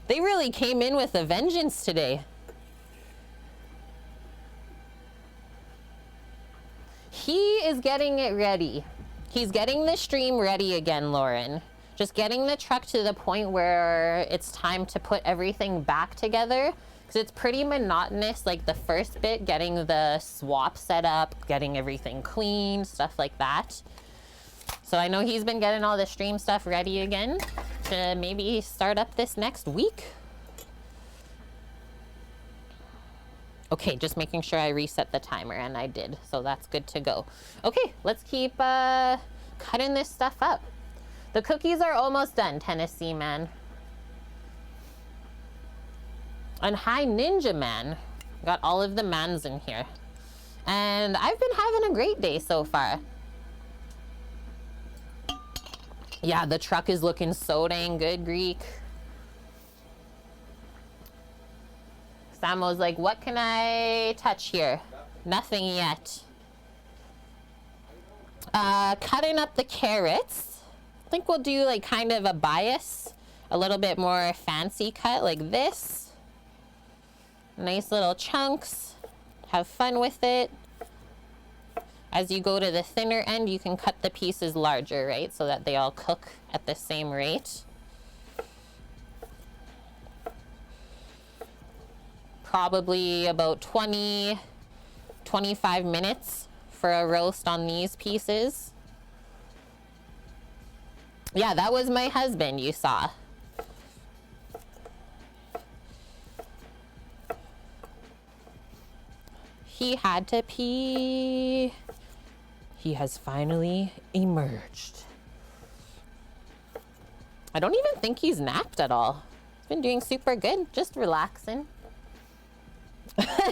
They really came in with a vengeance today. He is getting it ready. He's getting the stream ready again, Lauren. Just getting the truck to the point where it's time to put everything back together. Because it's pretty monotonous, like the first bit, getting the swap set up, getting everything clean, stuff like that. So I know he's been getting all the stream stuff ready again to maybe start up this next week. Okay, just making sure I reset the timer, and I did, so that's good to go. Okay, let's keep cutting this stuff up. The cookies are almost done, Tennessee man. And hi, Ninja Man. Got all of the mans in here. And I've been having a great day so far. Yeah, the truck is looking so dang good, Greek. Samo's like, what can I touch here? Nothing yet. Cutting up the carrots. I think we'll do like kind of a bias. A little bit more fancy cut like this. Nice little chunks. Have fun with it. As you go to the thinner end, you can cut the pieces larger, right? So that they all cook at the same rate. Probably about 20, 25 minutes for a roast on these pieces. Yeah, that was my husband you saw. He had to pee. He has finally emerged. I don't even think he's napped at all. He's been doing super good, just relaxing.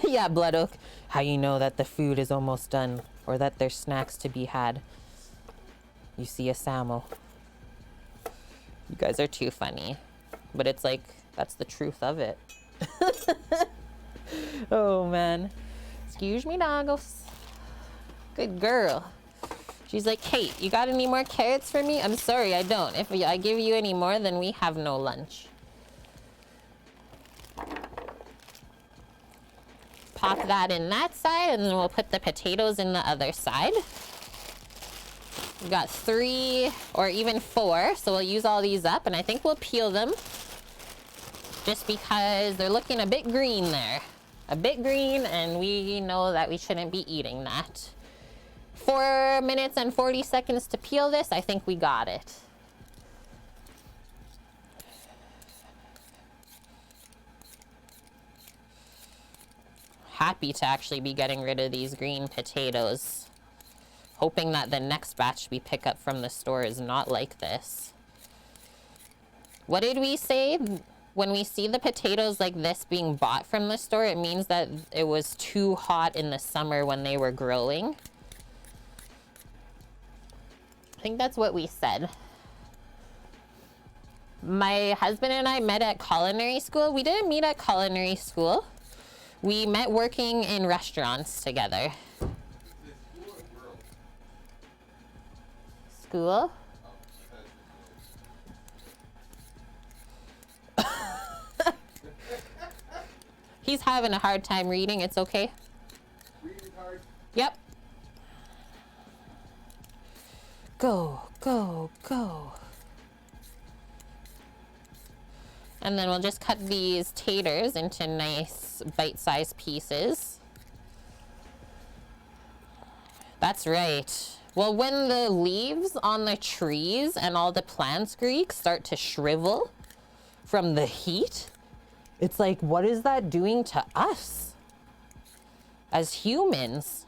Yeah, Blood Oak. How you know that the food is almost done or that there's snacks to be had? You see a Samo. You guys are too funny. But it's like, that's the truth of it. Oh, man. Excuse me, doggos. Good girl. She's like, Kate, you got any more carrots for me? I'm sorry, I don't. If I give you any more, then we have no lunch. Pop that in that side, and then we'll put the potatoes in the other side. We've got 3 or even 4, so we'll use all these up, and I think we'll peel them just because they're looking a bit green there. A bit green, and we know that we shouldn't be eating that. 4 minutes and 40 seconds to peel this. I think we got it. Happy to actually be getting rid of these green potatoes. Hoping that the next batch we pick up from the store is not like this. What did we say? When we see the potatoes like this being bought from the store, it means that it was too hot in the summer when they were growing. I think that's what we said. My husband and I met at culinary school. We didn't meet at culinary school. We met working in restaurants together. School? He's having a hard time reading. It's okay. Reading hard? Yep. Go, go, go. And then we'll just cut these taters into nice bite-sized pieces. That's right. Well, when the leaves on the trees and all the plants, Greek, start to shrivel from the heat, it's like, what is that doing to us as humans?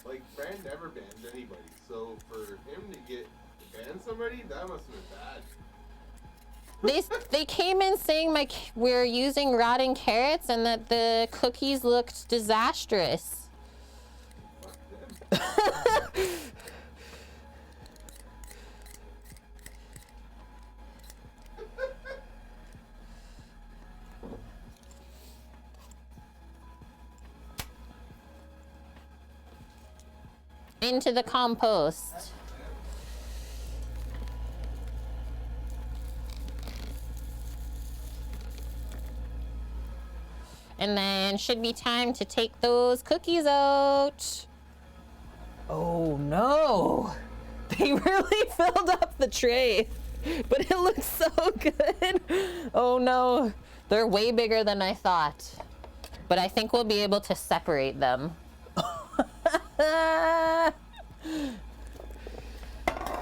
Like, Fran never banned anybody, so for him to ban somebody, that must have been bad. They came in saying we're using rotten carrots and that the cookies looked disastrous. Fuck them. Into the compost. And then should be time to take those cookies out. Oh no, they really filled up the tray, but it looks so good. Oh no, they're way bigger than I thought, but I think we'll be able to separate them.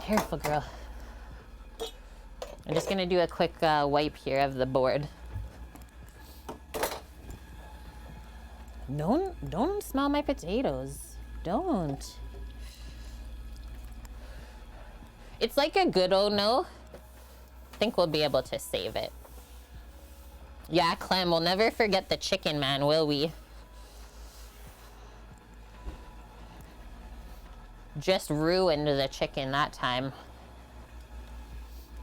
Careful, girl. I'm just gonna do a quick wipe here of the board. Don't smell my potatoes. Don't. It's like a good oh no. I think we'll be able to save it. Yeah, Clem, we'll never forget the chicken man, will we? Just ruined the chicken that time.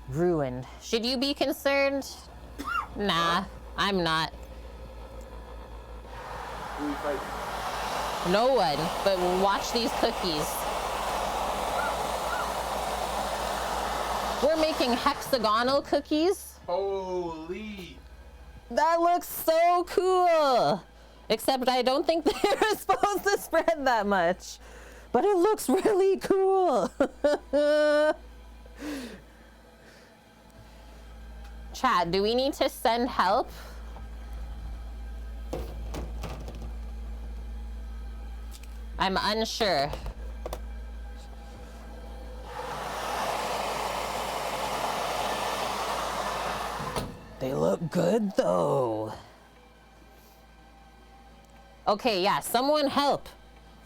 Ruined. Should you be concerned? Nah, I'm not. Who we fighting? No one, but watch these cookies. We're making hexagonal cookies. Holy. That looks so cool. Except I don't think they were supposed to spread that much. But it looks really cool. Chat, do we need to send help? I'm unsure. They look good though. Okay, yeah, someone help.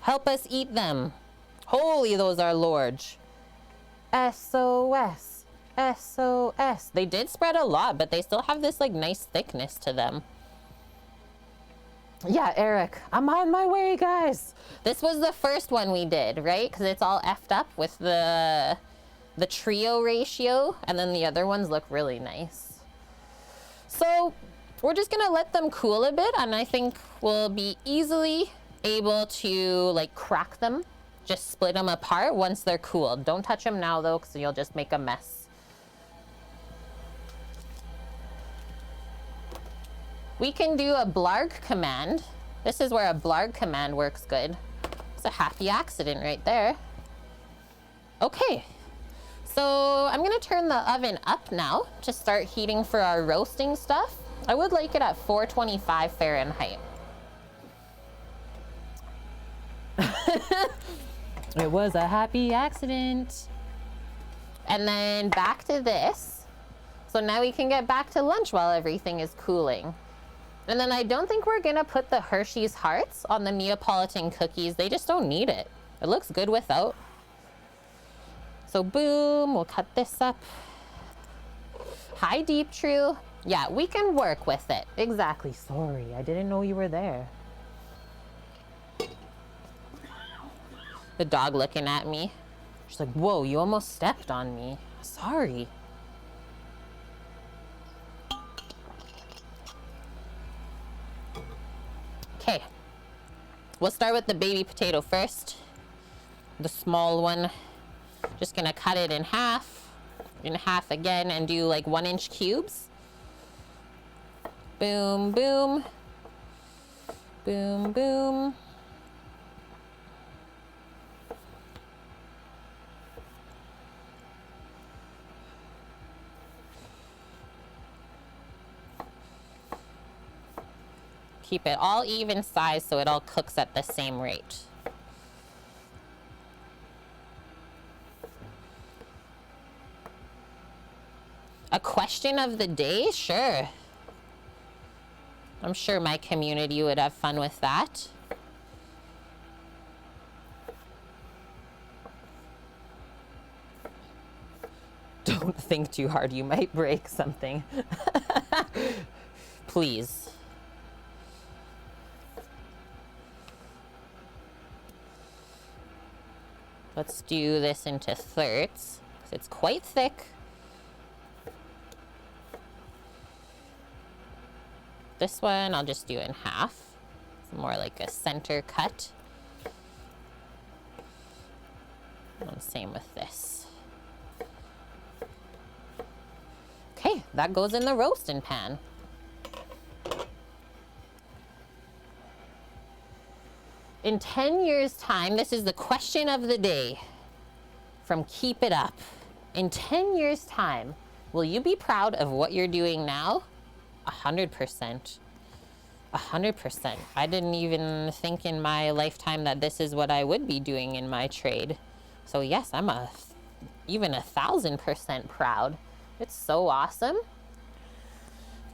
Help us eat them. Holy, those are large. SOS. SOS. They did spread a lot, but they still have this like nice thickness to them. Yeah, Eric, I'm on my way, guys. This was the first one we did, right? Because it's all effed up with the trio ratio, and then the other ones look really nice. So we're just gonna let them cool a bit, and I think we'll be easily able to like crack them, just split them apart once they're cooled. Don't touch them now though, because you'll just make a mess. We can do a blarg command. This is where a blarg command works good. It's a happy accident right there. Okay, so I'm gonna turn the oven up now to start heating for our roasting stuff. I would like it at 425 Fahrenheit. It was a happy accident. And then back to this. So now we can get back to lunch while everything is cooling. And then I don't think we're gonna put the Hershey's hearts on the Neapolitan cookies. They just don't need it. It looks good without. So boom, we'll cut this up. Hi, Deep True. Yeah, we can work with it. Exactly. Sorry, I didn't know you were there. The dog looking at me. She's like, whoa, you almost stepped on me. Sorry. Okay. We'll start with the baby potato first. The small one. Just gonna cut it in half again, and do like 1-inch cubes. Boom, boom. Boom, boom. Keep it all even size so it all cooks at the same rate. A question of the day? Sure. I'm sure my community would have fun with that. Don't think too hard, you might break something. Please. Let's do this into thirds. It's quite thick. This one I'll just do in half. It's more like a center cut. And same with this. Okay, that goes in the roasting pan. In 10 years' time, this is the question of the day from Keep It Up. In 10 years' time, will you be proud of what you're doing now? 100%. 100%. I didn't even think in my lifetime that this is what I would be doing in my trade. So yes, I'm even 1,000% proud. It's so awesome.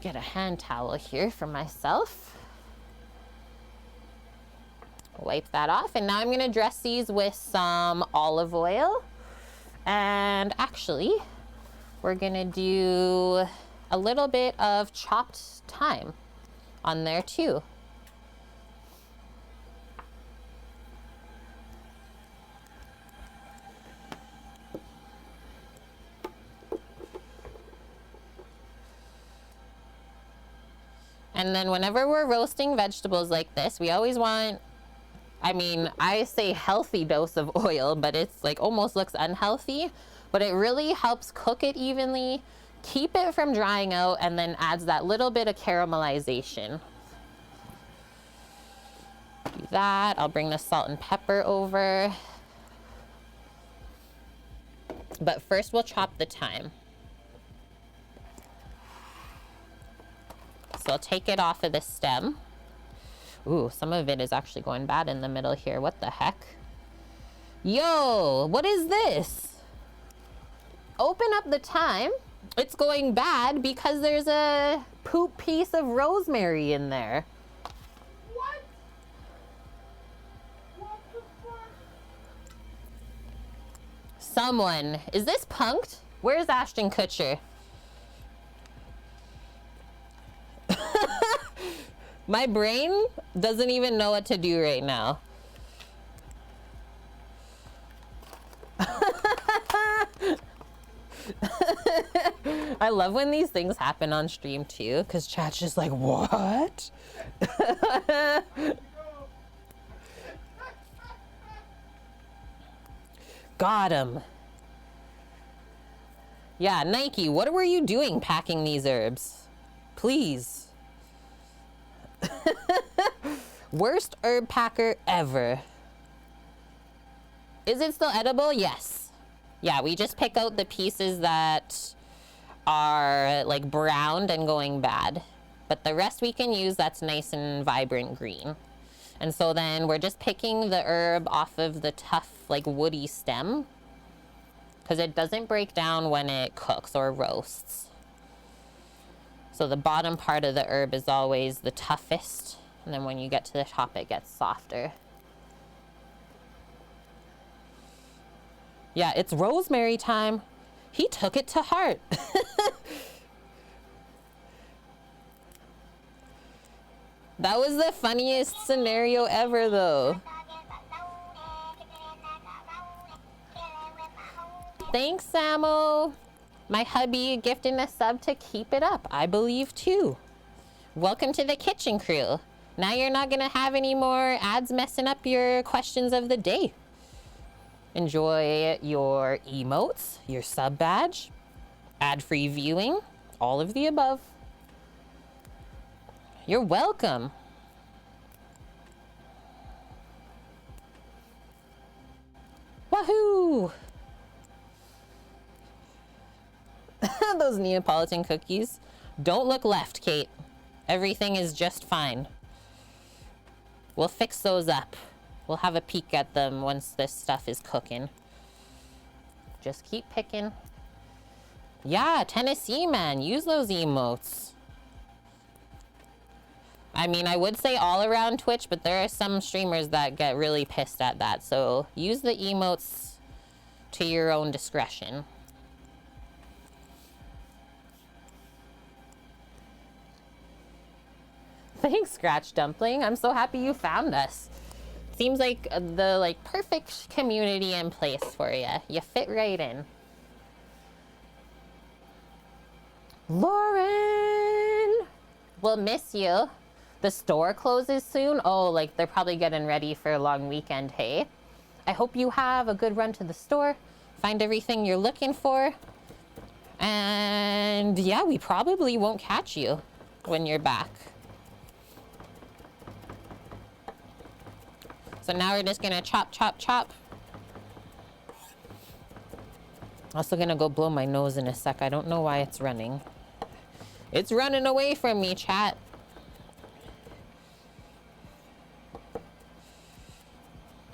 Get a hand towel here for myself. Wipe that off, and now I'm gonna dress these with some olive oil. And actually, we're gonna do a little bit of chopped thyme on there too. And then whenever we're roasting vegetables like this, we always want, I mean, I say healthy dose of oil, but it's like almost looks unhealthy, but it really helps cook it evenly, keep it from drying out, and then adds that little bit of caramelization. Do that. I'll bring the salt and pepper over. But first we'll chop the thyme. So I'll take it off of the stem. Ooh, some of it is actually going bad in the middle here. What the heck? Yo, what is this? Open up the thyme. It's going bad because there's a poop piece of rosemary in there. What? What the fuck? Someone, is this punked? Where's Ashton Kutcher? My brain doesn't even know what to do right now. I love when these things happen on stream too, because chat's just like, what? Got him. Yeah, Nike, what were you doing packing these herbs? Please. Worst herb packer ever. Is it still edible? Yes. Yeah, we just pick out the pieces that are like browned and going bad. But the rest we can use that's nice and vibrant green. And so then we're just picking the herb off of the tough, like woody stem, because it doesn't break down when it cooks or roasts. So the bottom part of the herb is always the toughest. And then when you get to the top, it gets softer. Yeah, it's rosemary time. He took it to heart. That was the funniest scenario ever, though. Thanks, Samo. My hubby gifting a sub to keep it up. I believe, too. Welcome to the kitchen crew. Now you're not going to have any more ads messing up your questions of the day. Enjoy your emotes, your sub badge, ad-free viewing, all of the above. You're welcome. Wahoo! Those Neapolitan cookies. Don't look left, Kate. Everything is just fine. We'll fix those up. We'll have a peek at them once this stuff is cooking. Just keep picking. Yeah, Tennessee man, use those emotes. I mean, I would say all around Twitch, but there are some streamers that get really pissed at that. So use the emotes to your own discretion. Thanks, Scratch Dumpling. I'm so happy you found us. Seems like the perfect community in place for you. You fit right in. Lauren! We'll miss you. The store closes soon. Oh, like they're probably getting ready for a long weekend, hey? I hope you have a good run to the store. Find everything you're looking for. And yeah, we probably won't catch you when you're back. So now we're just gonna chop, chop, chop. Also gonna go blow my nose in a sec. I don't know why it's running. It's running away from me, chat.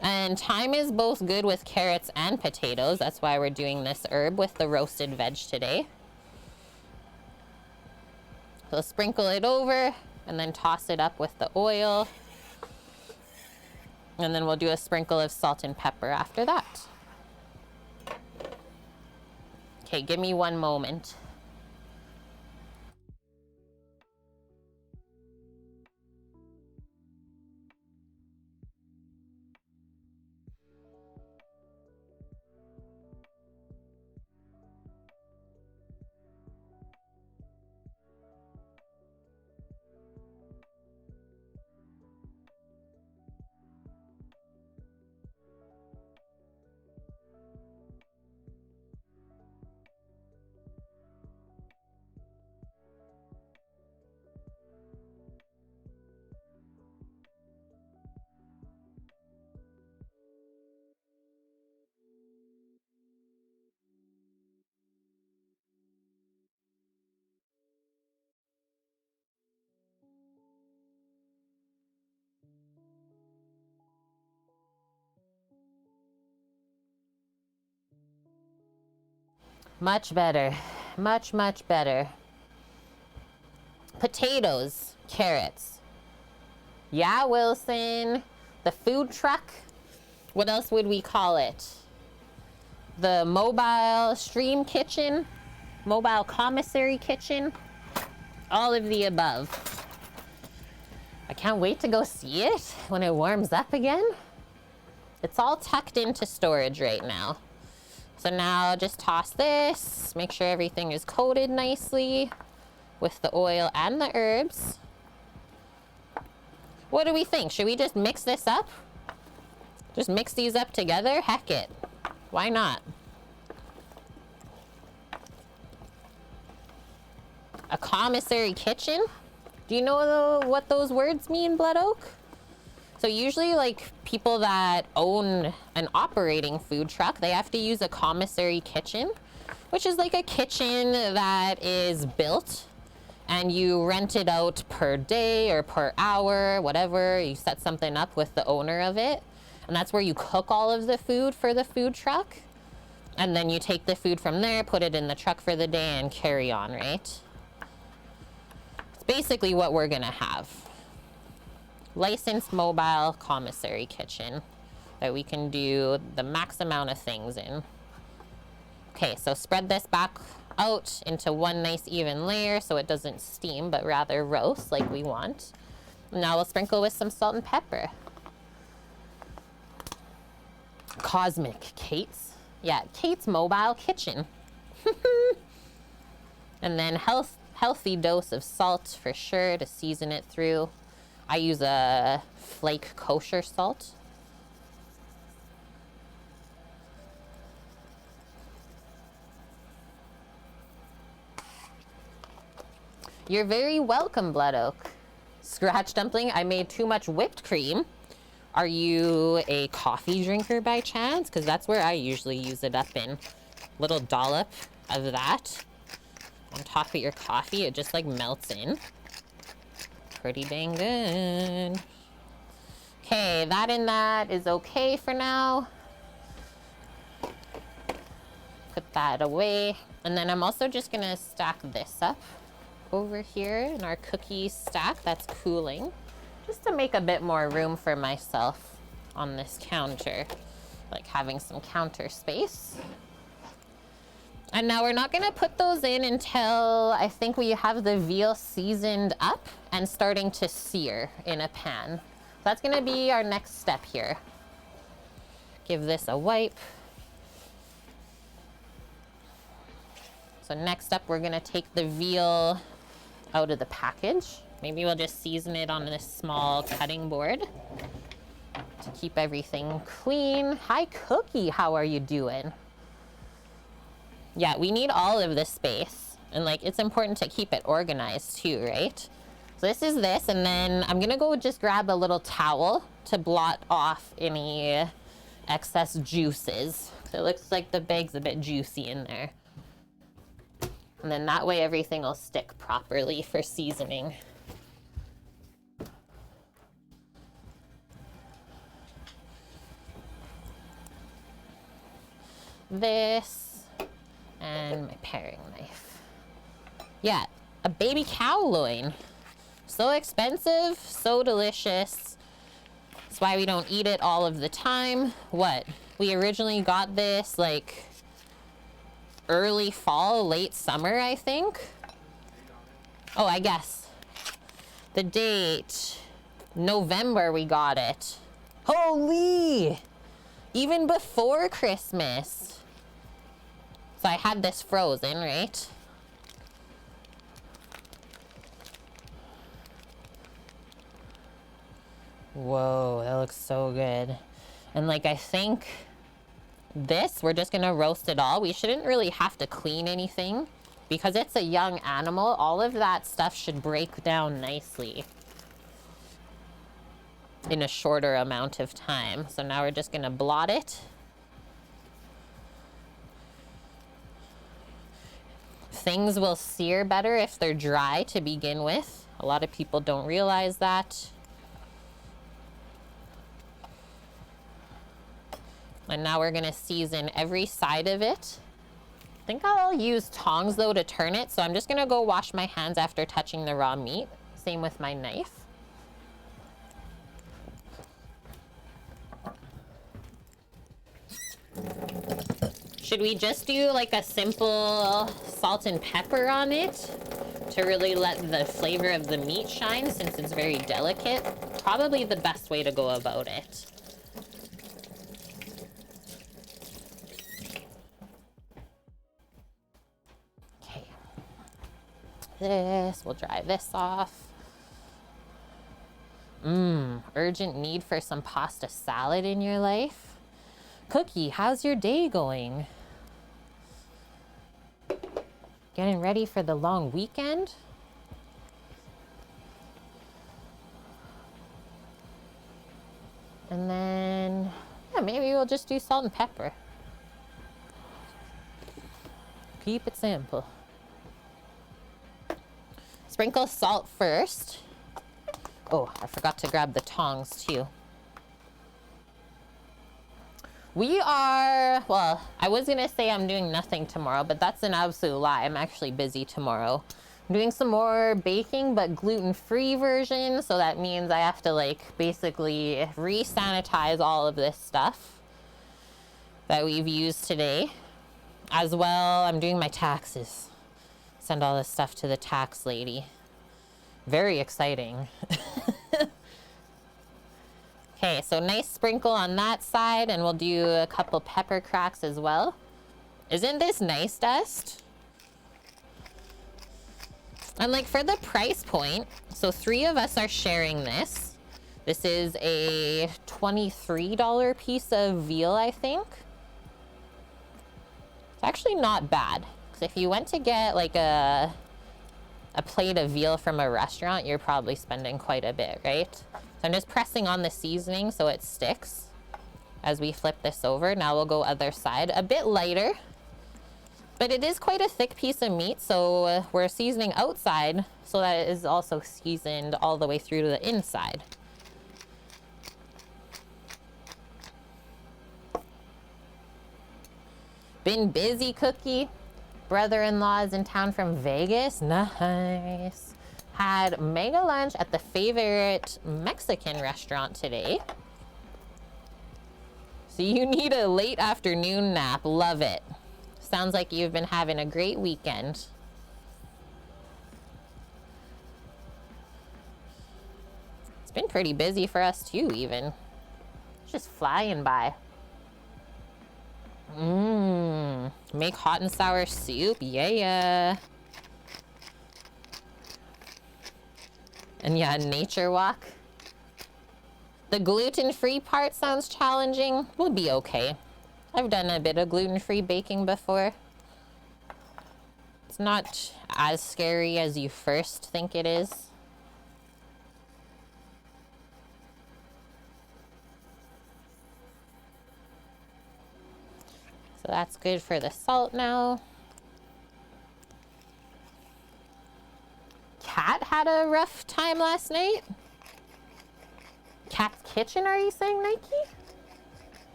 And thyme is both good with carrots and potatoes. That's why we're doing this herb with the roasted veg today. So sprinkle it over and then toss it up with the oil. And then we'll do a sprinkle of salt and pepper after that. Okay, give me one moment. Much better. Much, much better. Potatoes, carrots. Yeah, Wilson. The food truck. What else would we call it? The mobile stream kitchen. Mobile commissary kitchen. All of the above. I can't wait to go see it when it warms up again. It's all tucked into storage right now. So now just toss this, make sure everything is coated nicely with the oil and the herbs. What do we think? Should we just mix this up? Just mix these up together? Heck it. Why not? A commissary kitchen? Do you know what those words mean, Blood Oak? So usually like people that own an operating food truck, they have to use a commissary kitchen, which is like a kitchen that is built and you rent it out per day or per hour, whatever. You set something up with the owner of it. And that's where you cook all of the food for the food truck. And then you take the food from there, put it in the truck for the day and carry on, right? It's basically what we're gonna have. Licensed mobile commissary kitchen that we can do the max amount of things in. Okay, so spread this back out into one nice even layer so it doesn't steam, but rather roast like we want. Now we'll sprinkle with some salt and pepper. Cosmic Kate's. Yeah, Kate's Mobile Kitchen. And then healthy dose of salt for sure to season it through. I use a flake kosher salt. You're very welcome, Blood Oak. Scratch dumpling, I made too much whipped cream. Are you a coffee drinker by chance? Because that's where I usually use it up in. Little dollop of that on top of your coffee. It just like melts in. Pretty dang good. Okay, that and that is okay for now. Put that away. And then I'm also just gonna stack this up over here in our cookie stack that's cooling, just to make a bit more room for myself on this counter, like having some counter space. And now we're not gonna put those in until I think we have the veal seasoned up and starting to sear in a pan. That's gonna be our next step here. Give this a wipe. So next up, we're gonna take the veal out of the package. Maybe we'll just season it on this small cutting board to keep everything clean. Hi, Cookie, how are you doing? Yeah, we need all of this space. And like, it's important to keep it organized too, right? So this is this, and then I'm gonna go just grab a little towel to blot off any excess juices. It looks like the bag's a bit juicy in there. And then that way everything will stick properly for seasoning. This and my paring knife. Yeah, a baby cow loin. So expensive, so delicious. That's why we don't eat it all of the time. What? We originally got this like early fall, late summer, I think. Oh, I guess. The date, November we got it. Holy! Even before Christmas. So I had this frozen, right? Whoa, that looks so good. And like, I think this, we're just gonna roast it all. We shouldn't really have to clean anything because it's a young animal. All of that stuff should break down nicely in a shorter amount of time. So now we're just gonna blot it. Things will sear better if they're dry to begin with. A lot of people don't realize that. And now we're gonna season every side of it. I think I'll use tongs though to turn it, so I'm just gonna go wash my hands after touching the raw meat. Same with my knife. Should we just do like a simple salt and pepper on it to really let the flavor of the meat shine since it's very delicate? Probably the best way to go about it. Okay. We'll dry this off. Urgent need for some pasta salad in your life? Cookie, how's your day going? Getting ready for the long weekend? And then, yeah, maybe we'll just do salt and pepper. Keep it simple. Sprinkle salt first. Oh, I forgot to grab the tongs too. We are, well, I was gonna say I'm doing nothing tomorrow, but that's an absolute lie. I'm actually busy tomorrow. I'm doing some more baking, but gluten-free version. So that means I have to like basically re-sanitize all of this stuff that we've used today. As well, I'm doing my taxes. Send all this stuff to the tax lady. Very exciting. Okay, so nice sprinkle on that side, and we'll do a couple pepper cracks as well. Isn't this nice, Dust? And like for the price point, so 3 of us are sharing this. This is a $23 piece of veal, I think. It's actually not bad. Because if you went to get like a plate of veal from a restaurant, you're probably spending quite a bit, right? So I'm just pressing on the seasoning so it sticks as we flip this over. Now we'll go other side. A bit lighter, but it is quite a thick piece of meat, so we're seasoning outside so that it is also seasoned all the way through to the inside. Been busy, Cookie. Brother-in-law is in town from Vegas. Nice. Had mega lunch at the favorite Mexican restaurant today. So you need a late afternoon nap. Love it. Sounds like you've been having a great weekend. It's been pretty busy for us too, even. It's just flying by. Make hot and sour soup. Yeah. And yeah, nature walk. The gluten-free part sounds challenging. We'll be okay. I've done a bit of gluten-free baking before. It's not as scary as you first think it is. So that's good for the salt now. Cat had a rough time last night. Cat's kitchen, are you saying, Nike?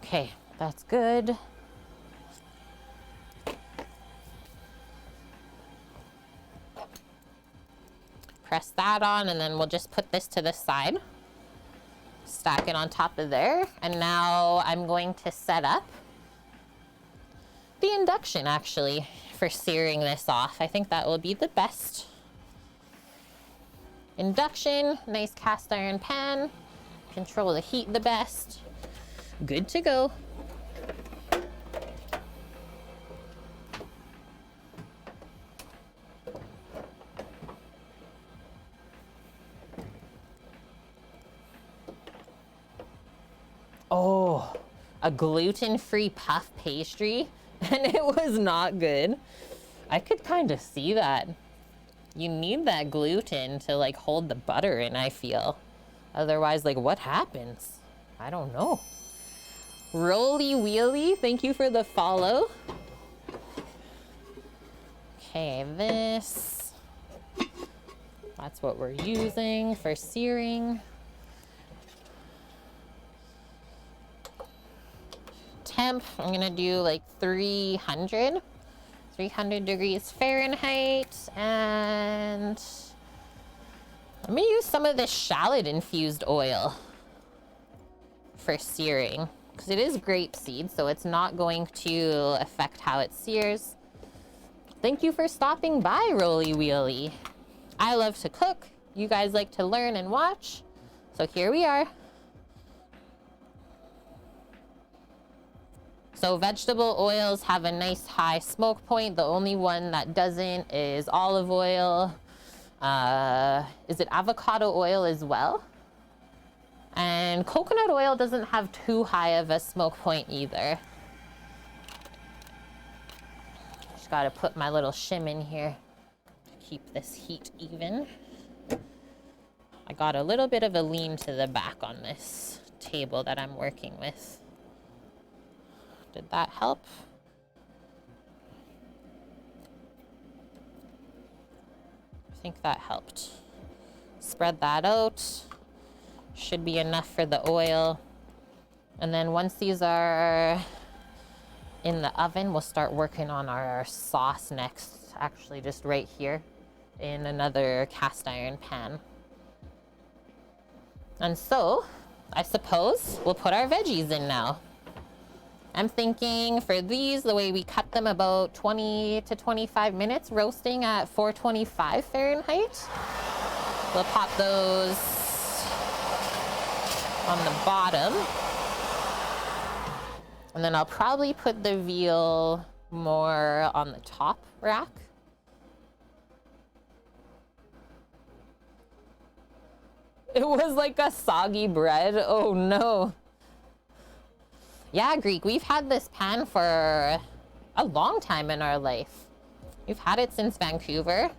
Okay, that's good. Press that on, and then we'll just put this to the side. Stack it on top of there. And now I'm going to set up the induction, actually, for searing this off. I think that will be the best. Induction, nice cast iron pan. Control the heat the best. Good to go. Oh, a gluten-free puff pastry, and it was not good. I could kind of see that. You need that gluten to like hold the butter in, I feel. Otherwise, like, what happens? I don't know. Roly Wheelie, thank you for the follow. Okay, this. That's what we're using for searing. Temp, I'm gonna do like 300 degrees Fahrenheit, and I'm gonna use some of this shallot infused oil for searing because it is grapeseed, so it's not going to affect how it sears. Thank you for stopping by, Roly Wheelie. I love to cook. You guys like to learn and watch, so here we are. So vegetable oils have a nice high smoke point. The only one that doesn't is olive oil. Is it avocado oil as well? And coconut oil doesn't have too high of a smoke point either. Just gotta put my little shim in here to keep this heat even. I got a little bit of a lean to the back on this table that I'm working with. Did that help? I think that helped. Spread that out. Should be enough for the oil. And then once these are in the oven, we'll start working on our sauce next. Actually, just right here in another cast iron pan. And so, I suppose we'll put our veggies in now. I'm thinking for these, the way we cut them, about 20 to 25 minutes roasting at 425 Fahrenheit. We'll pop those on the bottom. And then I'll probably put the veal more on the top rack. It was like a soggy bread. Oh no. Yeah, Greek, we've had this pan for a long time in our life. We've had it since Vancouver.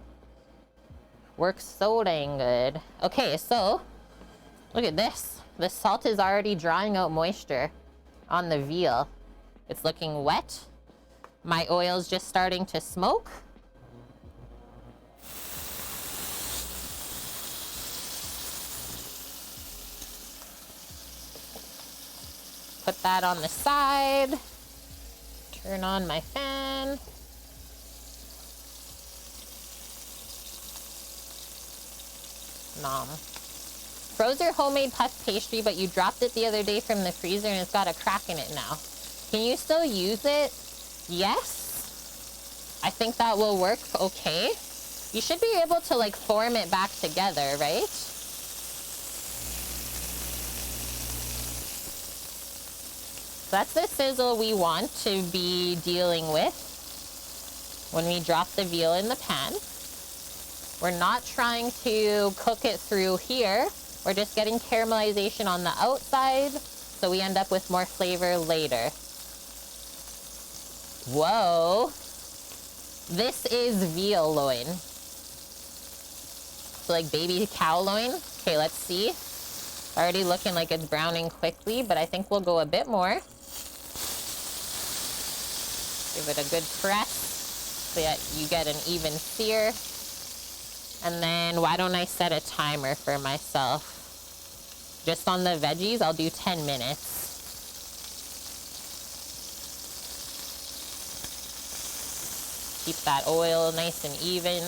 Works so dang good. Okay, so look at this. The salt is already drawing out moisture on the veal. It's looking wet. My oil's just starting to smoke. Put that on the side. Turn on my fan. Nom. Froze your homemade puff pastry, but you dropped it the other day from the freezer and it's got a crack in it now. Can you still use it? Yes. I think that will work okay. You should be able to like form it back together, right? That's the sizzle we want to be dealing with when we drop the veal in the pan. We're not trying to cook it through here. We're just getting caramelization on the outside so we end up with more flavor later. Whoa. This is veal loin. So like baby cow loin. Okay, let's see. Already looking like it's browning quickly, but I think we'll go a bit more. Give it a good press so that you get an even sear. And then why don't I set a timer for myself? Just on the veggies, I'll do 10 minutes. Keep that oil nice and even,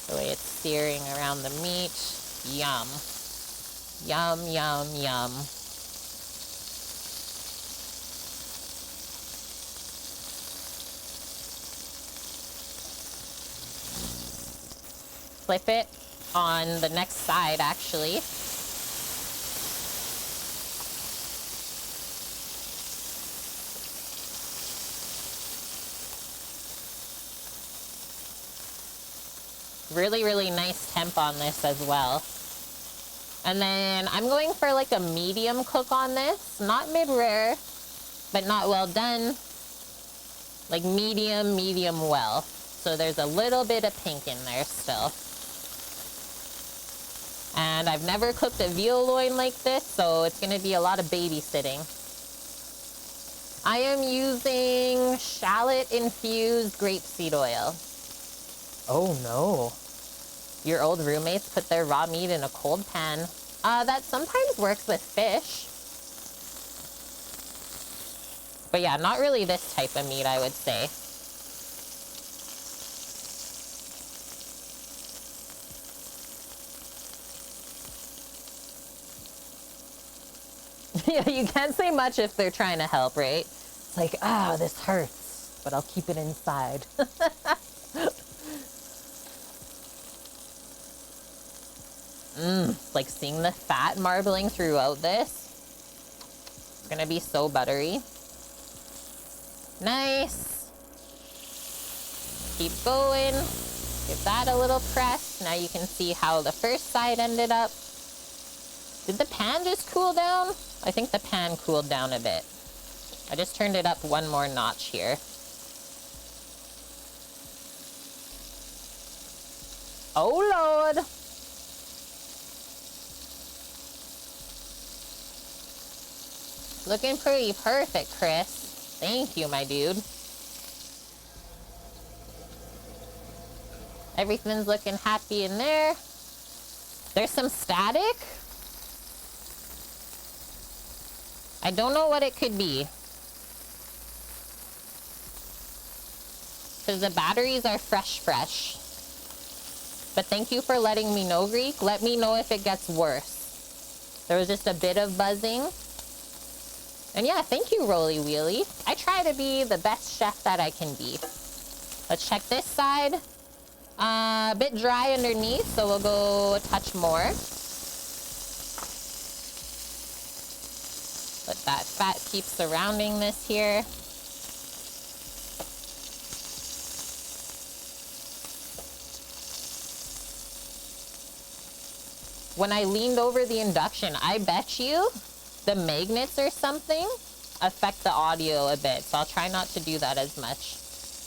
the way it's searing around the meat. Yum. Yum, yum, yum. Flip it on the next side, actually. Really, really nice temp on this as well. And then I'm going for like a medium cook on this. Not mid-rare, but not well done. Like medium, medium well. So there's a little bit of pink in there still. And I've never cooked a veal loin like this, so it's going to be a lot of babysitting. I am using shallot-infused grapeseed oil. Oh no. Your old roommates put their raw meat in a cold pan. That sometimes works with fish. But yeah, not really this type of meat, I would say. Yeah, you can't say much if they're trying to help, right? It's like, ah, this hurts, but I'll keep it inside. Like seeing the fat marbling throughout this. It's gonna be so buttery. Nice. Keep going. Give that a little press. Now you can see how the first side ended up. Did the pan just cool down? I think the pan cooled down a bit. I just turned it up one more notch here. Oh Lord. Looking pretty perfect, Chris. Thank you, my dude. Everything's looking happy in there. There's some static. I don't know what it could be. Because the batteries are fresh. But thank you for letting me know, Greek. Let me know if it gets worse. There was just a bit of buzzing. And yeah, thank you, Rolly Wheelie. I try to be the best chef that I can be. Let's check this side. A bit dry underneath, so we'll go a touch more. Let that fat keep surrounding this here. When I leaned over the induction, I bet you the magnets or something affect the audio a bit, so I'll try not to do that as much.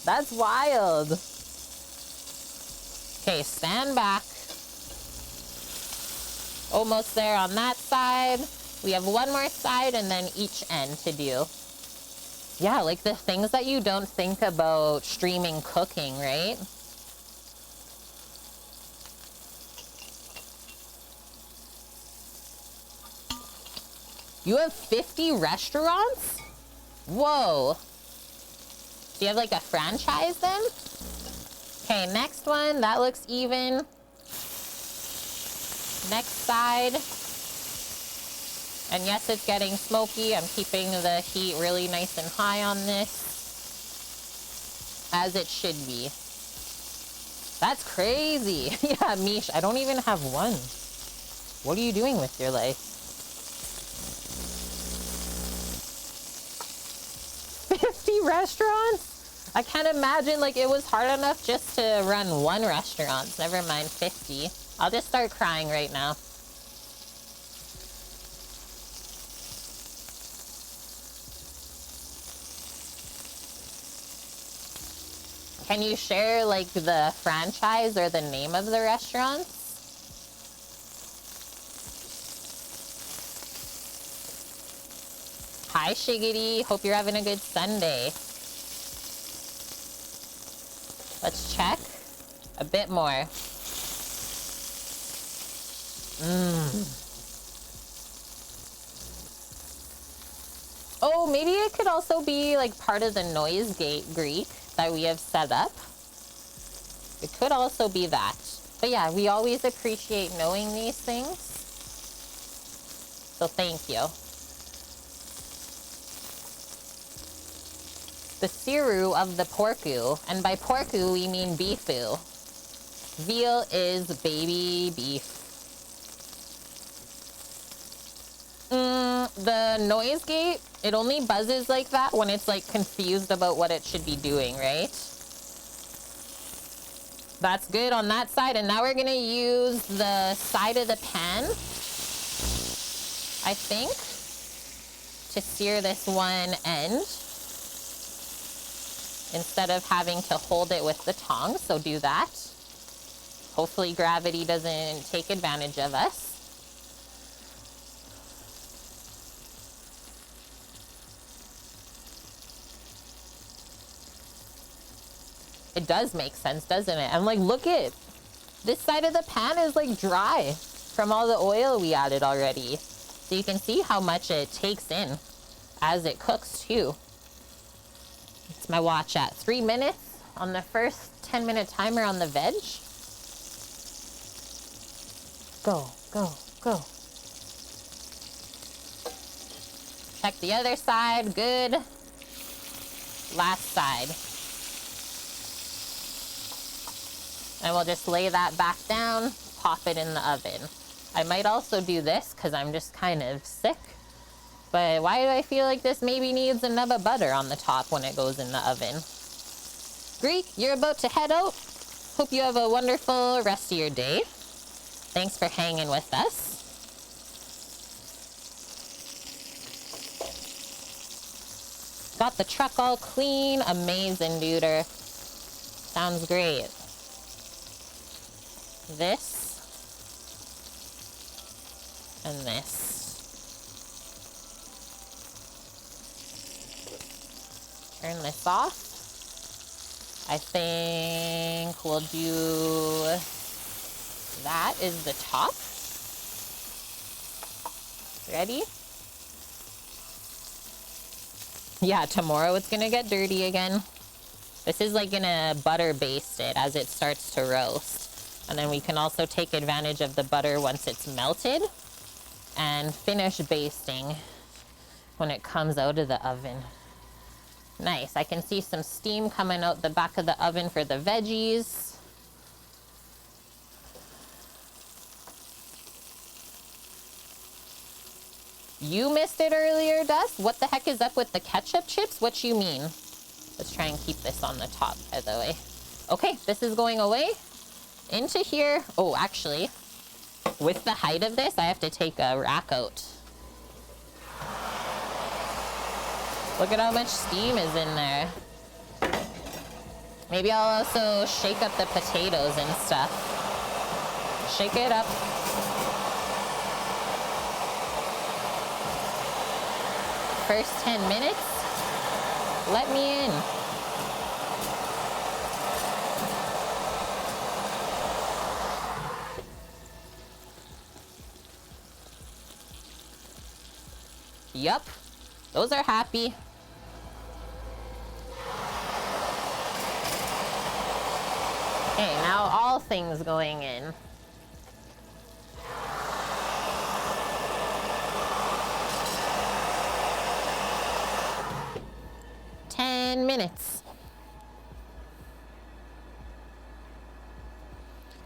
That's wild. Okay, stand back. Almost there on that side. We have one more side and then each end to do. Yeah, like the things that you don't think about streaming cooking, right? You have 50 restaurants? Whoa. Do you have like a franchise then? Okay, next one. That looks even. Next side. And yes, it's getting smoky. I'm keeping the heat really nice and high on this. As it should be. That's crazy. Yeah, Mish, I don't even have one. What are you doing with your life? 50 restaurants? I can't imagine like it was hard enough just to run one restaurant. Never mind 50. I'll just start crying right now. Can you share like the franchise or the name of the restaurants? Hi, Shiggity. Hope you're having a good Sunday. Let's check a bit more. Oh, maybe it could also be like part of the noise gate Greek that we have set up. It could also be that. But yeah, we always appreciate knowing these things. So thank you. The siru of the porku, and by porku we mean beefu. Veal is baby beef. The noise gate, it only buzzes like that when it's like confused about what it should be doing, right? That's good on that side, and now we're gonna use the side of the pan, I think, to sear this one end. Instead of having to hold it with the tongs, so do that. Hopefully gravity doesn't take advantage of us. It does make sense, doesn't it? I'm like, look at this side of the pan is like dry from all the oil we added already. So you can see how much it takes in as it cooks too. It's my watch at 3 minutes on the first 10-minute timer on the veg. Go, go, go. Check the other side, good. Last side. And we'll just lay that back down, pop it in the oven. I might also do this because I'm just kind of sick. But why do I feel like this maybe needs a nub of butter on the top when it goes in the oven? Greek, you're about to head out. Hope you have a wonderful rest of your day. Thanks for hanging with us. Got the truck all clean. Amazing, duder. Sounds great. This. And this. Turn this off. I think we'll do that is the top. Ready? Yeah, tomorrow it's gonna get dirty again. This is like gonna butter baste it as it starts to roast. And then we can also take advantage of the butter once it's melted and finish basting when it comes out of the oven. Nice. I can see some steam coming out the back of the oven for the veggies. You missed it earlier, Dust? What the heck is up with the ketchup chips? What you mean? Let's try and keep this on the top, by the way. Okay, this is going away. Into here. Oh, actually, with the height of this, I have to take a rack out. Look at how much steam is in there. Maybe I'll also shake up the potatoes and stuff. Shake it up. First 10 minutes, let me in. Yup, those are happy. Okay, now all things going in. Minutes.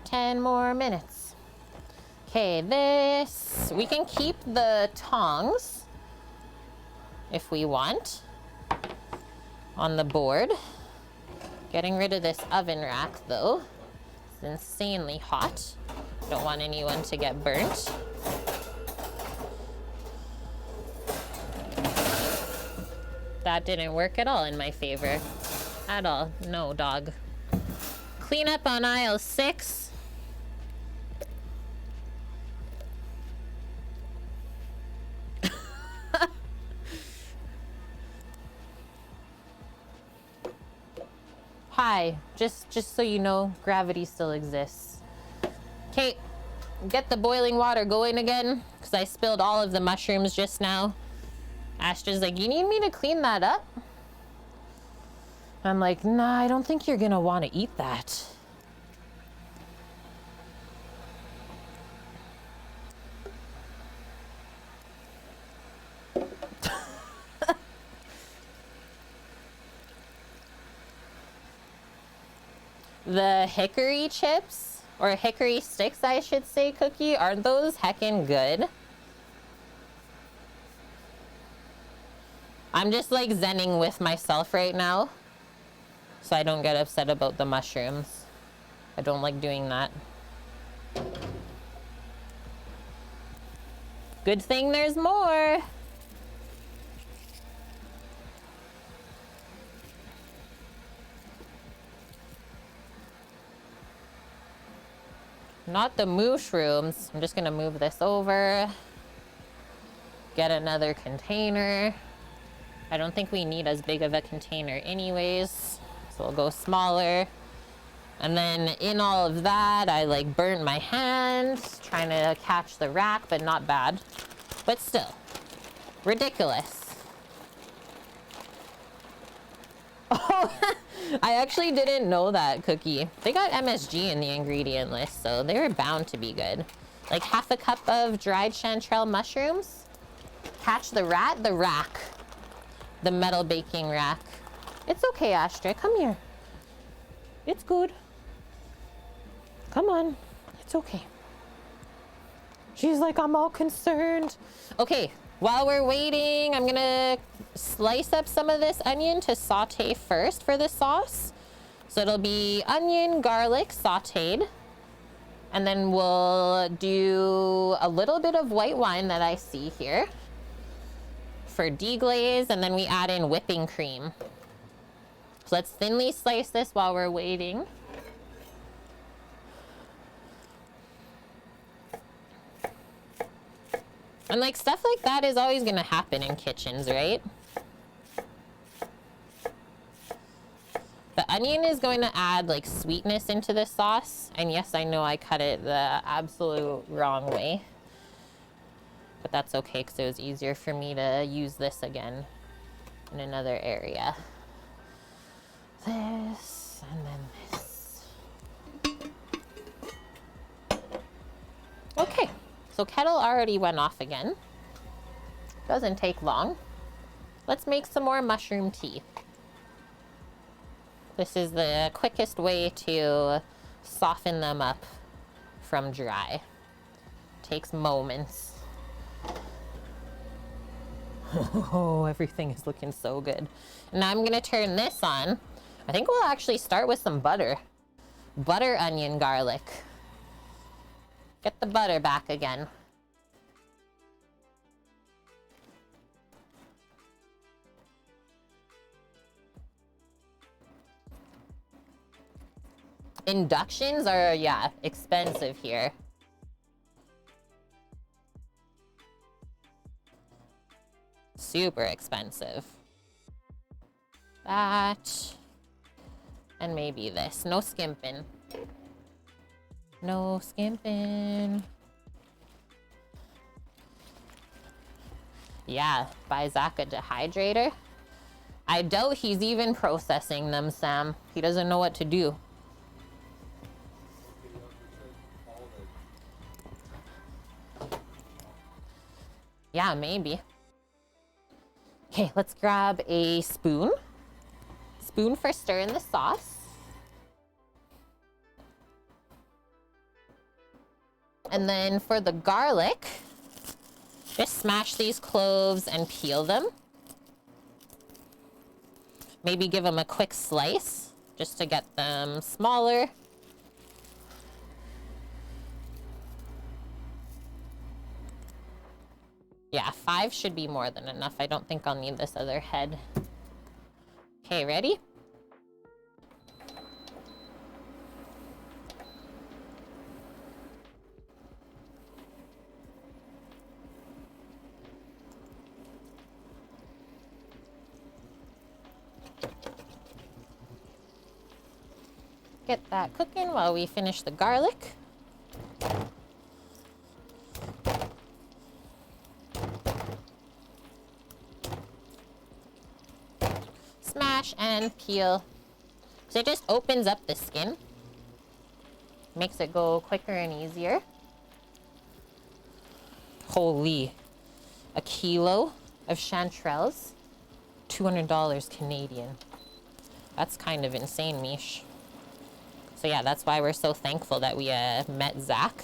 10 more minutes. Okay, this, we can keep the tongs if we want on the board. Getting rid of this oven rack though. It's insanely hot. Don't want anyone to get burnt. That didn't work at all in my favor. At all. No, dog. Clean up on aisle 6. Hi. Just so you know, gravity still exists. Okay, get the boiling water going again, because I spilled all of the mushrooms just now. Astra's like, you need me to clean that up? I'm like, nah, I don't think you're gonna want to eat that. The hickory chips, or hickory sticks, I should say, Cookie, aren't those heckin' good? I'm just like zenning with myself right now, so I don't get upset about the mushrooms. I don't like doing that. Good thing there's more. Not the mushrooms. I'm just gonna move this over. Get another container. I don't think we need as big of a container anyways, so we'll go smaller. And then in all of that, I like burnt my hand trying to catch the rack, but not bad. But still, ridiculous. Oh, I actually didn't know that, Cookie. They got MSG in the ingredient list, so they were bound to be good. Like half a cup of dried chanterelle mushrooms. Catch the rat, the rack. The metal baking rack. It's okay, Astra. Come here. It's good. Come on. It's okay. She's like, I'm all concerned. Okay, while we're waiting, I'm gonna slice up some of this onion to saute first for the sauce. So it'll be onion, garlic sauteed. And then we'll do a little bit of white wine that I see here for deglaze, and then we add in whipping cream. So let's thinly slice this while we're waiting. And like stuff like that is always gonna happen in kitchens, right? The onion is going to add like sweetness into the sauce. And yes, I know I cut it the absolute wrong way. But that's okay, because it was easier for me to use this again in another area. This, and then this. Okay, so kettle already went off again. Doesn't take long. Let's make some more mushroom tea. This is the quickest way to soften them up from dry. Takes moments. Oh, everything is looking so good. Now I'm gonna turn this on. I think we'll actually start with some butter. Butter, onion, garlic. Get the butter back again. Inductions are, yeah, expensive here. Super expensive. That. And maybe this. No skimping. No skimping. Yeah, buy Zach a dehydrator. I doubt he's even processing them, Sam. He doesn't know what to do. Yeah, maybe. Okay, let's grab a spoon. Spoon for stirring the sauce. And then for the garlic, just smash these cloves and peel them. Maybe give them a quick slice just to get them smaller. Yeah, 5 should be more than enough. I don't think I'll need this other head. Okay, ready? Get that cooking while we finish the garlic. Smash and peel. So it just opens up the skin. Makes it go quicker and easier. Holy. A kilo of chanterelles. $200 Canadian. That's kind of insane, Mish. So yeah, that's why we're so thankful that we met Zach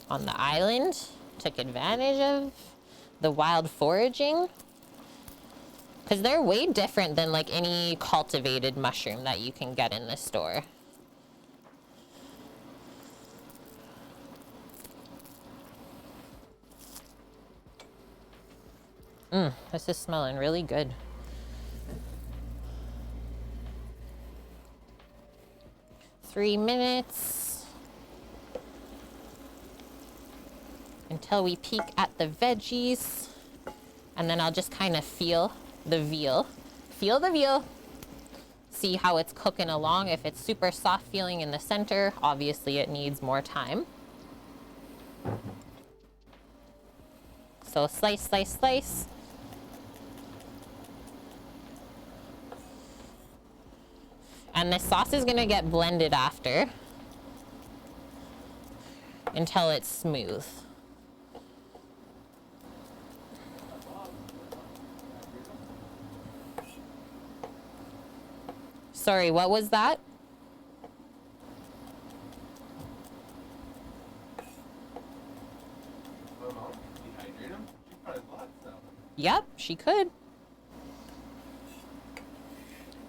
on the island. Took advantage of the wild foraging. Because they're way different than like any cultivated mushroom that you can get in the store. This is smelling really good. Three minutes until we peek at the veggies, and then I'll just kind of feel the veal. Feel the veal. See how it's cooking along. If it's super soft feeling in the center, obviously it needs more time. So slice, slice, slice. And the sauce is gonna get blended after until it's smooth. Sorry, what was that? Yep, she could.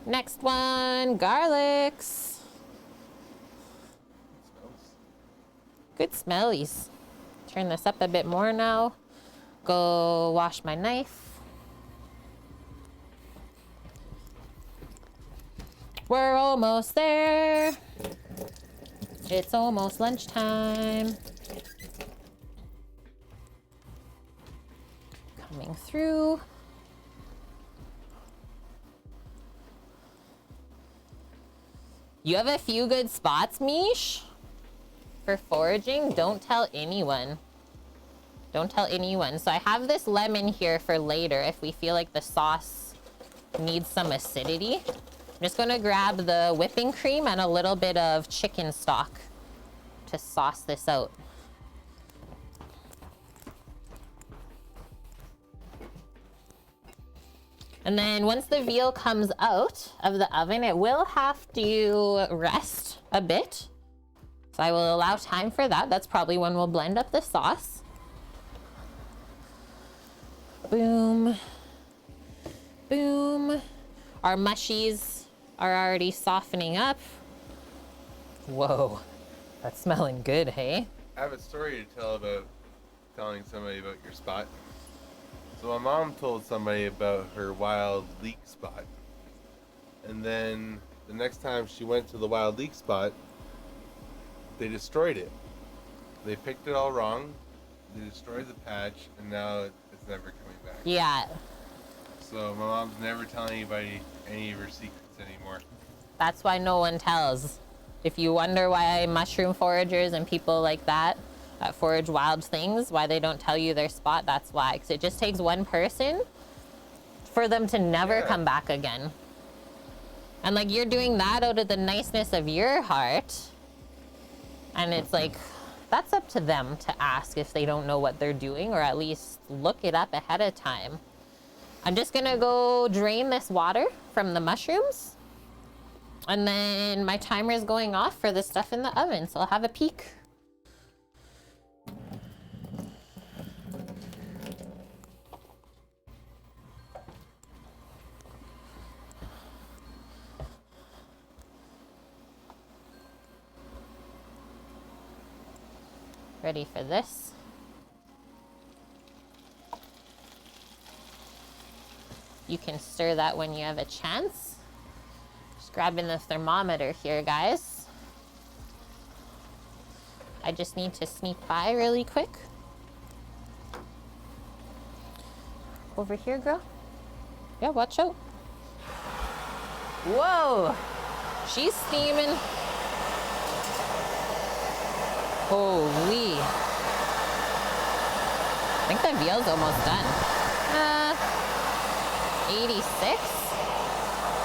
Next one, garlics. Good smellies. Turn this up a bit more now. Go wash my knife. We're almost there. It's almost lunchtime. Coming through. You have a few good spots, Mish, for foraging. Don't tell anyone. Don't tell anyone. So I have this lemon here for later if we feel like the sauce needs some acidity. I'm just gonna grab the whipping cream and a little bit of chicken stock to sauce this out. And then once the veal comes out of the oven, it will have to rest a bit. So I will allow time for that. That's probably when we'll blend up the sauce. Boom. Boom. Our mushies are already softening up. Whoa, that's smelling good, hey? I have a story to tell about telling somebody about your spot. So my mom told somebody about her wild leek spot. And then the next time she went to the wild leek spot, they destroyed it. They picked it all wrong. They destroyed the patch, and now it's never coming back. Yeah. So my mom's never telling anybody any of her secrets anymore. That's why no one tells. If you wonder why mushroom foragers and people like that forage wild things, why they don't tell you their spot, that's why. Because it just takes one person for them to never come back again. And like, you're doing that out of the niceness of your heart. And it's like, that's up to them to ask if they don't know what they're doing, or at least look it up ahead of time. I'm just gonna go drain this water from the mushrooms. And then my timer is going off for the stuff in the oven, so I'll have a peek. Ready for this. You can stir that when you have a chance. Just grabbing the thermometer here, guys. I just need to sneak by really quick. Over here, girl. Yeah, watch out. Whoa! She's steaming. Holy. I think the veal's almost done. 86?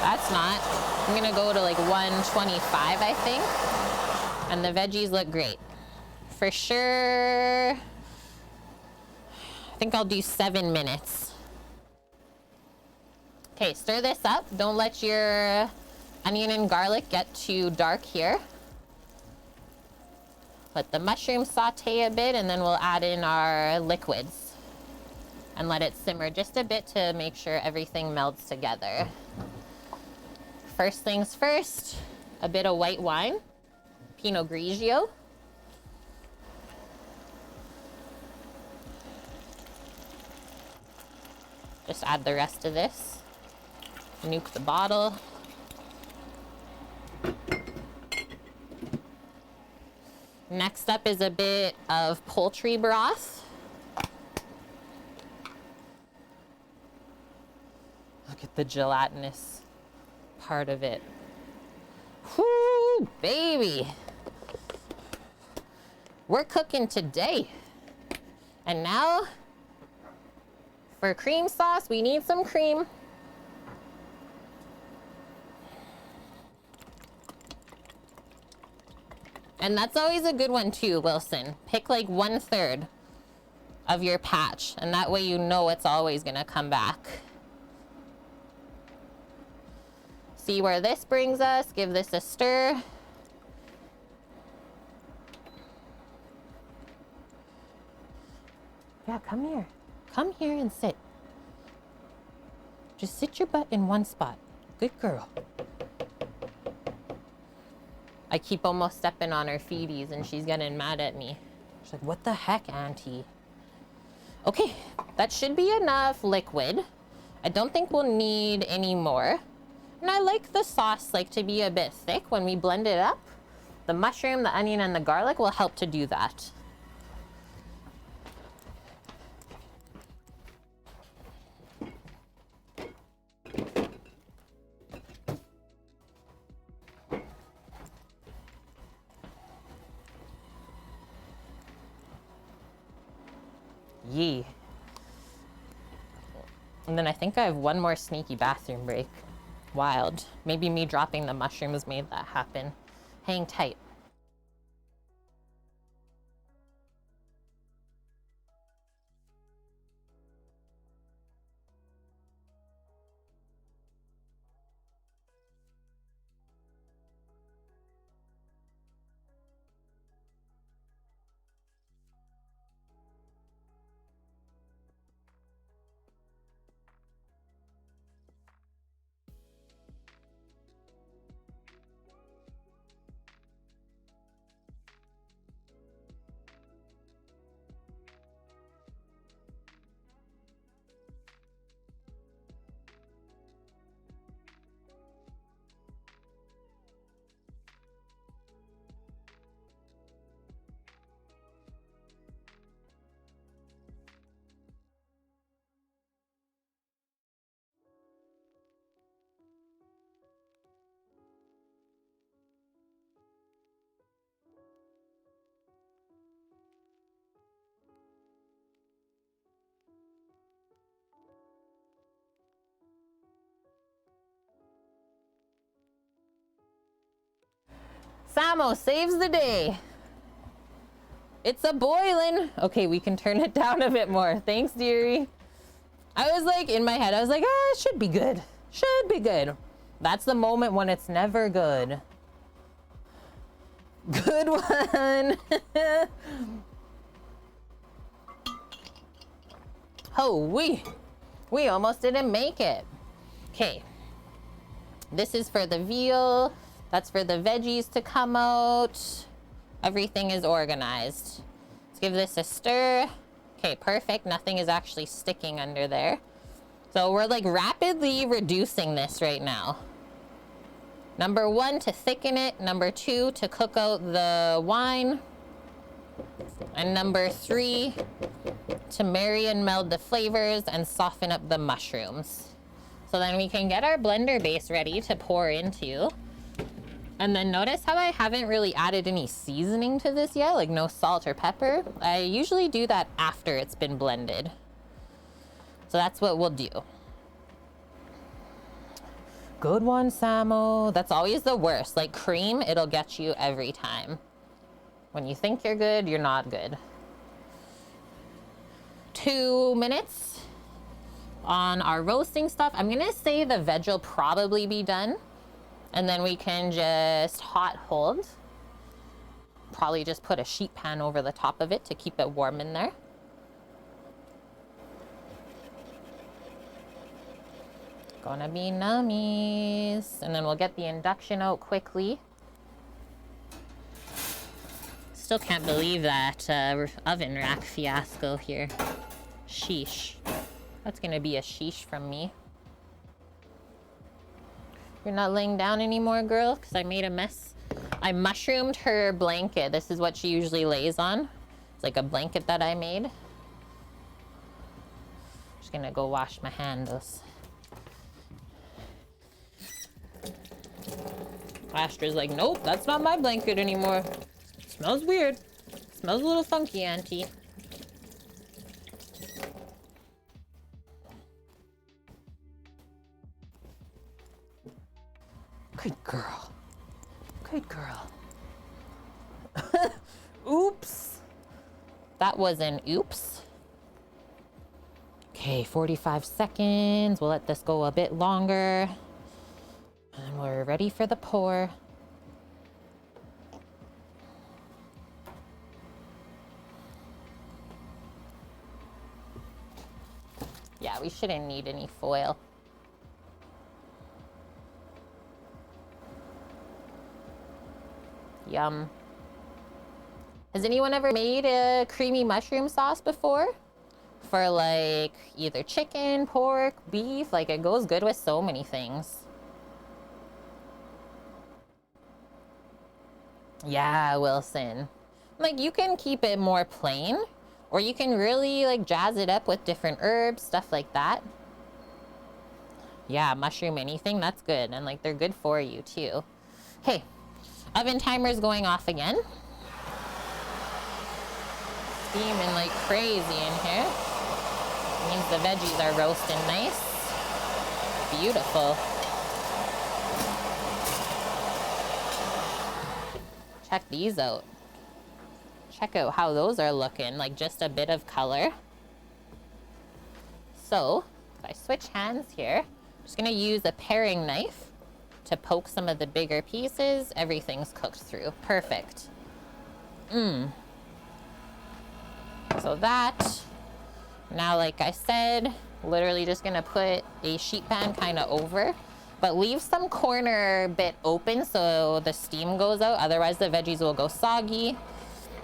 That's not. I'm gonna go to like 125, I think. And the veggies look great. For sure, I think I'll do 7 minutes. Okay, stir this up. Don't let your onion and garlic get too dark here. Let the mushrooms saute a bit, and then we'll add in our liquids and let it simmer just a bit to make sure everything melts together. First things first, a bit of white wine, Pinot Grigio. Just add the rest of this. Nuke the bottle. Next up is a bit of poultry broth. Look at the gelatinous part of it. Whoo, baby. We're cooking today. And now, for cream sauce, we need some cream. And that's always a good one too, Wilson. Pick like 1/3 of your patch, and that way you know it's always gonna come back. See where this brings us, give this a stir. Yeah, come here. Come here and sit. Just sit your butt in one spot. Good girl. I keep almost stepping on her feeties and she's getting mad at me. She's like, what the heck, Auntie? Okay, that should be enough liquid. I don't think we'll need any more. And I like the sauce like to be a bit thick when we blend it up. The mushroom, the onion, and the garlic will help to do that. Yee. And then I think I have one more sneaky bathroom break. Wild. Maybe me dropping the mushrooms made that happen. Hang tight. Samo saves the day. It's a boiling. Okay, we can turn it down a bit more. Thanks, dearie. I was like, in my head, I was like, it should be good. Should be good. That's the moment when it's never good. Good one. Oh, we almost didn't make it. Okay. This is for the veal. That's for the veggies to come out. Everything is organized. Let's give this a stir. Okay, perfect. Nothing is actually sticking under there. So we're like rapidly reducing this right now. Number 1, to thicken it. Number 2, to cook out the wine. And number 3, to marry and meld the flavors and soften up the mushrooms. So then we can get our blender base ready to pour into. And then notice how I haven't really added any seasoning to this yet, like no salt or pepper. I usually do that after it's been blended. So that's what we'll do. Good one, Samo. That's always the worst. Like cream, it'll get you every time. When you think you're good, you're not good. 2 minutes on our roasting stuff. I'm gonna say the veg will probably be done. And then we can just hot hold. Probably just put a sheet pan over the top of it to keep it warm in there. Gonna be nummies. And then we'll get the induction out quickly. Still can't believe that oven rack fiasco here. Sheesh. That's gonna be a sheesh from me. You're not laying down anymore, girl, because I made a mess. I mushroomed her blanket. This is what she usually lays on. It's like a blanket that I made. Just gonna go wash my hands. Astra's like, nope, that's not my blanket anymore. It smells weird. It smells a little funky, Auntie. Good girl. Good girl. Oops. That was an oops. Okay, 45 seconds. We'll let this go a bit longer. And we're ready for the pour. Yeah, we shouldn't need any foil. Yum. Has anyone ever made a creamy mushroom sauce before? For like either chicken, pork, beef? Like it goes good with so many things. Yeah, Wilson. Like you can keep it more plain, or you can really like jazz it up with different herbs, stuff like that. Yeah, mushroom anything, that's good. And like they're good for you too. Hey, oven timer's going off again. Steaming like crazy in here. Means the veggies are roasting nice. Beautiful. Check these out. Check out how those are looking, like just a bit of color. So, if I switch hands here, I'm just gonna use a paring knife to poke some of the bigger pieces. Everything's cooked through. Perfect. So that, now like I said, literally just gonna put a sheet pan kind of over, but leave some corner bit open so the steam goes out, otherwise the veggies will go soggy.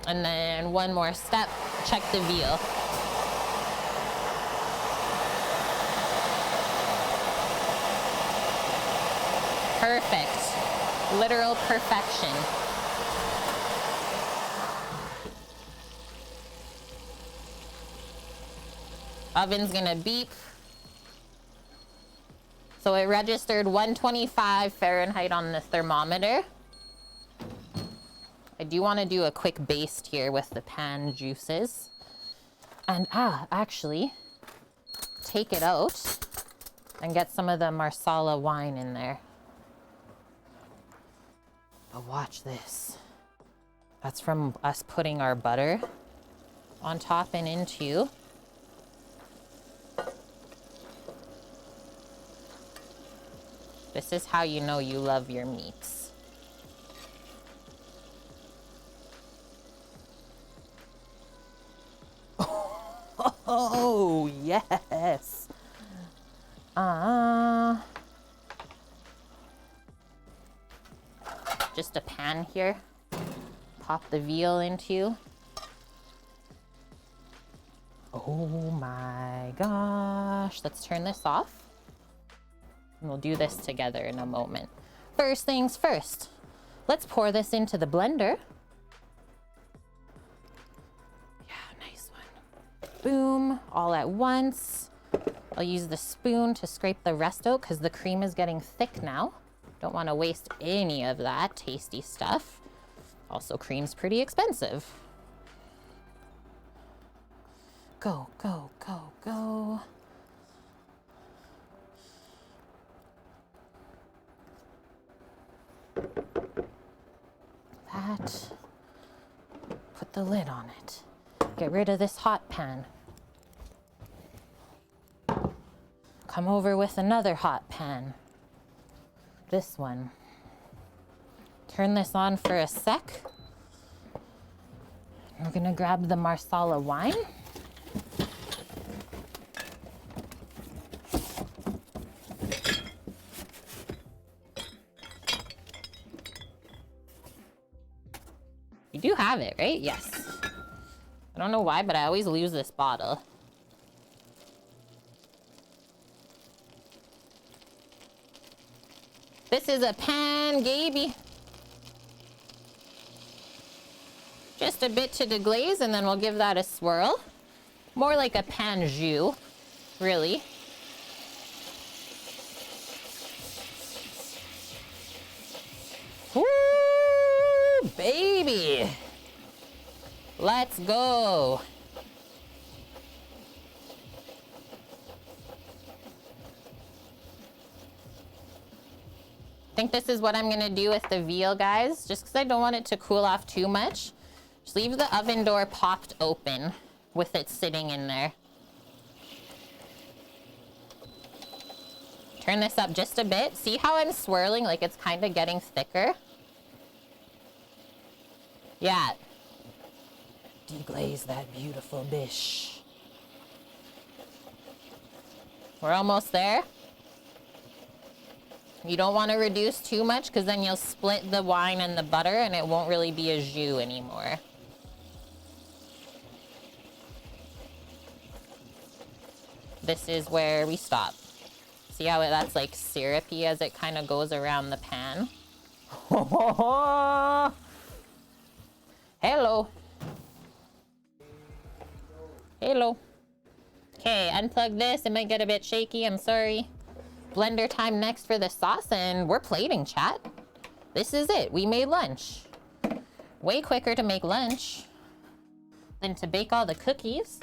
And then one more step, check the veal. Perfect. Literal perfection. Oven's gonna beep. So it registered 125 Fahrenheit on the thermometer. I do want to do a quick baste here with the pan juices. And actually, take it out and get some of the Marsala wine in there. But watch this. That's from us putting our butter on top and into. This is how you know you love your meats. Oh, yes. Just a pan here. Pop the veal into. Oh my gosh. Let's turn this off. And we'll do this together in a moment. First things first, let's pour this into the blender. Yeah, nice one. Boom, all at once. I'll use the spoon to scrape the rest out because the cream is getting thick now. Don't want to waste any of that tasty stuff. Also, cream's pretty expensive. Go, go, go, go. That. Put the lid on it. Get rid of this hot pan. Come over with another hot pan. This one. Turn this on for a sec. We're gonna grab the Marsala wine. You do have it, right? Yes. I don't know why, but I always lose this bottle. This is a pan, Gaby. Just a bit to deglaze, and then we'll give that a swirl. More like a pan jus, really. Woo, baby. Let's go. I think this is what I'm gonna do with the veal, guys, just because I don't want it to cool off too much. Just leave the oven door popped open with it sitting in there. Turn this up just a bit. See how I'm swirling, like it's kind of getting thicker? Yeah. Deglaze that beautiful dish. We're almost there. You don't want to reduce too much because then you'll split the wine and the butter and it won't really be a jus anymore. This is where we stop. See how that's like syrupy as it kind of goes around the pan? Hello. Hello. Okay, unplug this. It might get a bit shaky. I'm sorry. Blender time next for the sauce, and we're plating, chat. This is it. We made lunch. Way quicker to make lunch than to bake all the cookies.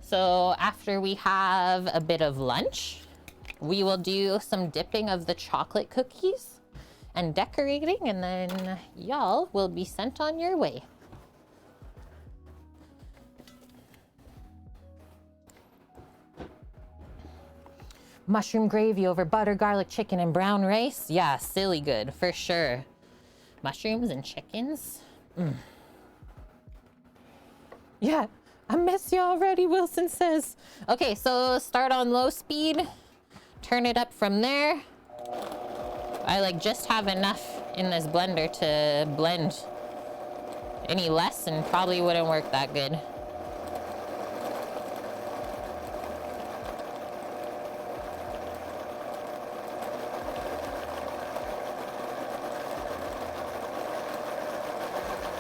So after we have a bit of lunch, we will do some dipping of the chocolate cookies and decorating, and then y'all will be sent on your way. Mushroom gravy over butter, garlic, chicken, and brown rice. Yeah, silly good, for sure. Mushrooms and chickens. Yeah, I miss you already, Wilson says. Okay, so start on low speed. Turn it up from there. I like just have enough in this blender to blend. Any less and probably wouldn't work that good.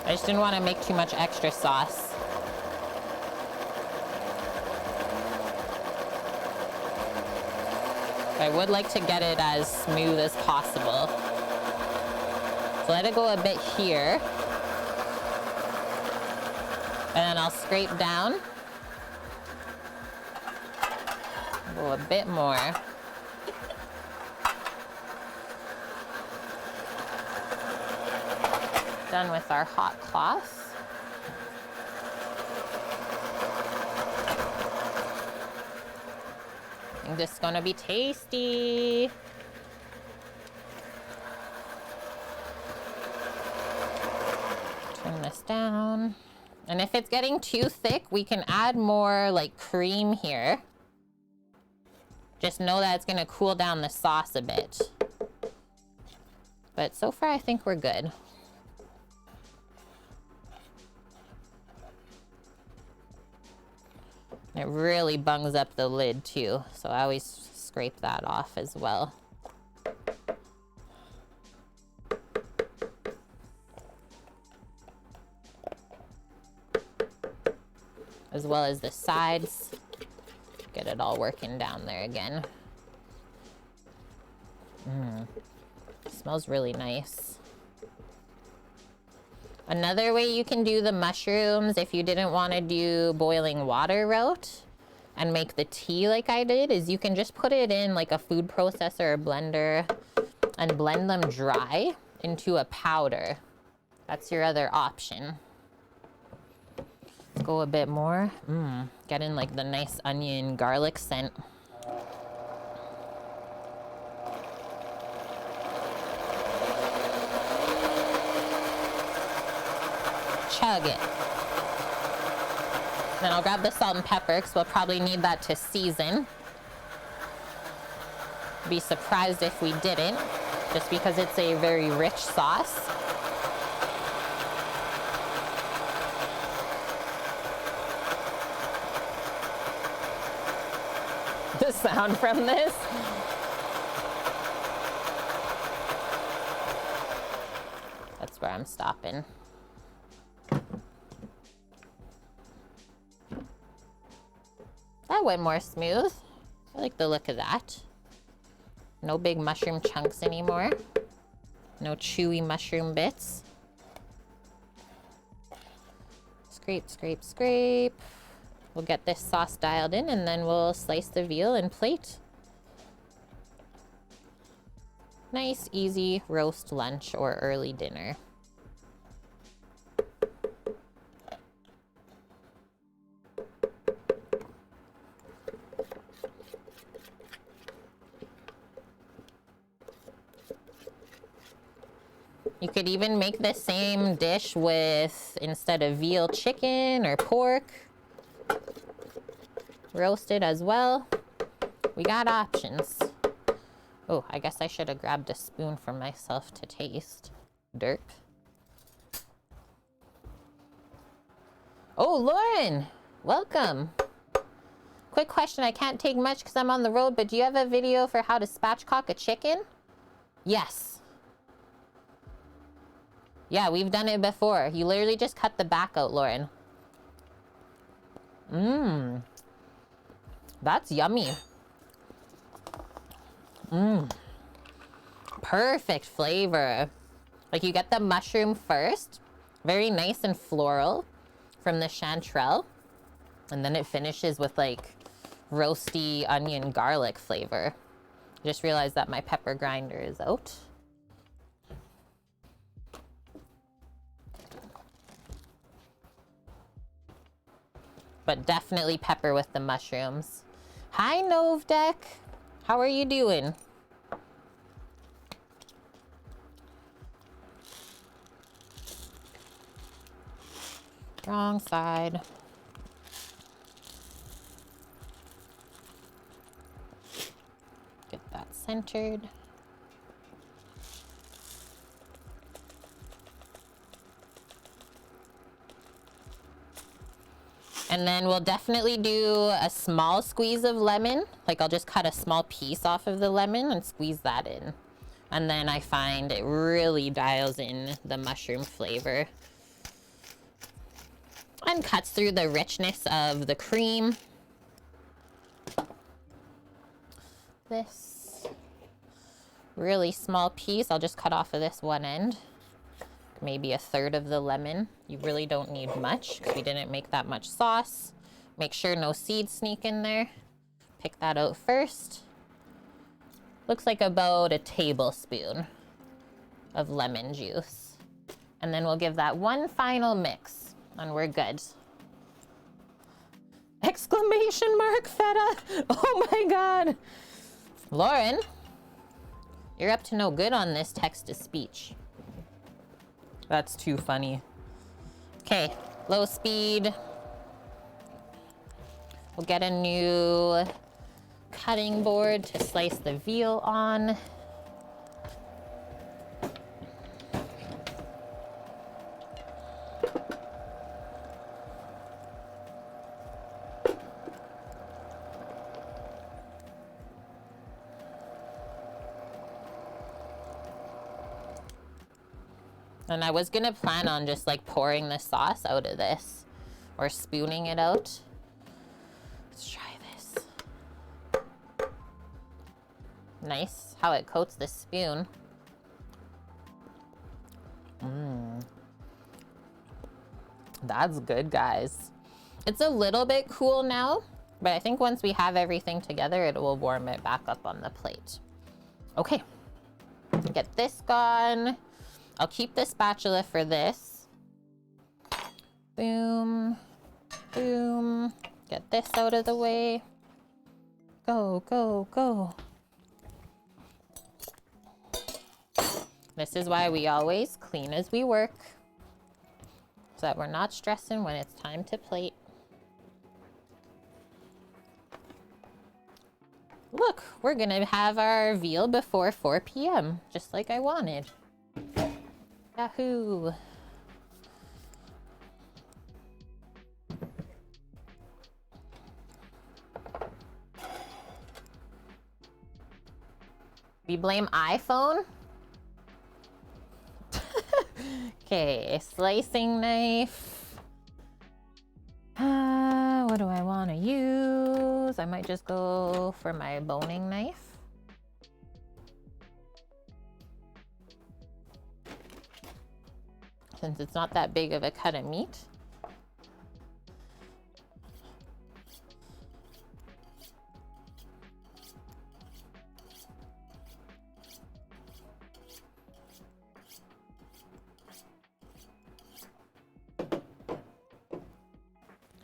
I just didn't want to make too much extra sauce. I would like to get it as smooth as possible. So let it go a bit here. And then I'll scrape down. Go a bit more. Done with our hot cloth. I think this is gonna be tasty. Turn this down. And if it's getting too thick, we can add more like cream here. Just know that it's gonna cool down the sauce a bit. But so far, I think we're good. It really bungs up the lid too, so I always scrape that off as well. As well as the sides. Get it all working down there again. Smells really nice. Another way you can do the mushrooms if you didn't want to do boiling water route and make the tea like I did is you can just put it in like a food processor or blender and blend them dry into a powder. That's your other option. Let's go a bit more. Get in like the nice onion garlic scent. Chug it. Then I'll grab the salt and pepper because we'll probably need that to season. Be surprised if we didn't, just because it's a very rich sauce. The sound from this. That's where I'm stopping. That went more smooth. I like the look of that. No big mushroom chunks anymore. No chewy mushroom bits. Scrape, scrape, scrape. We'll get this sauce dialed in and then we'll slice the veal and plate. Nice, easy roast lunch or early dinner. You could even make the same dish with, instead of veal, chicken or pork. Roasted as well. We got options. Oh, I guess I should have grabbed a spoon for myself to taste. Derp. Oh, Lauren, welcome. Quick question, I can't take much because I'm on the road, but do you have a video for how to spatchcock a chicken? Yes. Yeah, we've done it before. You literally just cut the back out, Lauren. That's yummy. Perfect flavor. Like you get the mushroom first, very nice and floral from the chanterelle, and then it finishes with like roasty onion garlic flavor. Just realized that my pepper grinder is out. But definitely pepper with the mushrooms. Hi, Novdek. How are you doing? Wrong side. Get that centered. And then we'll definitely do a small squeeze of lemon. Like I'll just cut a small piece off of the lemon and squeeze that in. And then I find it really dials in the mushroom flavor. And cuts through the richness of the cream. This really small piece, I'll just cut off of this one end. Maybe a third of the lemon. You really don't need much because we didn't make that much sauce. Make sure no seeds sneak in there. Pick that out first. Looks like about a tablespoon of lemon juice. And then we'll give that one final mix and we're good. Exclamation mark, feta. Oh my God. Lauren, you're up to no good on this text-to-speech. That's too funny. Okay, low speed. We'll get a new cutting board to slice the veal on. And I was gonna plan on just like pouring the sauce out of this or spooning it out. Let's try this. Nice how it coats the spoon. That's good, guys. It's a little bit cool now, but I think once we have everything together, it will warm it back up on the plate. Okay, get this gone. I'll keep the spatula for this. Boom, boom. Get this out of the way. Go, go, go. This is why we always clean as we work, so that we're not stressing when it's time to plate. Look, we're gonna have our veal before 4 p.m., just like I wanted. Yahoo! We blame iPhone? Okay, slicing knife. What do I want to use? I might just go for my boning knife. Since it's not that big of a cut of meat.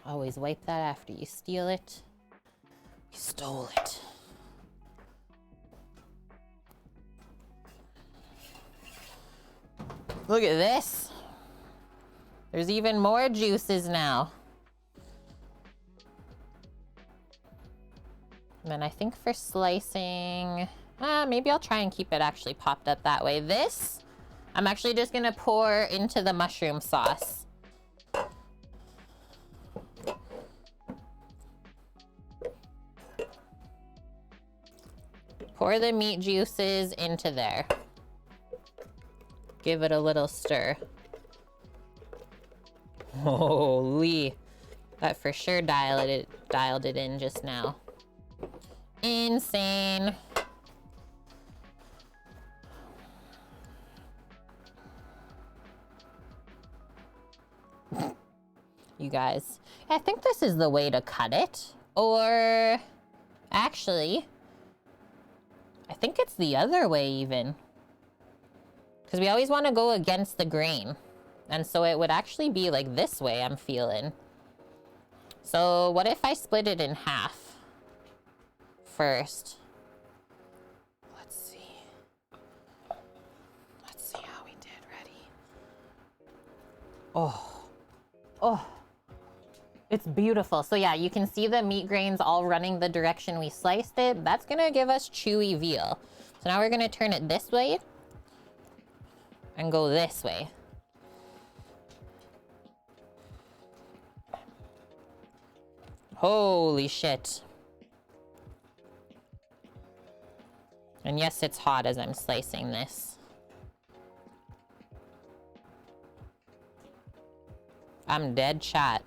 Always wipe that after you steal it. You stole it. Look at this. There's even more juices now. And then I think for slicing, maybe I'll try and keep it actually popped up that way. This, I'm actually just gonna pour into the mushroom sauce. Pour the meat juices into there. Give it a little stir. Holy, that for sure dialed it in just now. Insane. You guys, I think this is the way to cut it. Or actually, I think it's the other way even. Because we always want to go against the grain. And so it would actually be like this way, I'm feeling. So what if I split it in half first? Let's see. Let's see how we did. Ready? Oh, it's beautiful. So yeah, you can see the meat grains all running the direction we sliced it. That's gonna give us chewy veal. So now we're gonna turn it this way and go this way. Holy shit. And yes, it's hot as I'm slicing this. I'm dead shot.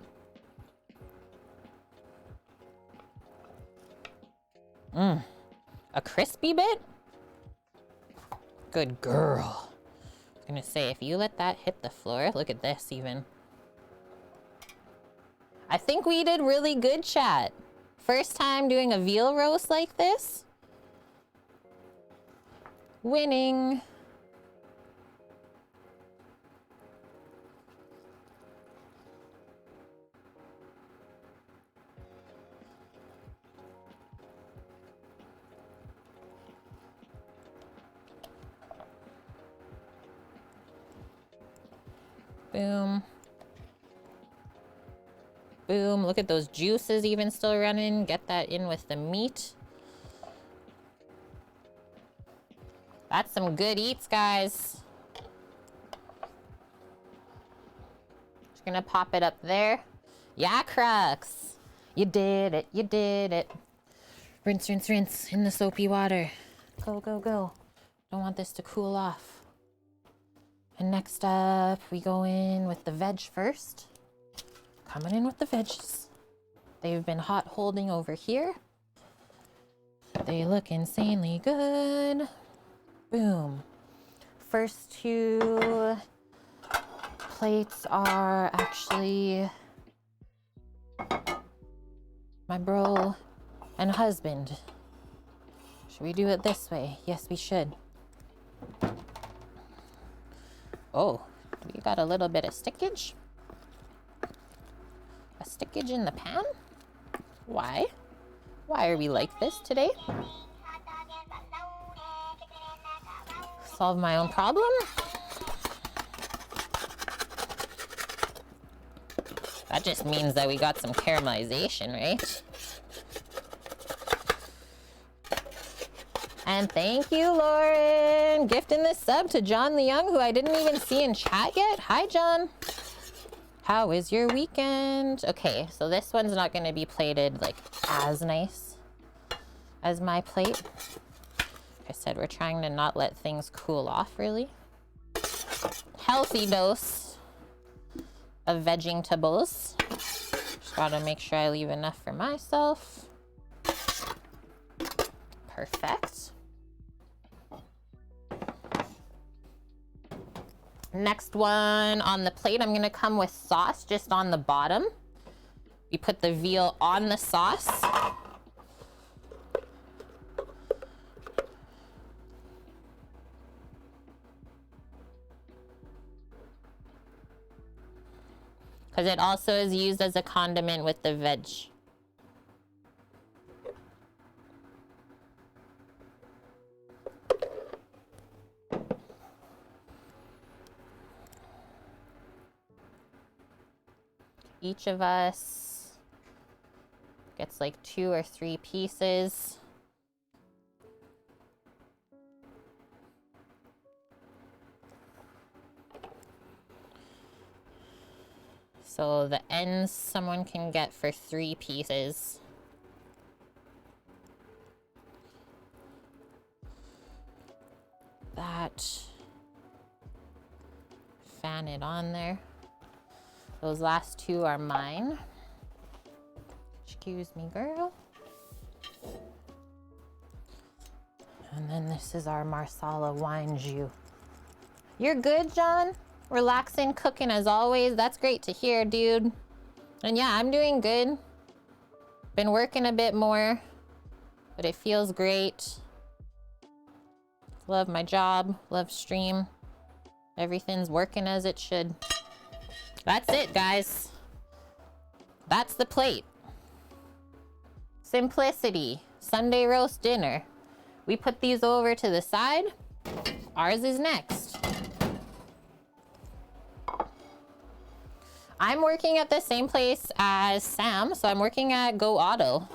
A crispy bit? Good girl. I was gonna say, if you let that hit the floor, look at this even. I think we did really good, chat. First time doing a veal roast like this. Winning. Boom. Boom. Look at those juices even still running. Get that in with the meat. That's some good eats, guys. Just gonna pop it up there. Yeah, Crux. You did it. You did it. Rinse, rinse, rinse in the soapy water. Go, go, go. Don't want this to cool off. And next up, we go in with the veg first. Coming in with the veggies. They've been hot holding over here. They look insanely good. Boom. First two plates are actually my bro and husband. Should we do it this way? Yes, we should. Oh, we got a little bit of stickage. A stickage in the pan? Why? Why are we like this today? Solve my own problem? That just means that we got some caramelization, right? And thank you, Lauren, gifting this sub to John the Young, who I didn't even see in chat yet. Hi, John. How is your weekend? Okay, so this one's not going to be plated like as nice as my plate. Like I said, we're trying to not let things cool off, really. Healthy dose of vegetables. Just gotta make sure I leave enough for myself. Perfect. Next one on the plate, I'm gonna come with sauce just on the bottom. You put the veal on the sauce. Because it also is used as a condiment with the veg. Each of us gets like 2 or 3 pieces. So the ends someone can get for 3 pieces. That. Fan it on there. Those last 2 are mine. Excuse me, girl. And then this is our Marsala wine jus. You're good, John? Relaxing, cooking as always. That's great to hear, dude. And yeah, I'm doing good. Been working a bit more, but it feels great. Love my job, love stream. Everything's working as it should. That's it, guys. That's the plate. Simplicity. Sunday roast dinner. We put these over to the side. Ours is next. I'm working at the same place as Sam, so I'm working at Go Auto.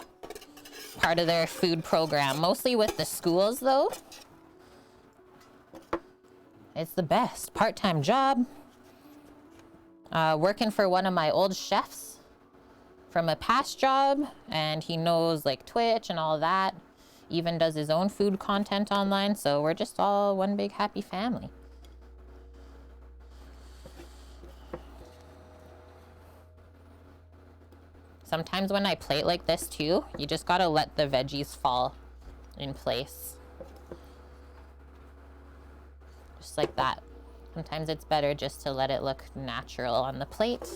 Part of their food program. Mostly with the schools, though. It's the best. Part-time job. Working for one of my old chefs from a past job, and he knows like Twitch and all that. Even does his own food content online, so we're just all one big happy family. Sometimes when I plate like this too, you just gotta let the veggies fall in place. Just like that. Sometimes it's better just to let it look natural on the plate.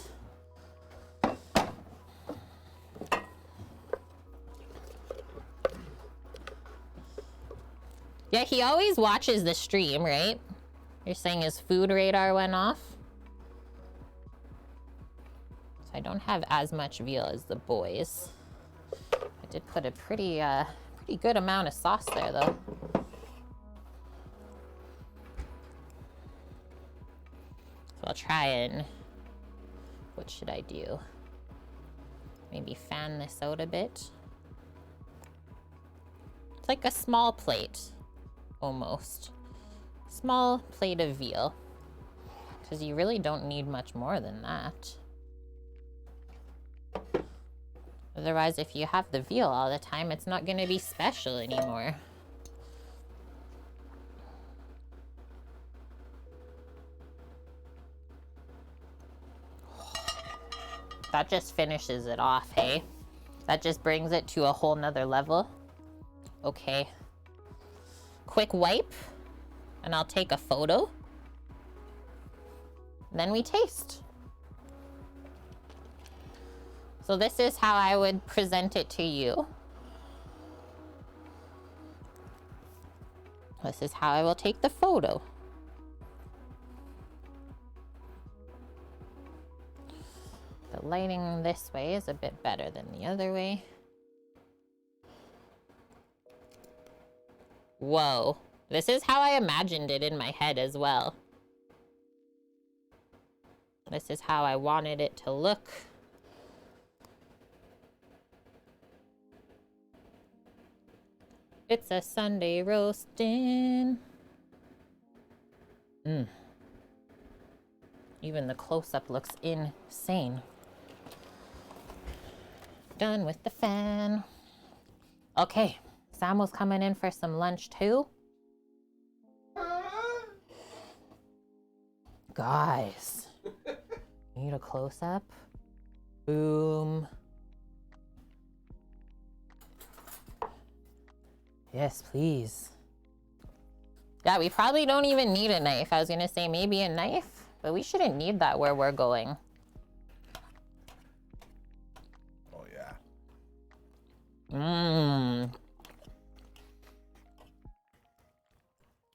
Yeah, he always watches the stream, right? You're saying his food radar went off? So I don't have as much veal as the boys. I did put a pretty good amount of sauce there, though. I'll try and, what should I do? Maybe fan this out a bit. It's like a small plate, almost. Small plate of veal. Because you really don't need much more than that. Otherwise, if you have the veal all the time, it's not going to be special anymore. That just finishes it off, hey? That just brings it to a whole nother level. Okay. Quick wipe, and I'll take a photo. Then we taste. So this is how I would present it to you. This is how I will take the photo. The lighting this way is a bit better than the other way. Whoa. This is how I imagined it in my head as well. This is how I wanted it to look. It's a Sunday roasting. Even the close-up looks insane. Done with the fan. Okay, Sam was coming in for some lunch too. Guys, need a close-up? Boom. Yes, please. Yeah, we probably don't even need a knife. I was gonna say maybe a knife, but we shouldn't need that where we're going. Oh, yeah.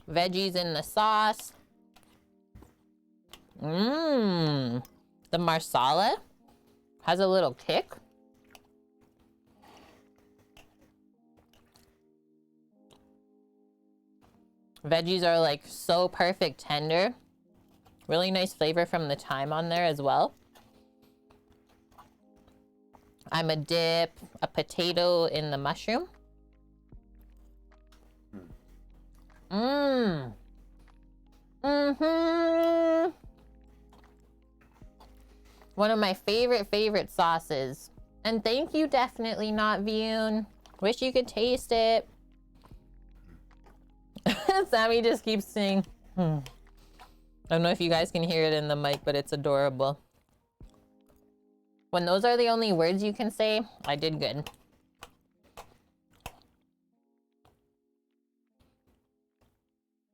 Veggies in the sauce. The marsala has a little kick. Veggies are like so perfect tender. Really nice flavor from the thyme on there as well. I'm a dip a potato in the mushroom. One of my favorite sauces. And thank you, definitely not Veal. Wish you could taste it. Sammy just keeps saying, I don't know if you guys can hear it in the mic, but it's adorable. When those are the only words you can say, I did good.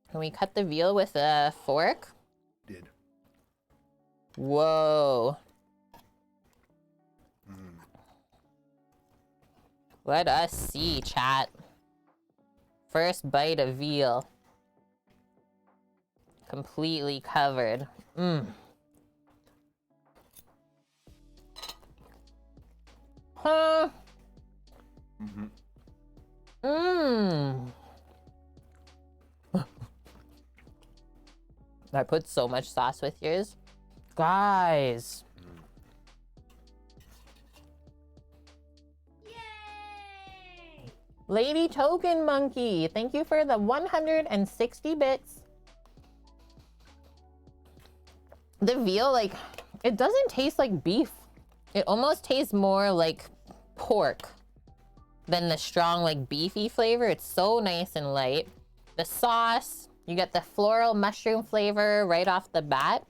Can we cut the veal with a fork? Did. Whoa. Let us see, chat. First bite of veal. Completely covered. Huh. I put so much sauce with yours. Guys. Yay! Lady Token Monkey, thank you for the 160 bits. The veal, like, it doesn't taste like beef. It almost tastes more like pork than the strong, like, beefy flavor. It's so nice and light. The sauce, you get the floral mushroom flavor right off the bat.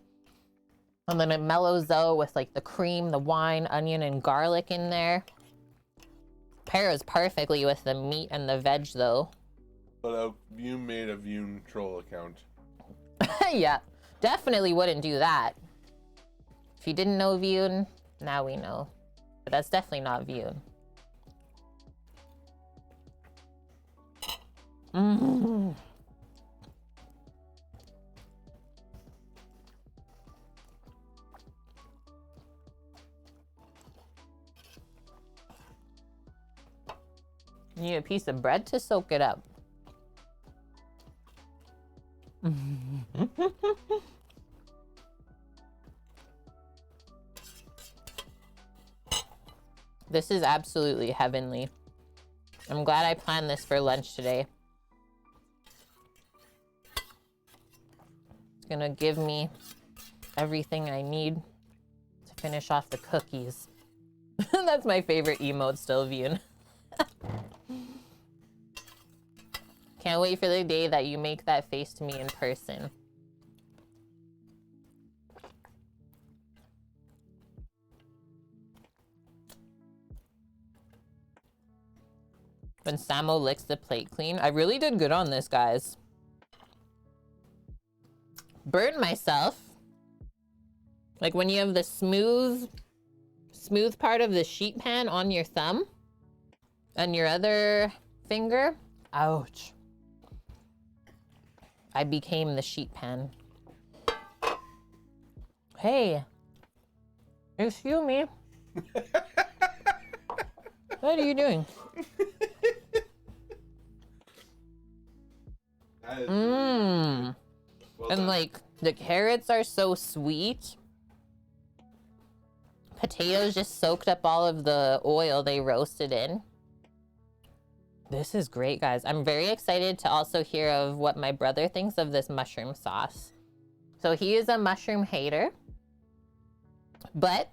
And then it mellows out with, like, the cream, the wine, onion, and garlic in there. Pairs perfectly with the meat and the veg, though. But you made a Veal troll account. Yeah, definitely wouldn't do that. If you didn't know Veal, now we know. But that's definitely not Veal. You need a piece of bread to soak it up. This is absolutely heavenly. I'm glad I planned this for lunch today. It's gonna give me everything I need to finish off the cookies. That's my favorite emote still, Veal. Can't wait for the day that you make that face to me in person. When Samo licks the plate clean. I really did good on this, guys. Burned myself. Like when you have the smooth part of the sheet pan on your thumb and your other finger. Ouch. I became the sheet pan. Hey. Excuse me. What are you doing? Mmm. Well And done. like the carrots are so sweet. Potatoes just soaked up all of the oil they roasted in. This is great, guys. I'm very excited to also hear of what my brother thinks of this mushroom sauce. So he is a mushroom hater, but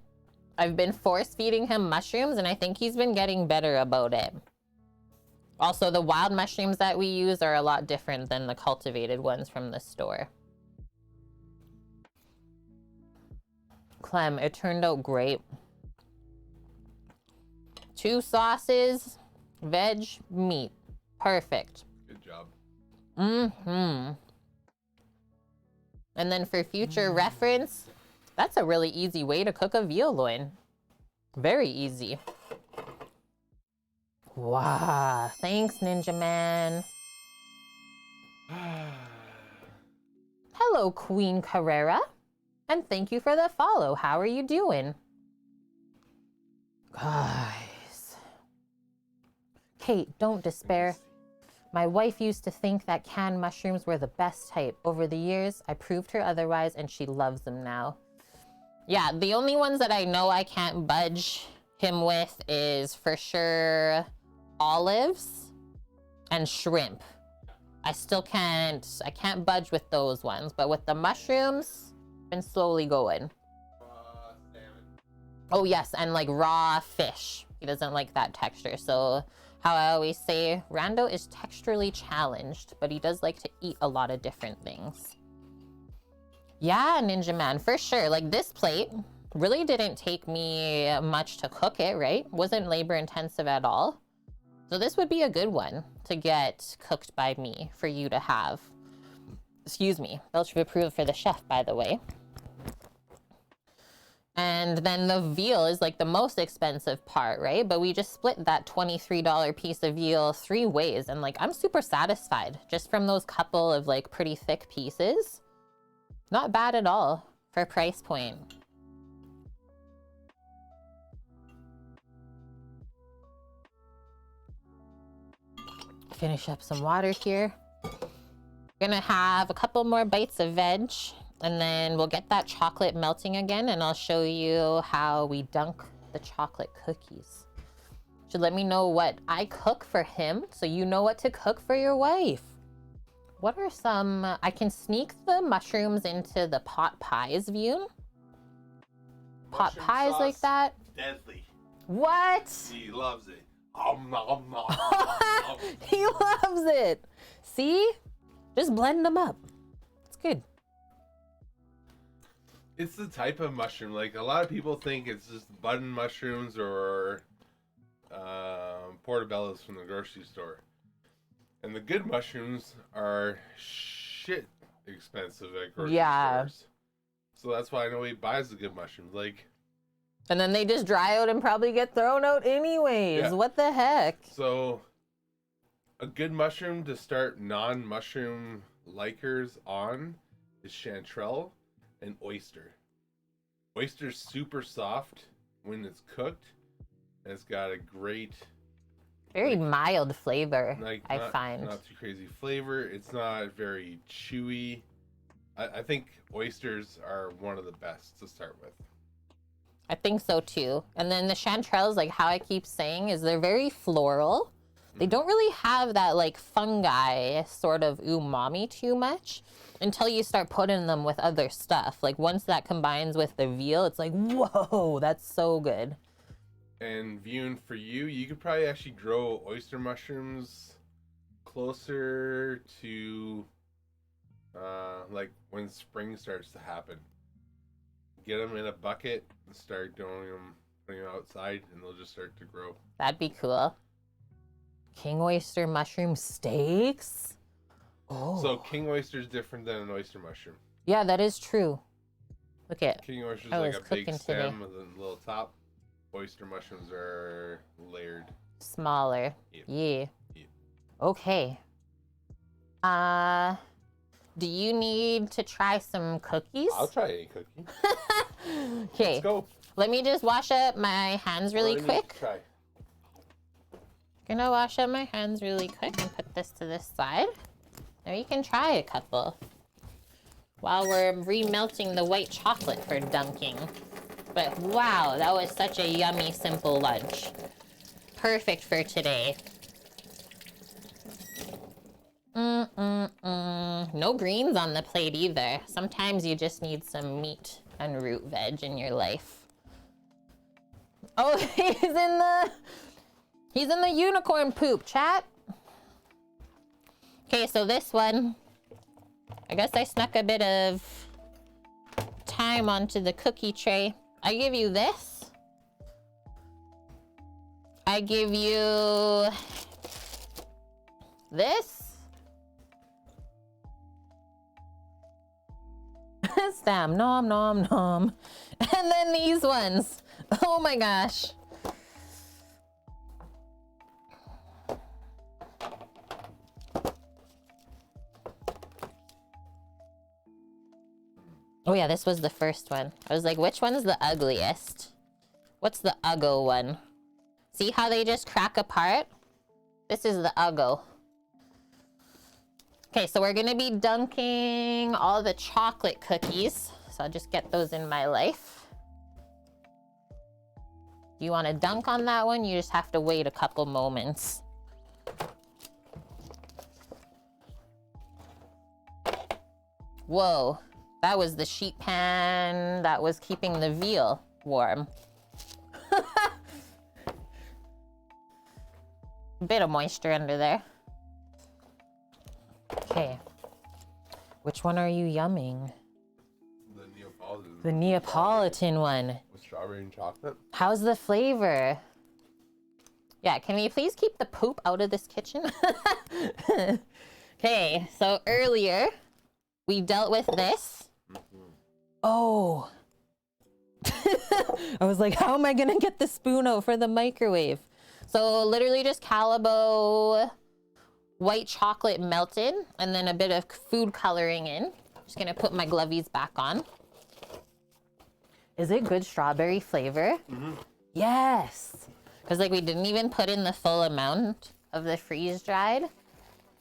I've been force feeding him mushrooms and I think he's been getting better about it. Also, the wild mushrooms that we use are a lot different than the cultivated ones from the store. Clem, it turned out great. 2 sauces, veg, meat. Perfect. Good job. Mm-hmm. And then for future reference, that's a really easy way to cook a veal loin. Very easy. Wow. Thanks, Ninja Man. Hello, Queen Carrera. And thank you for the follow. How are you doing? Guys. Kate, don't despair. My wife used to think that canned mushrooms were the best type. Over the years, I proved her otherwise and she loves them now. Yeah, the only ones that I know I can't budge him with is for sure olives and shrimp. I can't budge with those ones, but with the mushrooms, been slowly going. Salmon. Oh yes, and like raw fish. He doesn't like that texture. So how I always say, Rando is texturally challenged, but he does like to eat a lot of different things. Yeah, Ninja Man, for sure. Like this plate really didn't take me much to cook it, right? Wasn't labor intensive at all. So this would be a good one to get cooked by me for you to have. Excuse me, belch of approval for the chef, by the way. And then the veal is like the most expensive part, right? But we just split that $23 piece of veal 3 ways. And like, I'm super satisfied just from those couple of like pretty thick pieces. Not bad at all for price point. Finish up some water here. Gonna have a couple more bites of veg and then we'll get that chocolate melting again and I'll show you how we dunk the chocolate cookies. Should let me know what I cook for him so you know what to cook for your wife. What are some, I can sneak the mushrooms into the pot pies view. Pot Mushroom pies sauce, like that. Deadly. What? He loves it. Om, nom, nom, nom, nom. He loves it. See? Just blend them up. It's good. It's the type of mushroom. Like a lot of people think it's just button mushrooms or portobellos from the grocery store. And the good mushrooms are shit expensive at grocery stores. So that's why nobody buys the good mushrooms. Like, and then they just dry out and probably get thrown out anyways. Yeah. What the heck? so a good mushroom to start non-mushroom likers on is chanterelle and oyster. Oyster's super soft when it's cooked, and it's got a great, Very mild flavor, like, I find. not too crazy flavor. It's not very chewy. I think oysters are one of the best to start with. I think so too. And then the chanterelles, like how I keep saying, is they're very floral. They don't really have that like fungi sort of umami too much until you start putting them with other stuff. Like once that combines with the veal, it's like, whoa, that's so good. And viewing for you, you could probably actually grow oyster mushrooms closer to like when spring starts to happen. Get them in a bucket and start putting them outside, and they'll just start to grow. That'd be cool. King oyster mushroom steaks? Oh. So king oyster is different than an oyster mushroom. Yeah, that is true. Look at King oyster is I like was a big cooking stem today. with a little top. Oyster mushrooms are layered. Smaller. Yep. Yeah. Yep. Okay. Do you need to try some cookies? I'll try any cookie. Okay. Let's go. Let me just wash up my hands really What do I need quick. to try? Gonna wash up my hands really quick and put this to this side. Now you can try a couple while we're remelting the white chocolate for dunking. But wow, that was such a yummy, simple lunch. Perfect for today. No greens on the plate either. Sometimes you just need some meat and root veg in your life. Oh, he's in the unicorn poop, chat. Okay, so this one, I guess I snuck a bit of time onto the cookie tray. I give you this. I give you this. Stam, nom, nom, nom. And then these ones. Oh my gosh. Oh yeah, this was the first one. I was like, which one's the ugliest? What's the uggo one? See how they just crack apart? This is the uggo. Okay, so we're gonna be dunking all the chocolate cookies. So I'll just get those in my life. You wanna dunk on that one? You just have to wait a couple moments. Whoa, that was the sheet pan that was keeping the veal warm. Bit of moisture under there. Okay. Which one are you yumming? The Neapolitan. The Neapolitan one. With strawberry and chocolate. How's the flavor? Yeah, can we please keep the poop out of this kitchen? Okay, so earlier we dealt with this. Oh. I was like, how am I gonna get the spoon out for the microwave? So literally just Calabo white chocolate melted and then a bit of food coloring in. Just gonna put my glovies back on. Is it good strawberry flavor? Mm-hmm. Yes. Because like we didn't even put in the full amount of the freeze dried,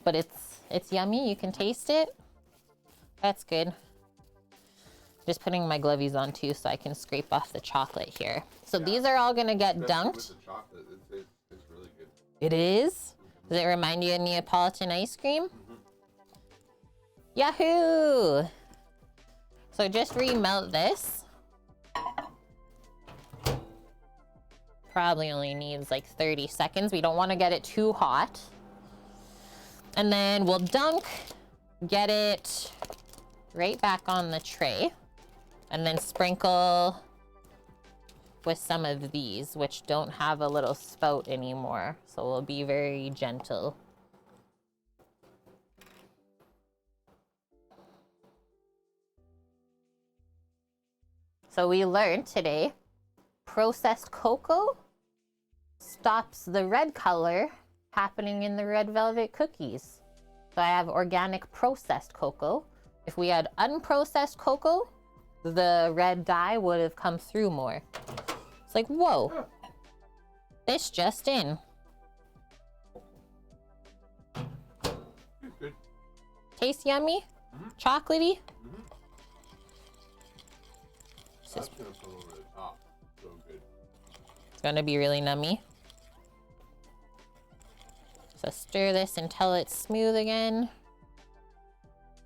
but it's yummy. You can taste it. That's good. Just putting my glovies on too so I can scrape off the chocolate here. So yeah, these are all gonna get dunked. With the chocolate, it's really good. It is? Does it remind you of Neapolitan ice cream? Mm-hmm. Yahoo! So just remelt this. Probably only needs like 30 seconds. We don't want to get it too hot. And then we'll dunk, get it right back on the tray, and then sprinkle with some of these, which don't have a little spout anymore. So we'll be very gentle. So we learned today, processed cocoa stops the red color happening in the red velvet cookies. So I have organic processed cocoa. If we had unprocessed cocoa, the red dye would have come through more. It's like, whoa, this just in. Good. Tastes yummy? Mm-hmm. Chocolatey? Mm-hmm. Just gonna put over the top. Gonna be really nummy. So stir this until it's smooth again.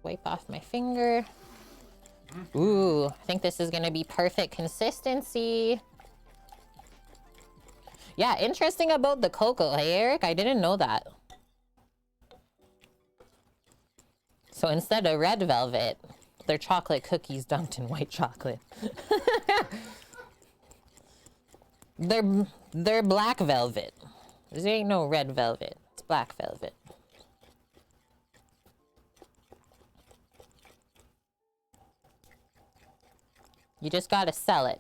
Wipe off my finger. Ooh, I think this is gonna be perfect consistency. Yeah, interesting about the cocoa, hey Eric? I didn't know that. So instead of red velvet, they're chocolate cookies dunked in white chocolate. They're black velvet. There ain't no red velvet. It's black velvet. You just gotta sell it,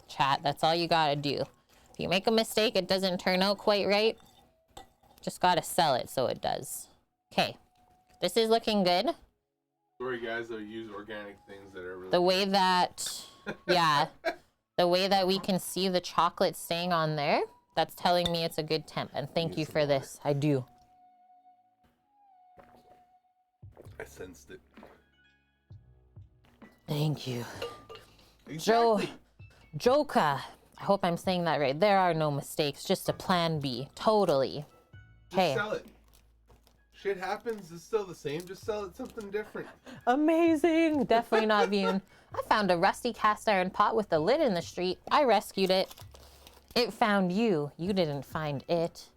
chat. That's all you gotta do. If you make a mistake, it doesn't turn out quite right, just gotta sell it so it does. Okay, this is looking good. Sorry guys, I use organic things that are really The way that, yeah, the way that we can see the chocolate staying on there, that's telling me it's a good temp. And thank you for this. I do. I sensed it. Thank you. Exactly. Joka. I hope I'm saying that right. There are no mistakes, just a plan B. Totally. Just sell it. Shit happens, it's still the same. Just sell it something different. Amazing. Definitely not being. I found a rusty cast iron pot with a lid in the street. I rescued it. It found you. You didn't find it.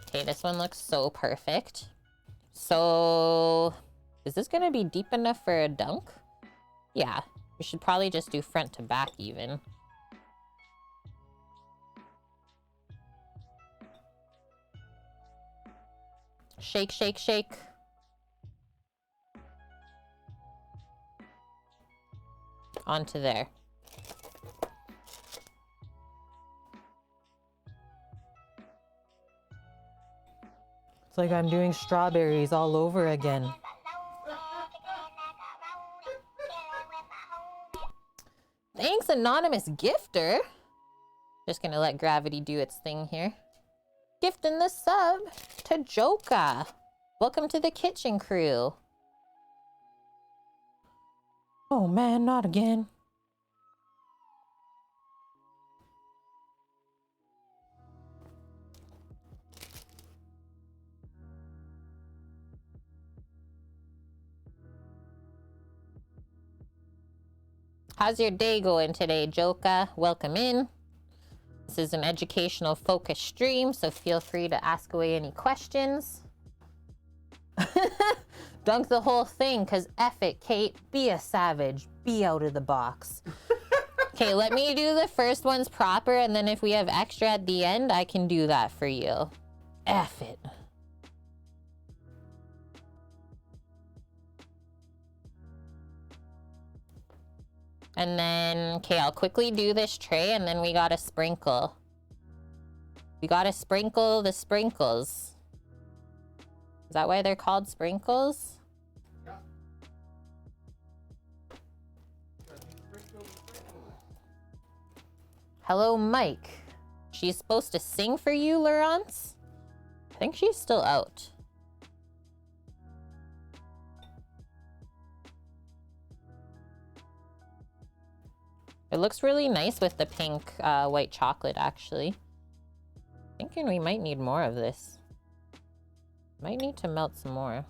Okay, this one looks so perfect. So, is this gonna be deep enough for a dunk? Yeah. We should probably just do front to back even. Shake, shake, shake. Onto there. It's like I'm doing strawberries all over again. Thanks, anonymous gifter. Just gonna let gravity do its thing here. Gifting the sub to Joka. Welcome to the kitchen crew. Oh man, not again. How's your day going today, Joka? Welcome in. This is an educational focused stream, so feel free to ask away any questions. Dunk the whole thing, cause F it, Kate. Be a savage. Be out of the box. Okay, let me do the first ones proper, and then if we have extra at the end, I can do that for you. F it. And then, okay, I'll quickly do this tray, and then we gotta sprinkle. We gotta sprinkle the sprinkles. Is that why they're called sprinkles? Yeah. Hello, Mike. She's supposed to sing for you, Laurence? I think she's still out. It looks really nice with the pink white chocolate, actually. Thinking we might need more of this. Might need to melt some more.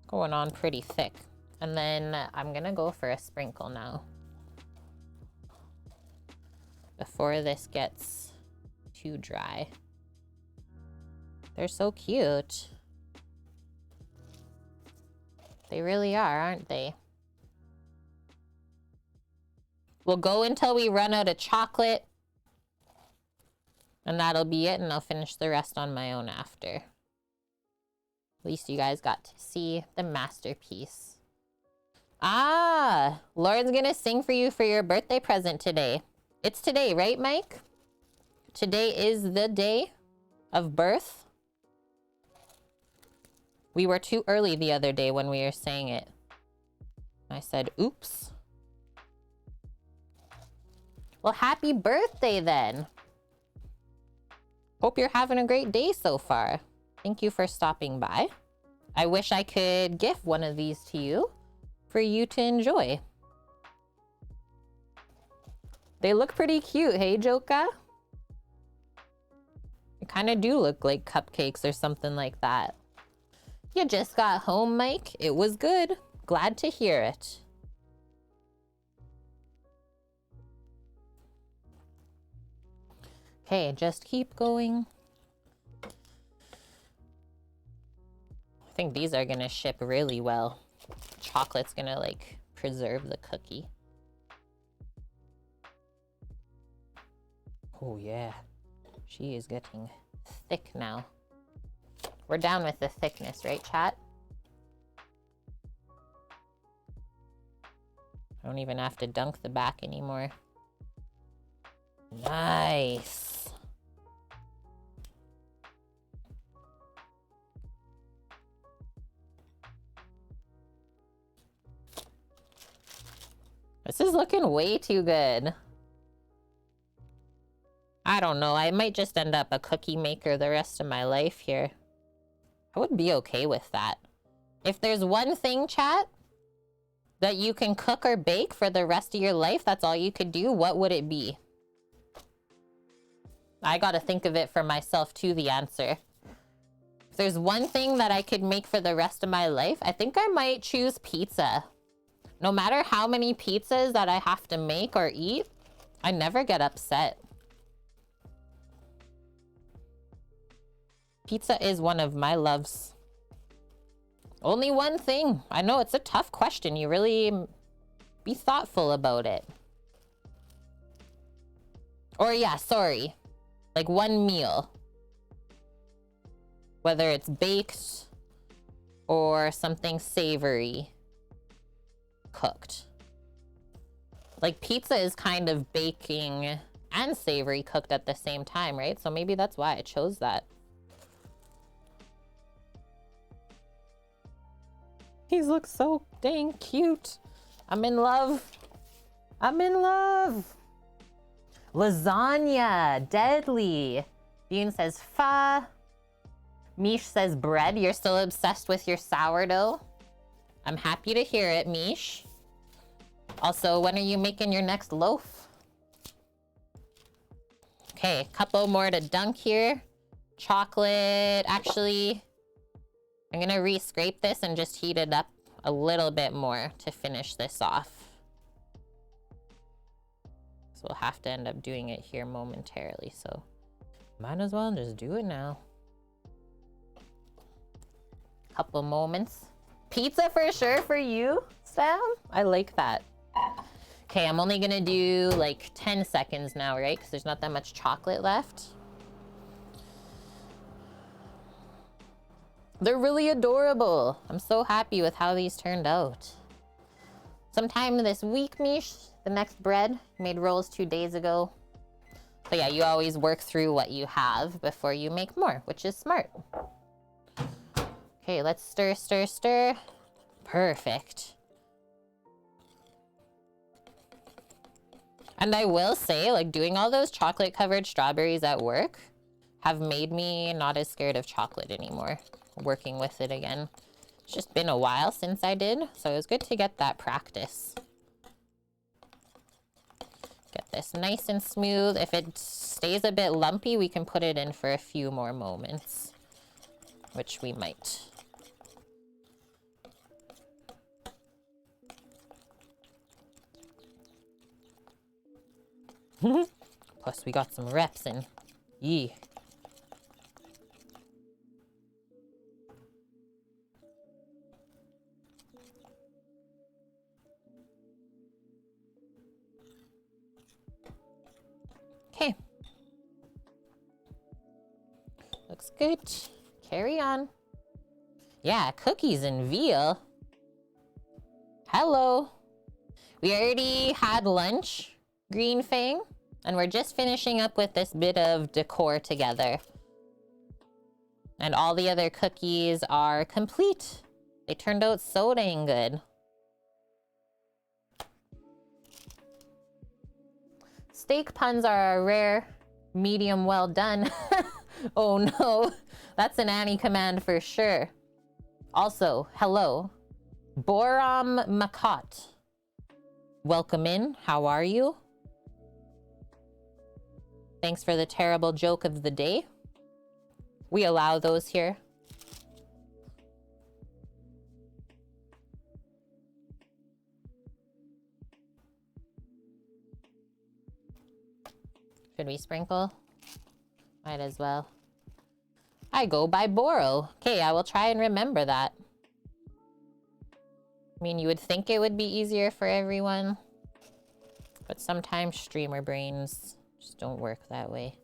Going on pretty thick. And then I'm gonna go for a sprinkle now. Before this gets too dry. They're so cute. They really are, aren't they? We'll go until we run out of chocolate. And that'll be it, and I'll finish the rest on my own after. At least you guys got to see the masterpiece. Ah! Lauren's gonna sing for you for your birthday present today. It's today, right, Mike? Today is the day of birth. We were too early the other day when we were saying it. I said, oops. Well, happy birthday then. Hope you're having a great day so far. Thank you for stopping by. I wish I could gift one of these to you for you to enjoy. They look pretty cute, hey, Joka? They kind of do look like cupcakes or something like that. You just got home, Mike. It was good. Glad to hear it. Okay, just keep going. I think these are gonna ship really well. Chocolate's gonna like preserve the cookie. Oh yeah, she is getting thick now. We're down with the thickness, right, chat? I don't even have to dunk the back anymore. Nice. This is looking way too good. I don't know. I might just end up a cookie maker the rest of my life here. I would be okay with that. If there's one thing, chat, that you can cook or bake for the rest of your life, that's all you could do, what would it be? I gotta think of it for myself too, the answer. If there's one thing that I could make for the rest of my life, I think I might choose pizza. No matter how many pizzas that I have to make or eat, I never get upset. Pizza is one of my loves. Only one thing. I know it's a tough question. You really be thoughtful about it. Or yeah, sorry. Like one meal. Whether it's baked or something savory cooked. Like pizza is kind of baking and savory cooked at the same time, right? So maybe that's why I chose that. These look so dang cute. I'm in love. I'm in love. Lasagna, deadly. Dean says fa. Mish says bread. You're still obsessed with your sourdough. I'm happy to hear it, Mish. Also, when are you making your next loaf? Okay, a couple more to dunk here. Chocolate, actually, I'm gonna re-scrape this and just heat it up a little bit more to finish this off. So we'll have to end up doing it here momentarily, so might as well just do it now. Couple moments. Pizza for sure for you, Sam? I like that. Okay, I'm only gonna do like 10 seconds now, right? Because there's not that much chocolate left. They're really adorable. I'm so happy with how these turned out. Sometime this week, Mish, the next bread. Made rolls 2 days ago. So yeah, you always work through what you have before you make more, which is smart. Okay, let's stir, stir, stir. Perfect. And I will say, like, doing all those chocolate-covered strawberries at work have made me not as scared of chocolate anymore. Working with it again. It's just been a while since I did, so it was good to get that practice. Get this nice and smooth. If it stays a bit lumpy, we can put it in for a few more moments, which we might. Plus, we got some reps in. Yee. Okay. Looks good. Carry on. Yeah, cookies and veal. Hello. We already had lunch, Green Fang, and we're just finishing up with this bit of decor together. And all the other cookies are complete. They turned out so dang good. Steak puns are a rare, medium well done. Oh no, that's an Annie command for sure. Also, hello, Boram Makot. Welcome in, how are you? Thanks for the terrible joke of the day. We allow those here. Should we sprinkle? Might as well. I go by Boro. Okay, I will try and remember that. I mean, you would think it would be easier for everyone, but sometimes streamer brains just don't work that way.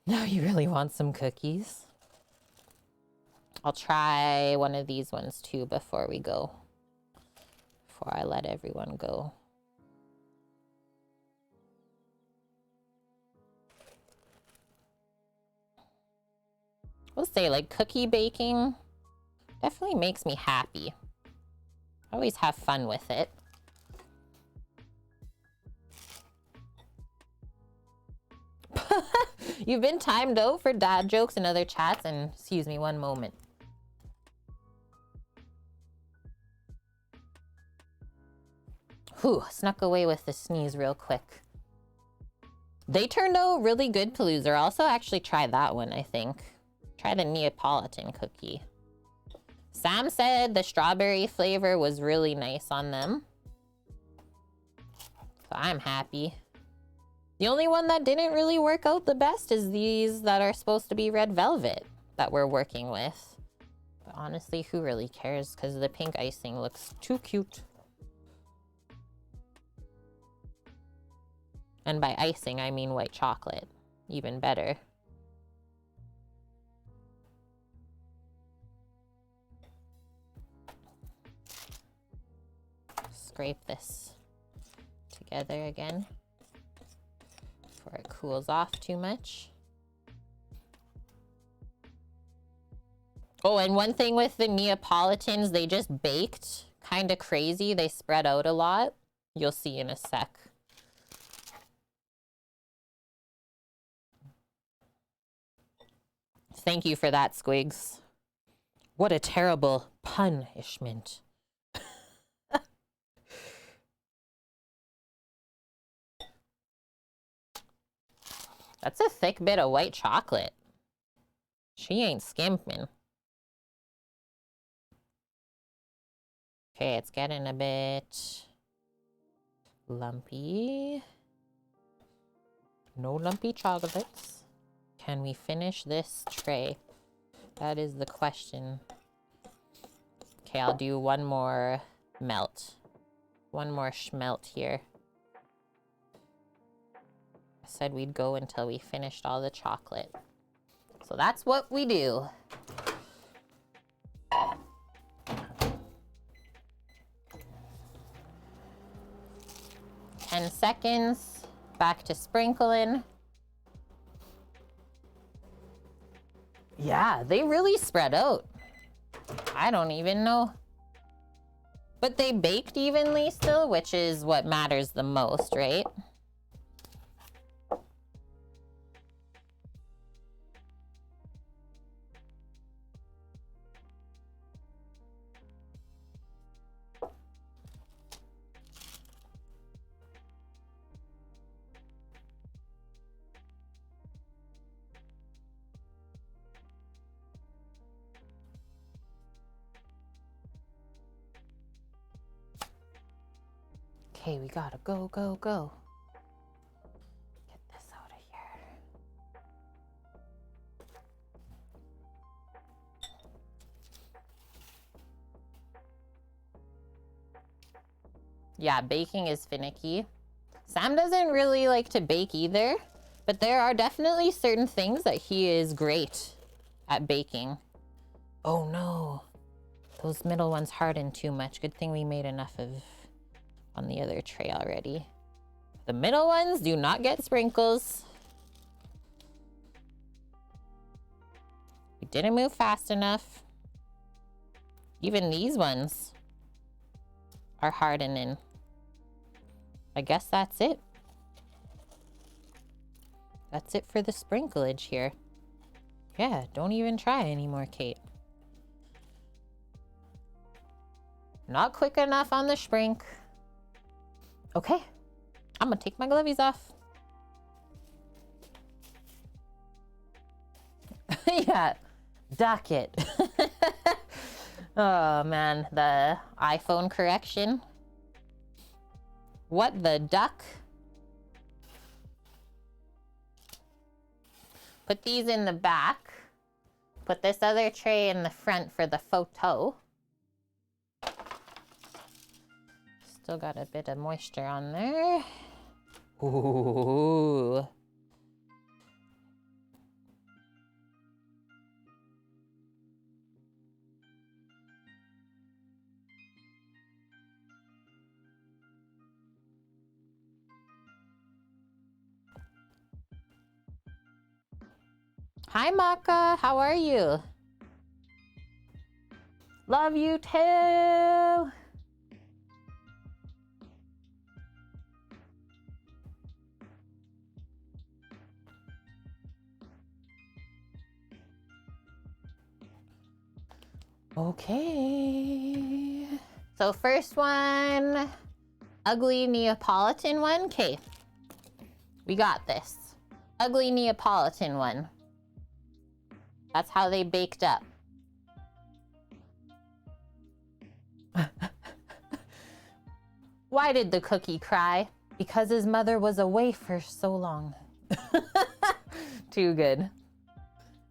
Now you really want some cookies? I'll try one of these ones too before we go. Before I let everyone go. We'll say, like, cookie baking definitely makes me happy. I always have fun with it. You've been timed out for dad jokes and other chats, and excuse me one moment. Whew, snuck away with the sneeze real quick. They turned out really good, Palooza. I'll also actually try that one, I think. Try the Neapolitan cookie. Sam said the strawberry flavor was really nice on them. So I'm happy. The only one that didn't really work out the best is these that are supposed to be red velvet that we're working with. But honestly, who really cares? Because the pink icing looks too cute. And by icing, I mean white chocolate. Even better. Scrape this together again before it cools off too much. Oh, and one thing with the Neapolitans, they just baked kind of crazy. They spread out a lot. You'll see in a sec. Thank you for that, Squigs. What a terrible punishment. That's a thick bit of white chocolate. She ain't skimping. Okay, it's getting a bit lumpy. No lumpy chocolates. Can we finish this tray? That is the question. Okay, I'll do one more melt. One more schmelt here. I said we'd go until we finished all the chocolate. So that's what we do. Ten seconds. Back to sprinkling. Yeah, they really spread out. I don't even know. But they baked evenly still, which is what matters the most, right? Okay, we gotta go, go, go. Get this out of here. Yeah, baking is finicky. Sam doesn't really like to bake either, but there are definitely certain things that he is great at baking. Oh no, those middle ones hardened too much. Good thing we made enough of on the other tray already. The middle ones do not get sprinkles. We didn't move fast enough. Even these ones are hardening. I guess that's it. That's it for the sprinklage here. Yeah, don't even try anymore, Kate. Not quick enough on the sprink. Okay, I'm gonna take my glovies off. Yeah, duck it. Oh man, the iPhone correction. What the duck? Put these in the back. Put this other tray in the front for the photo. Still got a bit of moisture on there. Ooh. Hi, Maka. How are you? Love you too. Okay. So first one, ugly Neapolitan one. Okay. We got this. Ugly Neapolitan one. That's how they baked up. Why did the cookie cry? Because his mother was away for so long. Too good.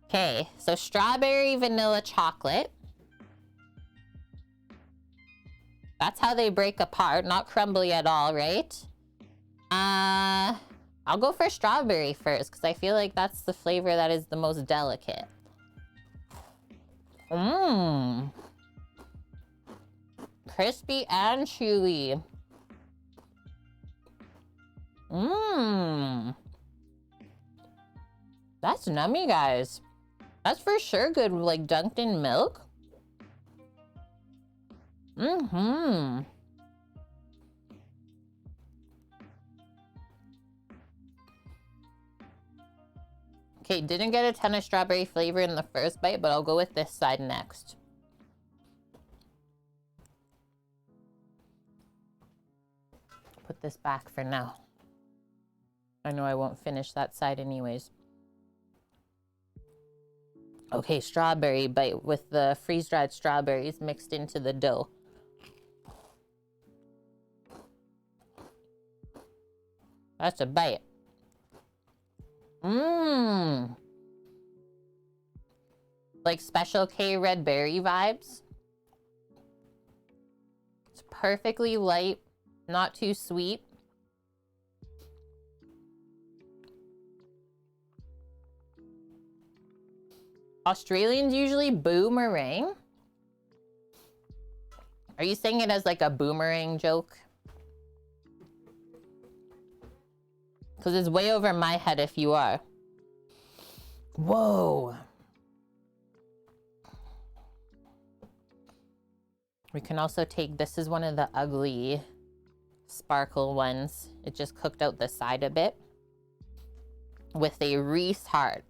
Okay, so strawberry vanilla chocolate. That's how they break apart, not crumbly at all, right? I'll go for strawberry first because I feel like that's the flavor that is the most delicate. Mmm. Crispy and chewy. Mmm. That's nummy, guys. That's for sure good, like dunked in milk. Mm-hmm. Okay, didn't get a ton of strawberry flavor in the first bite, but I'll go with this side next. Put this back for now. I know I won't finish that side anyways. Okay, strawberry bite with the freeze-dried strawberries mixed into the dough. That's a bite. Mmm. Like Special K red berry vibes. It's perfectly light, not too sweet. Australians usually boomerang. Are you saying it as like a boomerang joke? Because it's way over my head if you are. Whoa. We can also take, this is one of the ugly sparkle ones. It just cooked out the side a bit. With a Reese heart.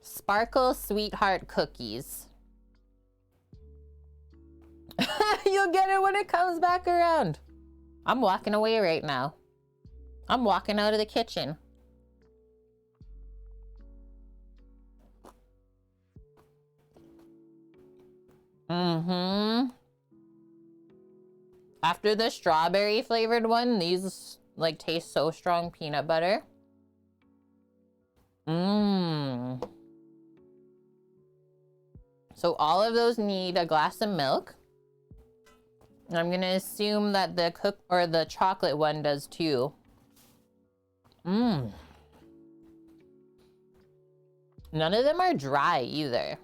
Sparkle Sweetheart cookies. You'll get it when it comes back around. I'm walking away right now. I'm walking out of the kitchen. Mm-hmm. After the strawberry flavored one, these like taste so strong peanut butter. Mmm. So all of those need a glass of milk. I'm gonna assume that the chocolate one does too. Mmm. None of them are dry either.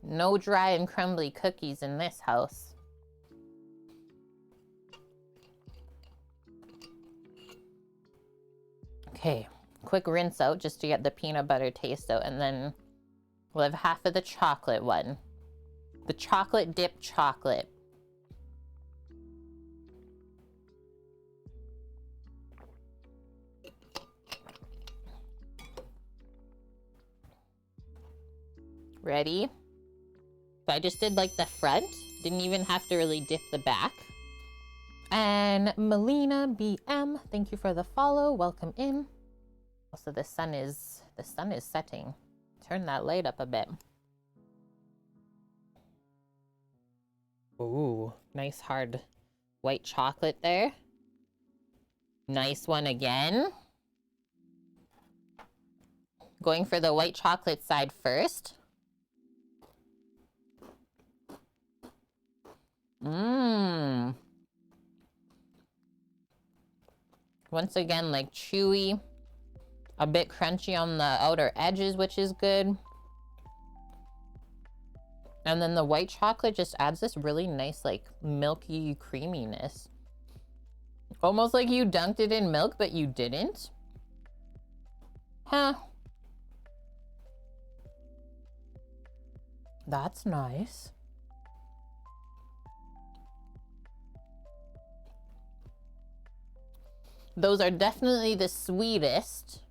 No dry and crumbly cookies in this house. Okay, quick rinse out just to get the peanut butter taste out, and then we'll have half of the chocolate one. The chocolate dip chocolate. Ready? But I just did like the front. Didn't even have to really dip the back. And Melina BM, thank you for the follow. Welcome in. Also, the sun is setting. Turn that light up a bit. Ooh, nice hard white chocolate there. Nice one again. Going for the white chocolate side first. Mmm. Once again, like chewy. A bit crunchy on the outer edges, which is good. And then the white chocolate just adds this really nice, like, milky creaminess. Almost like you dunked it in milk, but you didn't. Huh. That's nice. Those are definitely the sweetest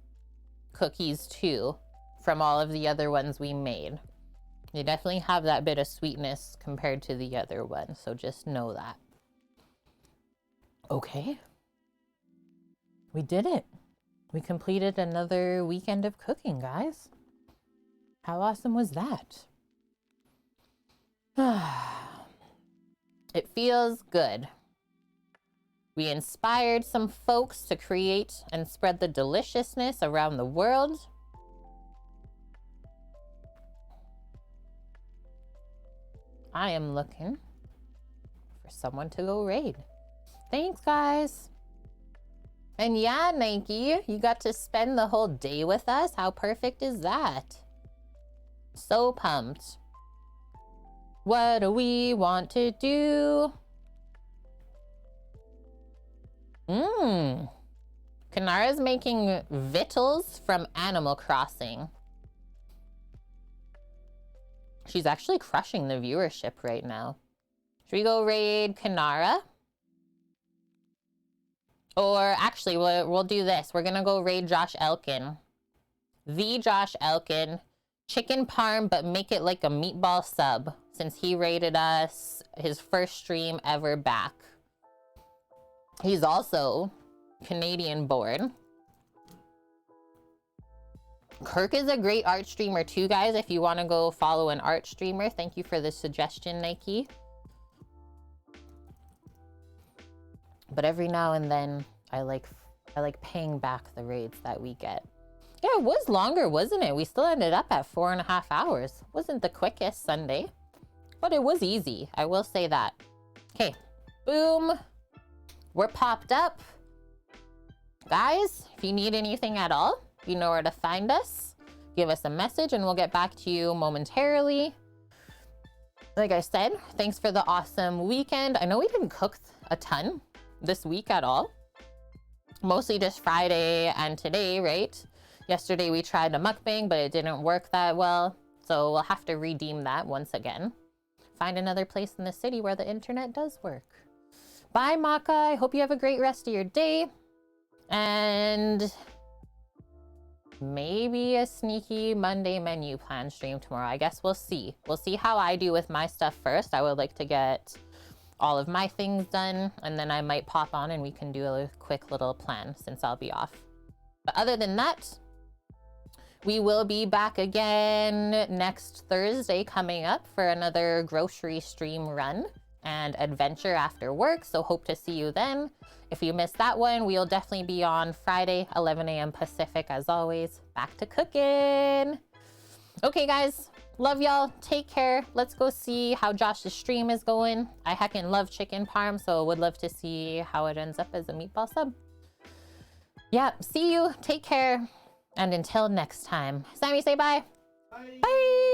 cookies too from all of the other ones we made. They definitely have that bit of sweetness compared to the other one, so just know that. Okay. We did it. We completed another weekend of cooking, guys. How awesome was that? It feels good. We inspired some folks to create and spread the deliciousness around the world. I am looking for someone to go raid. Thanks, guys. And yeah, Nike, you got to spend the whole day with us. How perfect is that? So pumped. What do we want to do? Kanara's making vittles from Animal Crossing. She's actually crushing the viewership right now. Should we go raid Kanara? Or actually, we'll do this. We're gonna go raid Josh Elkin. The Josh Elkin. Chicken parm, but make it like a meatball sub, since he rated us his first stream ever back. He's also Canadian born. Kirk is a great art streamer too, guys. If you want to go follow an art streamer, thank you for the suggestion, Nike. But every now and then, I like paying back the raids that we get. Yeah, it was longer, wasn't it? We still ended up at 4.5 hours. Wasn't the quickest Sunday, but it was easy. I will say that. Okay, boom. We're popped up. Guys, if you need anything at all, you know where to find us. Give us a message and we'll get back to you momentarily. Like I said, thanks for the awesome weekend. I know we didn't cook a ton this week at all. Mostly just Friday and today, right? Yesterday we tried a mukbang, but it didn't work that well. So we'll have to redeem that once again. Find another place in the city where the internet does work. Bye, Maka. I hope you have a great rest of your day. And maybe a sneaky Monday menu plan stream tomorrow. I guess we'll see. We'll see how I do with my stuff first. I would like to get all of my things done, and then I might pop on and we can do a quick little plan since I'll be off. But other than that, we will be back again next Thursday coming up for another grocery stream run and adventure after work. So hope to see you then. If you missed that one, we'll definitely be on Friday, 11 a.m. Pacific as always. Back to cooking. Okay, guys. Love y'all. Take care. Let's go see how Josh's stream is going. I heckin' love chicken parm, so would love to see how it ends up as a meatball sub. Yeah, see you. Take care. And until next time. Sammy, say bye. Bye. Bye.